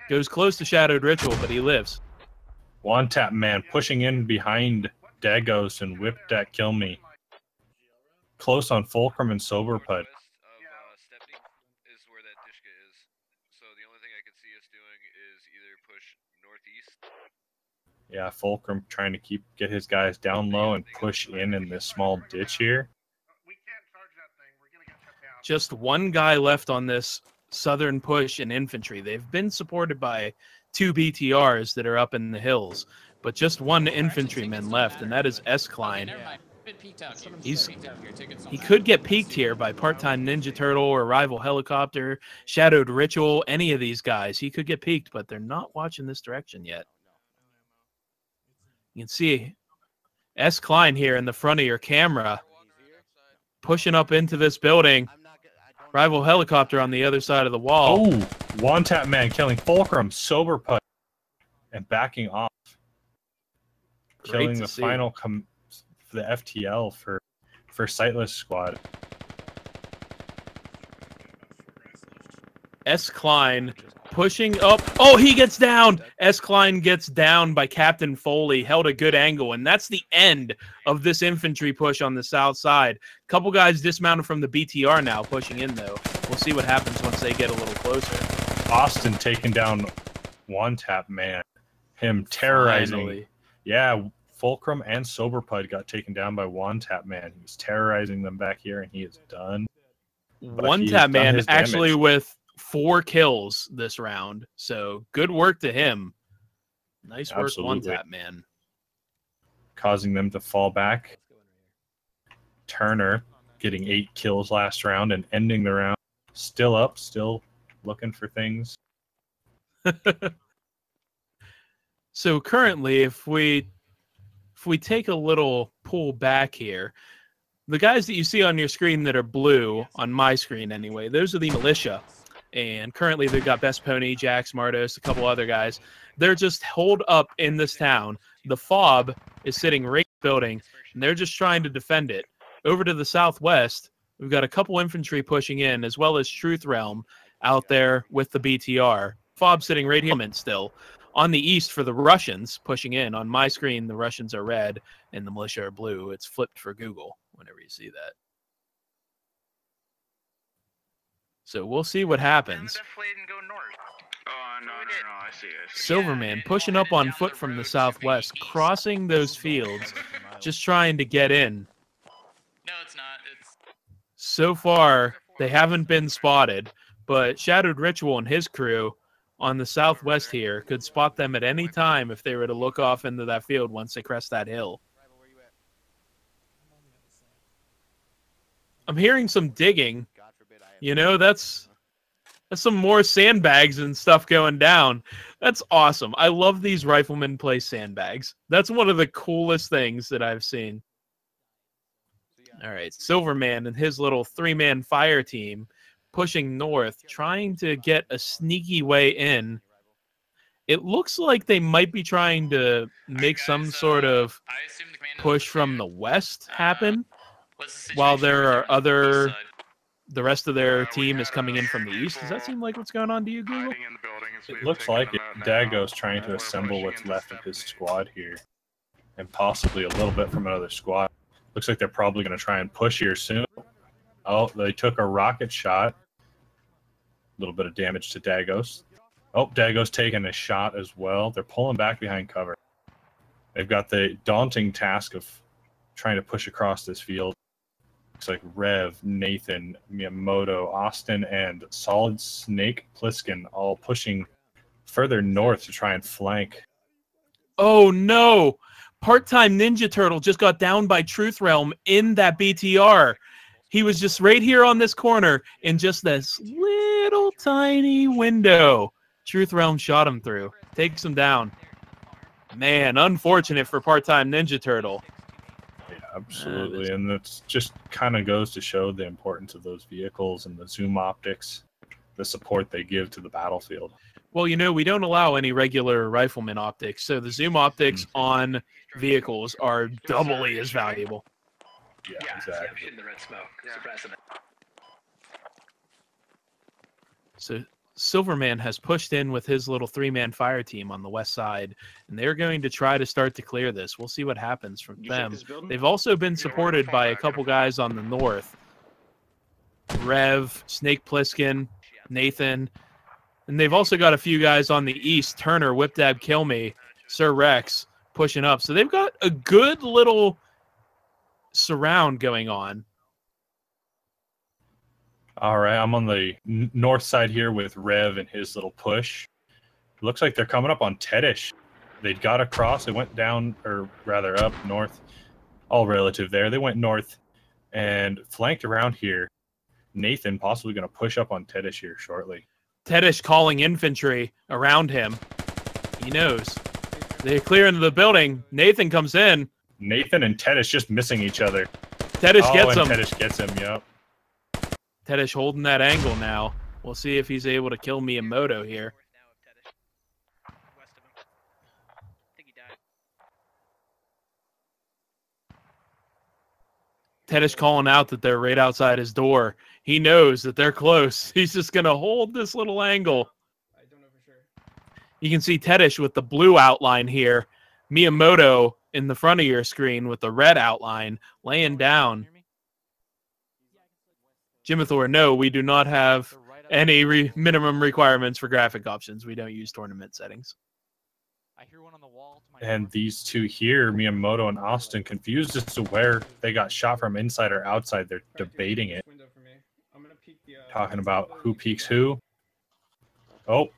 Goes close to Shadowed Ritual, but he lives. One Tap Man pushing in behind Dagos and whipped that kill me. Close on Fulcrum and Soberpud. Yeah, Fulcrum trying to get his guys down low and push in this small ditch here. Just one guy left on this southern push in infantry. They've been supported by 2 BTRs that are up in the hills, but just one infantryman left, and that is S. Klein. He could get peeked here by Part-Time Ninja Turtle or Rival Helicopter, Shadowed Ritual, any of these guys. He could get peeked, but they're not watching this direction yet. You can see S. Klein here in the front of your camera, pushing up into this building. Rival Helicopter on the other side of the wall. Oh, one tap man killing Fulcrum, sober put, and backing off. Killing the final for the FTL for Sightless Squad. S. Klein pushing up. Oh, he gets down. S. Klein gets down by Captain Foley. Held a good angle, and that's the end of this infantry push on the south side. Couple guys dismounted from the BTR now, pushing in, though. We'll see what happens once they get a little closer. Austin taking down one tap man. Him terrorizing. Finally. Yeah, Fulcrum and Soberpud got taken down by one tap man. He was terrorizing them back here, and he is done. One tap man actually with 4 kills this round. So good work to him. Nice work, one tap man. Causing them to fall back. Turner getting 8 kills last round and ending the round. Still up, still looking for things. So currently, if we take a little pull back here, the guys that you see on your screen that are blue, on my screen anyway, those are the militia. And currently they've got Best Pony, Jax, Mardos, a couple other guys. They're just holed up in this town. The FOB is sitting right in the building, and they're just trying to defend it. Over to the southwest, we've got a couple infantry pushing in, as well as Truth Realm out there with the BTR. FOB sitting right here still. On the east for the Russians pushing in. On my screen, the Russians are red and the militia are blue. It's flipped for Google whenever you see that. So we'll see what happens. Silverman pushing up on foot from the southwest, crossing those fields, just trying to get in. No, it's not. So far, they haven't been spotted, but Shadowed Ritual and his crew on the southwest here could spot them at any time if they were to look off into that field once they crest that hill. I'm hearing some digging. You know, that's some more sandbags and stuff going down. That's awesome. I love these riflemen play sandbags. That's one of the coolest things that I've seen. All right, Silverman and his little 3-man fire team pushing north, trying to get a sneaky way in. It looks like they might be trying to make some sort of push from the west happen, while there are the rest of their team is coming in from the east. Does that seem like what's going on to you, Google? It looks like it. Dago's trying to assemble what's left of his squad here, and possibly a little bit from another squad. Looks like they're probably going to try and push here soon. Oh, they took a rocket shot. A little bit of damage to Dagos. Oh, Dagos taking a shot as well. They're pulling back behind cover. They've got the daunting task of trying to push across this field. Looks like Rev, Nathan, Miyamoto, Austin, and Solid Snake Pliskin all pushing further north to try and flank. Oh, no. Part-Time Ninja Turtle just got down by Truth Realm in that BTR. He was just right here on this corner in just this little tiny window. Truth Realm shot him through. Takes him down. Man, unfortunate for Part-Time Ninja Turtle. Yeah, absolutely. And that's just kind of goes to show the importance of those vehicles and the zoom optics, the support they give to the battlefield. Well, you know, we don't allow any regular rifleman optics, so the zoom optics on vehicles are doubly as valuable. Yeah, exactly. The red smoke, suppressing it. So Silverman has pushed in with his little 3-man fire team on the west side, and they're going to try to start to clear this. We'll see what happens from them. They've also been supported by a couple guys on the north. Rev, Snake Pliskin, Nathan, and they've also got a few guys on the east. Turner, Whip Dab Kill Me, Sir Rex, pushing up. So they've got a good little surround going on. All right, I'm on the north side here with Rev and his little push. Looks like they're coming up on Tedish. They got across. They went down, or rather up north. All relative there. They went north and flanked around here. Nathan possibly going to push up on Tedish here shortly. Tedish calling infantry around him. He knows. They clear into the building. Nathan comes in. Nathan and Tedish just missing each other. Tedish gets him. Tedish gets him, yep. Tedish holding that angle now. We'll see if he's able to kill Miyamoto here. Tedish calling out that they're right outside his door. He knows that they're close. He's just going to hold this little angle. I don't know for sure. You can see Tedish with the blue outline here. Miyamoto in the front of your screen with the red outline laying down. Jimithor, no, we do not have any minimum requirements for graphic options. We don't use tournament settings. I hear one on the wall. And these two here, Miyamoto and Austin, confused as to where they got shot from, inside or outside. They're debating it. Talking about who peeks who. Oh.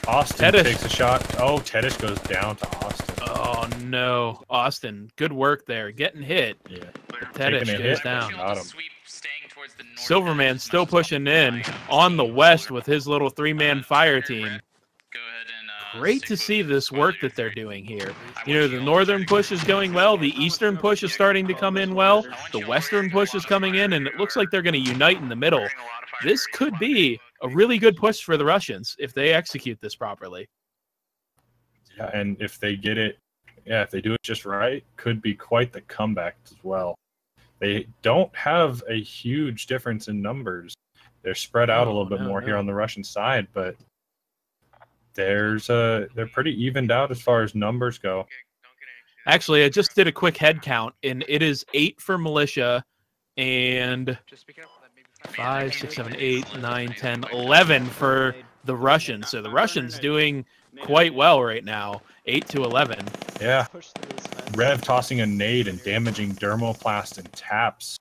Austin takes a shot. Oh, Tedish goes down to Austin. Oh, no. Austin, good work there. Getting hit. Yeah. Tedish goes down. Got him. Silverman still pushing in on the west with his little three-man fire team. Great to see this work that they're doing here. You know, the northern push is going well. The eastern push is starting to come in well. The western push is coming in, and it looks like they're going to unite in the middle. This could be a really good push for the Russians if they execute this properly. Yeah, and if they get it, if they do it just right, could be quite the comeback as well. They don't have a huge difference in numbers. They're spread out a little bit more here on the Russian side, but they're pretty evened out as far as numbers go. Actually, I just did a quick head count, and it is 8 for militia and 5, 6, 7, 8, 9, 10, 11 for the Russians. So the Russians doing quite well right now, 8 to 11. Yeah. Rev tossing a nade and damaging Dermoplast and Taps.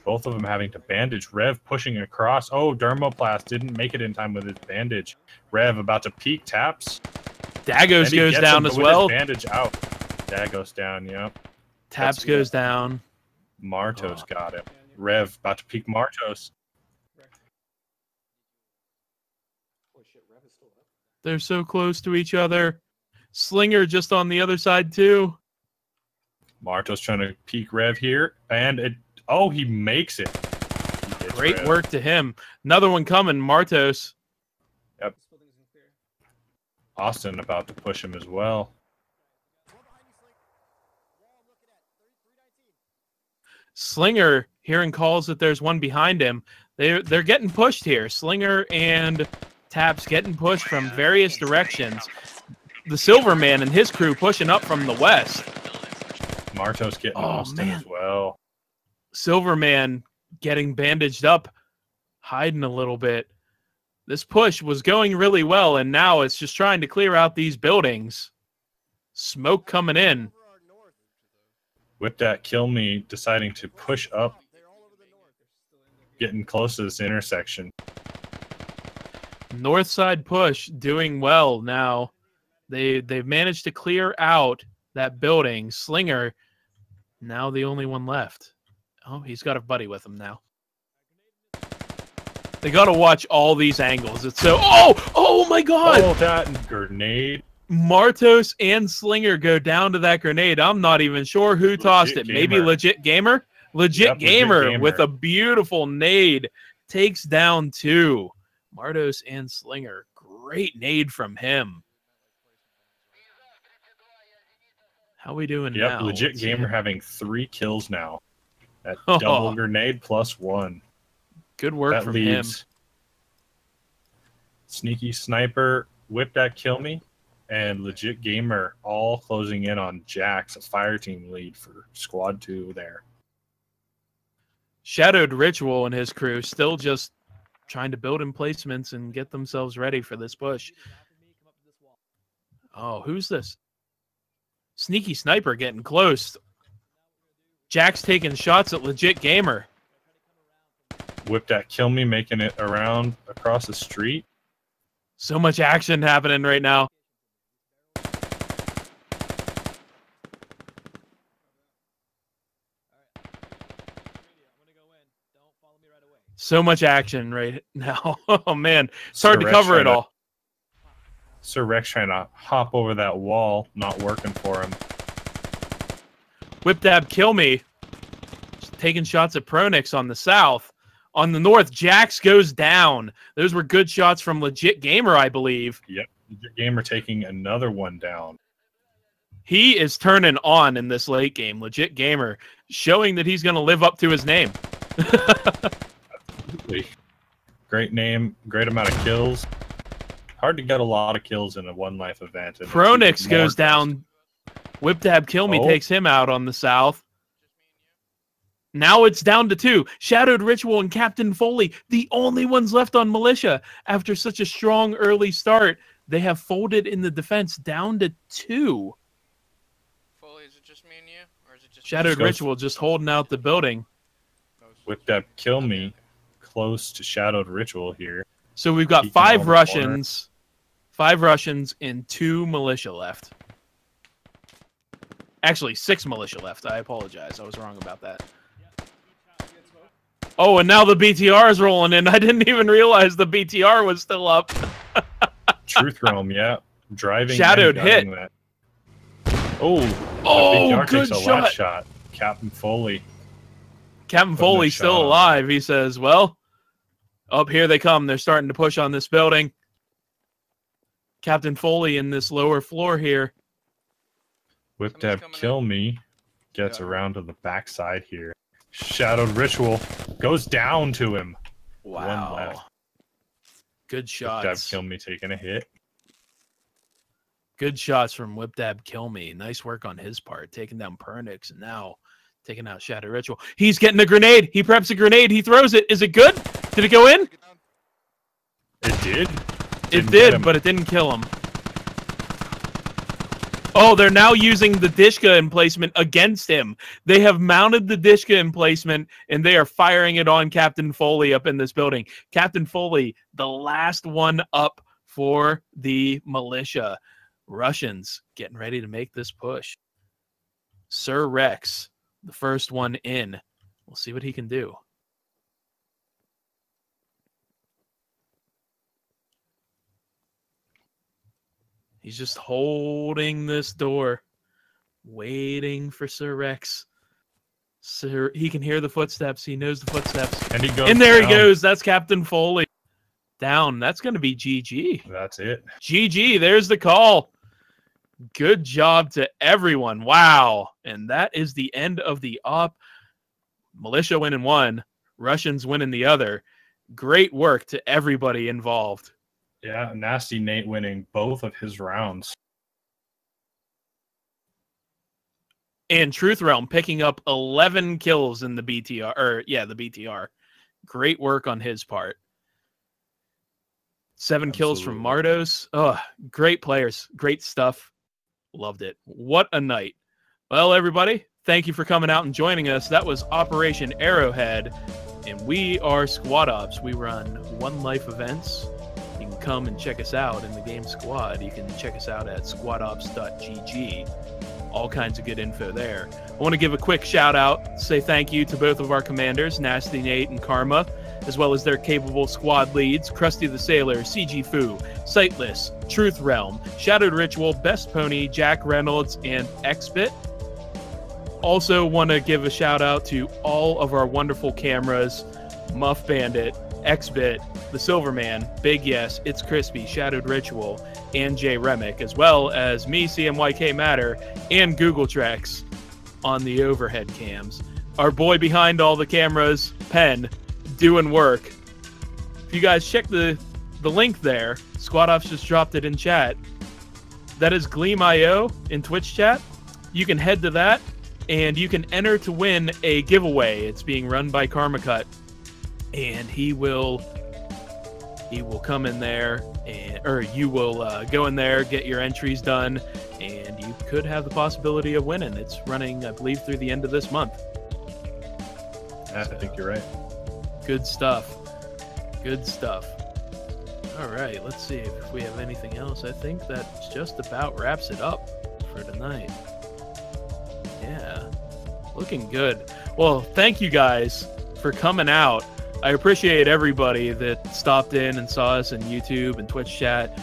Both of them having to bandage. Rev pushing across. Oh, Dermoplast didn't make it in time with his bandage. Rev about to peek Taps. Dagos goes down as well. Bandage out. Dagos down, yep. Taps goes down. Martos got him. Rev about to peek Martos. They're so close to each other. Slinger just on the other side too. Martos trying to peek Rev here. And he makes it. Great work to him. Another one coming, Martos. Yep. Austin about to push him as well. Slinger hearing calls that there's one behind him. They're getting pushed here. Slinger and Taps getting pushed from various directions. The Silverman and his crew pushing up from the west. Martos getting Austin as well. Silverman getting bandaged up, hiding a little bit. This push was going really well, and now it's just trying to clear out these buildings. Smoke coming in. With that, Kill Me deciding to push up, getting close to this intersection. North side push doing well now. They've managed to clear out that building. Slinger, now the only one left. Oh, he's got a buddy with him now. They got to watch all these angles. It's so... Oh my God! Oh, that grenade. Martos and Slinger go down to that grenade. I'm not even sure who tossed it. Maybe Legit Gamer? Legit Gamer with a beautiful nade takes down 2. Martos and Slinger. Great nade from him. How we doing now? Legit Gamer having 3 kills now. That double grenade plus 1. Good work from him. Sneaky Sniper, Whip That Kill Me, and Legit Gamer all closing in on Jax, a fire team lead for Squad 2 there. Shadowed Ritual and his crew still just trying to build emplacements and get themselves ready for this push. Oh, who's this? Sneaky Sniper getting close. Jack's taking shots at Legit Gamer. Whip that kill me, making it around across the street. So much action happening right now. So much action right now. Oh, man. It's hard to cover it all. Sir Rex trying to hop over that wall, not working for him. Whip dab kill me. Just taking shots at Pronix on the south. On the north, Jax goes down. Those were good shots from Legit Gamer, I believe. Yep. Legit Gamer taking another one down. He is turning on in this late game. Legit Gamer showing that he's going to live up to his name. Absolutely. Great name, great amount of kills. Hard to get a lot of kills in a one life event. Pronix goes down. Whip dab kill me takes him out on the south. Now it's down to 2. Shadowed Ritual and Captain Foley, the only ones left on Militia. After such a strong early start, they have folded in the defense down to 2. Foley, is it just me and you? Or is it just Shadowed Ritual just holding out the building. Whip dab kill me close to Shadowed Ritual here. So we've got 5 Russians. 5 Russians and 2 Militia left. Actually, 6 Militia left. I apologize. I was wrong about that. Oh, and now the BTR is rolling in. I didn't even realize the BTR was still up. Truth Realm, yeah. Driving. Shadowed hit. That. Oh, BTR good takes a shot. Last shot. Captain Foley. Captain Foley's still alive. He says, well, up here they come. They're starting to push on this building. Captain Foley in this lower floor here. Whip dab kill me. Gets around to the backside here. Shadowed Ritual goes down to him. Wow. One left. Good shots. Whip dab kill me taking a hit. Good shots from Whip dab kill me. Nice work on his part. Taking down Pernix and now taking out Shadow Ritual. He's getting a grenade. He preps a grenade. He throws it. Is it good? Did it go in? It did. It did, but it didn't kill him. Oh, they're now using the Dishka emplacement against him. They have mounted the Dishka emplacement, and they are firing it on Captain Foley up in this building. Captain Foley, the last one up for the Militia. Russians getting ready to make this push. Sir Rex, the first one in. We'll see what he can do. He's just holding this door, waiting for Sir Rex. Sir, he can hear the footsteps. He knows the footsteps. And he goes and there down. he goes. That's Captain Foley. Down. That's going to be GG. That's it. GG. There's the call. Good job to everyone. Wow. And that is the end of the op. Militia winning one. Russians winning the other. Great work to everybody involved. Yeah, Nasty Nate winning both of his rounds. And Truth Realm picking up 11 kills in the BTR. The BTR. Great work on his part. 7 kills from Mardos. Oh, great players. Great stuff. Loved it. What a night. Well, everybody, thank you for coming out and joining us. That was Operation Arrowhead. And we are Squad Ops. We run One Life events. You can come and check us out in the game squad. You can check us out at squadops.gg. All kinds of good info there. I want to give a quick shout out, say thank you to both of our commanders, Nasty Nate and Karma, as well as their capable squad leads, Krusty the Sailor, CG Fu, Sightless, Truth Realm, Shadowed Ritual, Best Pony, Jack Reynolds, and Xbit. Also want to give a shout out to all of our wonderful cameras, Muff Bandit, Xbit, The Silverman, Big Yes, It's Crispy, Shadowed Ritual, and Jay Remick, as well as me, CMYK Matter, and Google Trex on the overhead cams. Our boy behind all the cameras, Penn, doing work. If you guys check the link there, Squad Ops just dropped it in chat. That is Gleam.io in Twitch chat. You can head to that, and you can enter to win a giveaway. It's being run by Karmakut. And he will come in there or you will go in there, get your entries done, and you could have the possibility of winning. It's running, I believe, through the end of this month. I think you're right. Good stuff. Good stuff. All right, let's see if we have anything else. I think that just about wraps it up for tonight. Yeah, looking good. Well, thank you guys for coming out. I appreciate everybody that stopped in and saw us on YouTube and Twitch chat.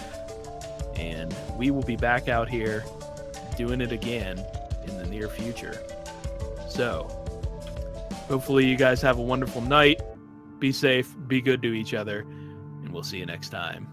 And we will be back out here doing it again in the near future. So, hopefully you guys have a wonderful night. Be safe, be good to each other, and we'll see you next time.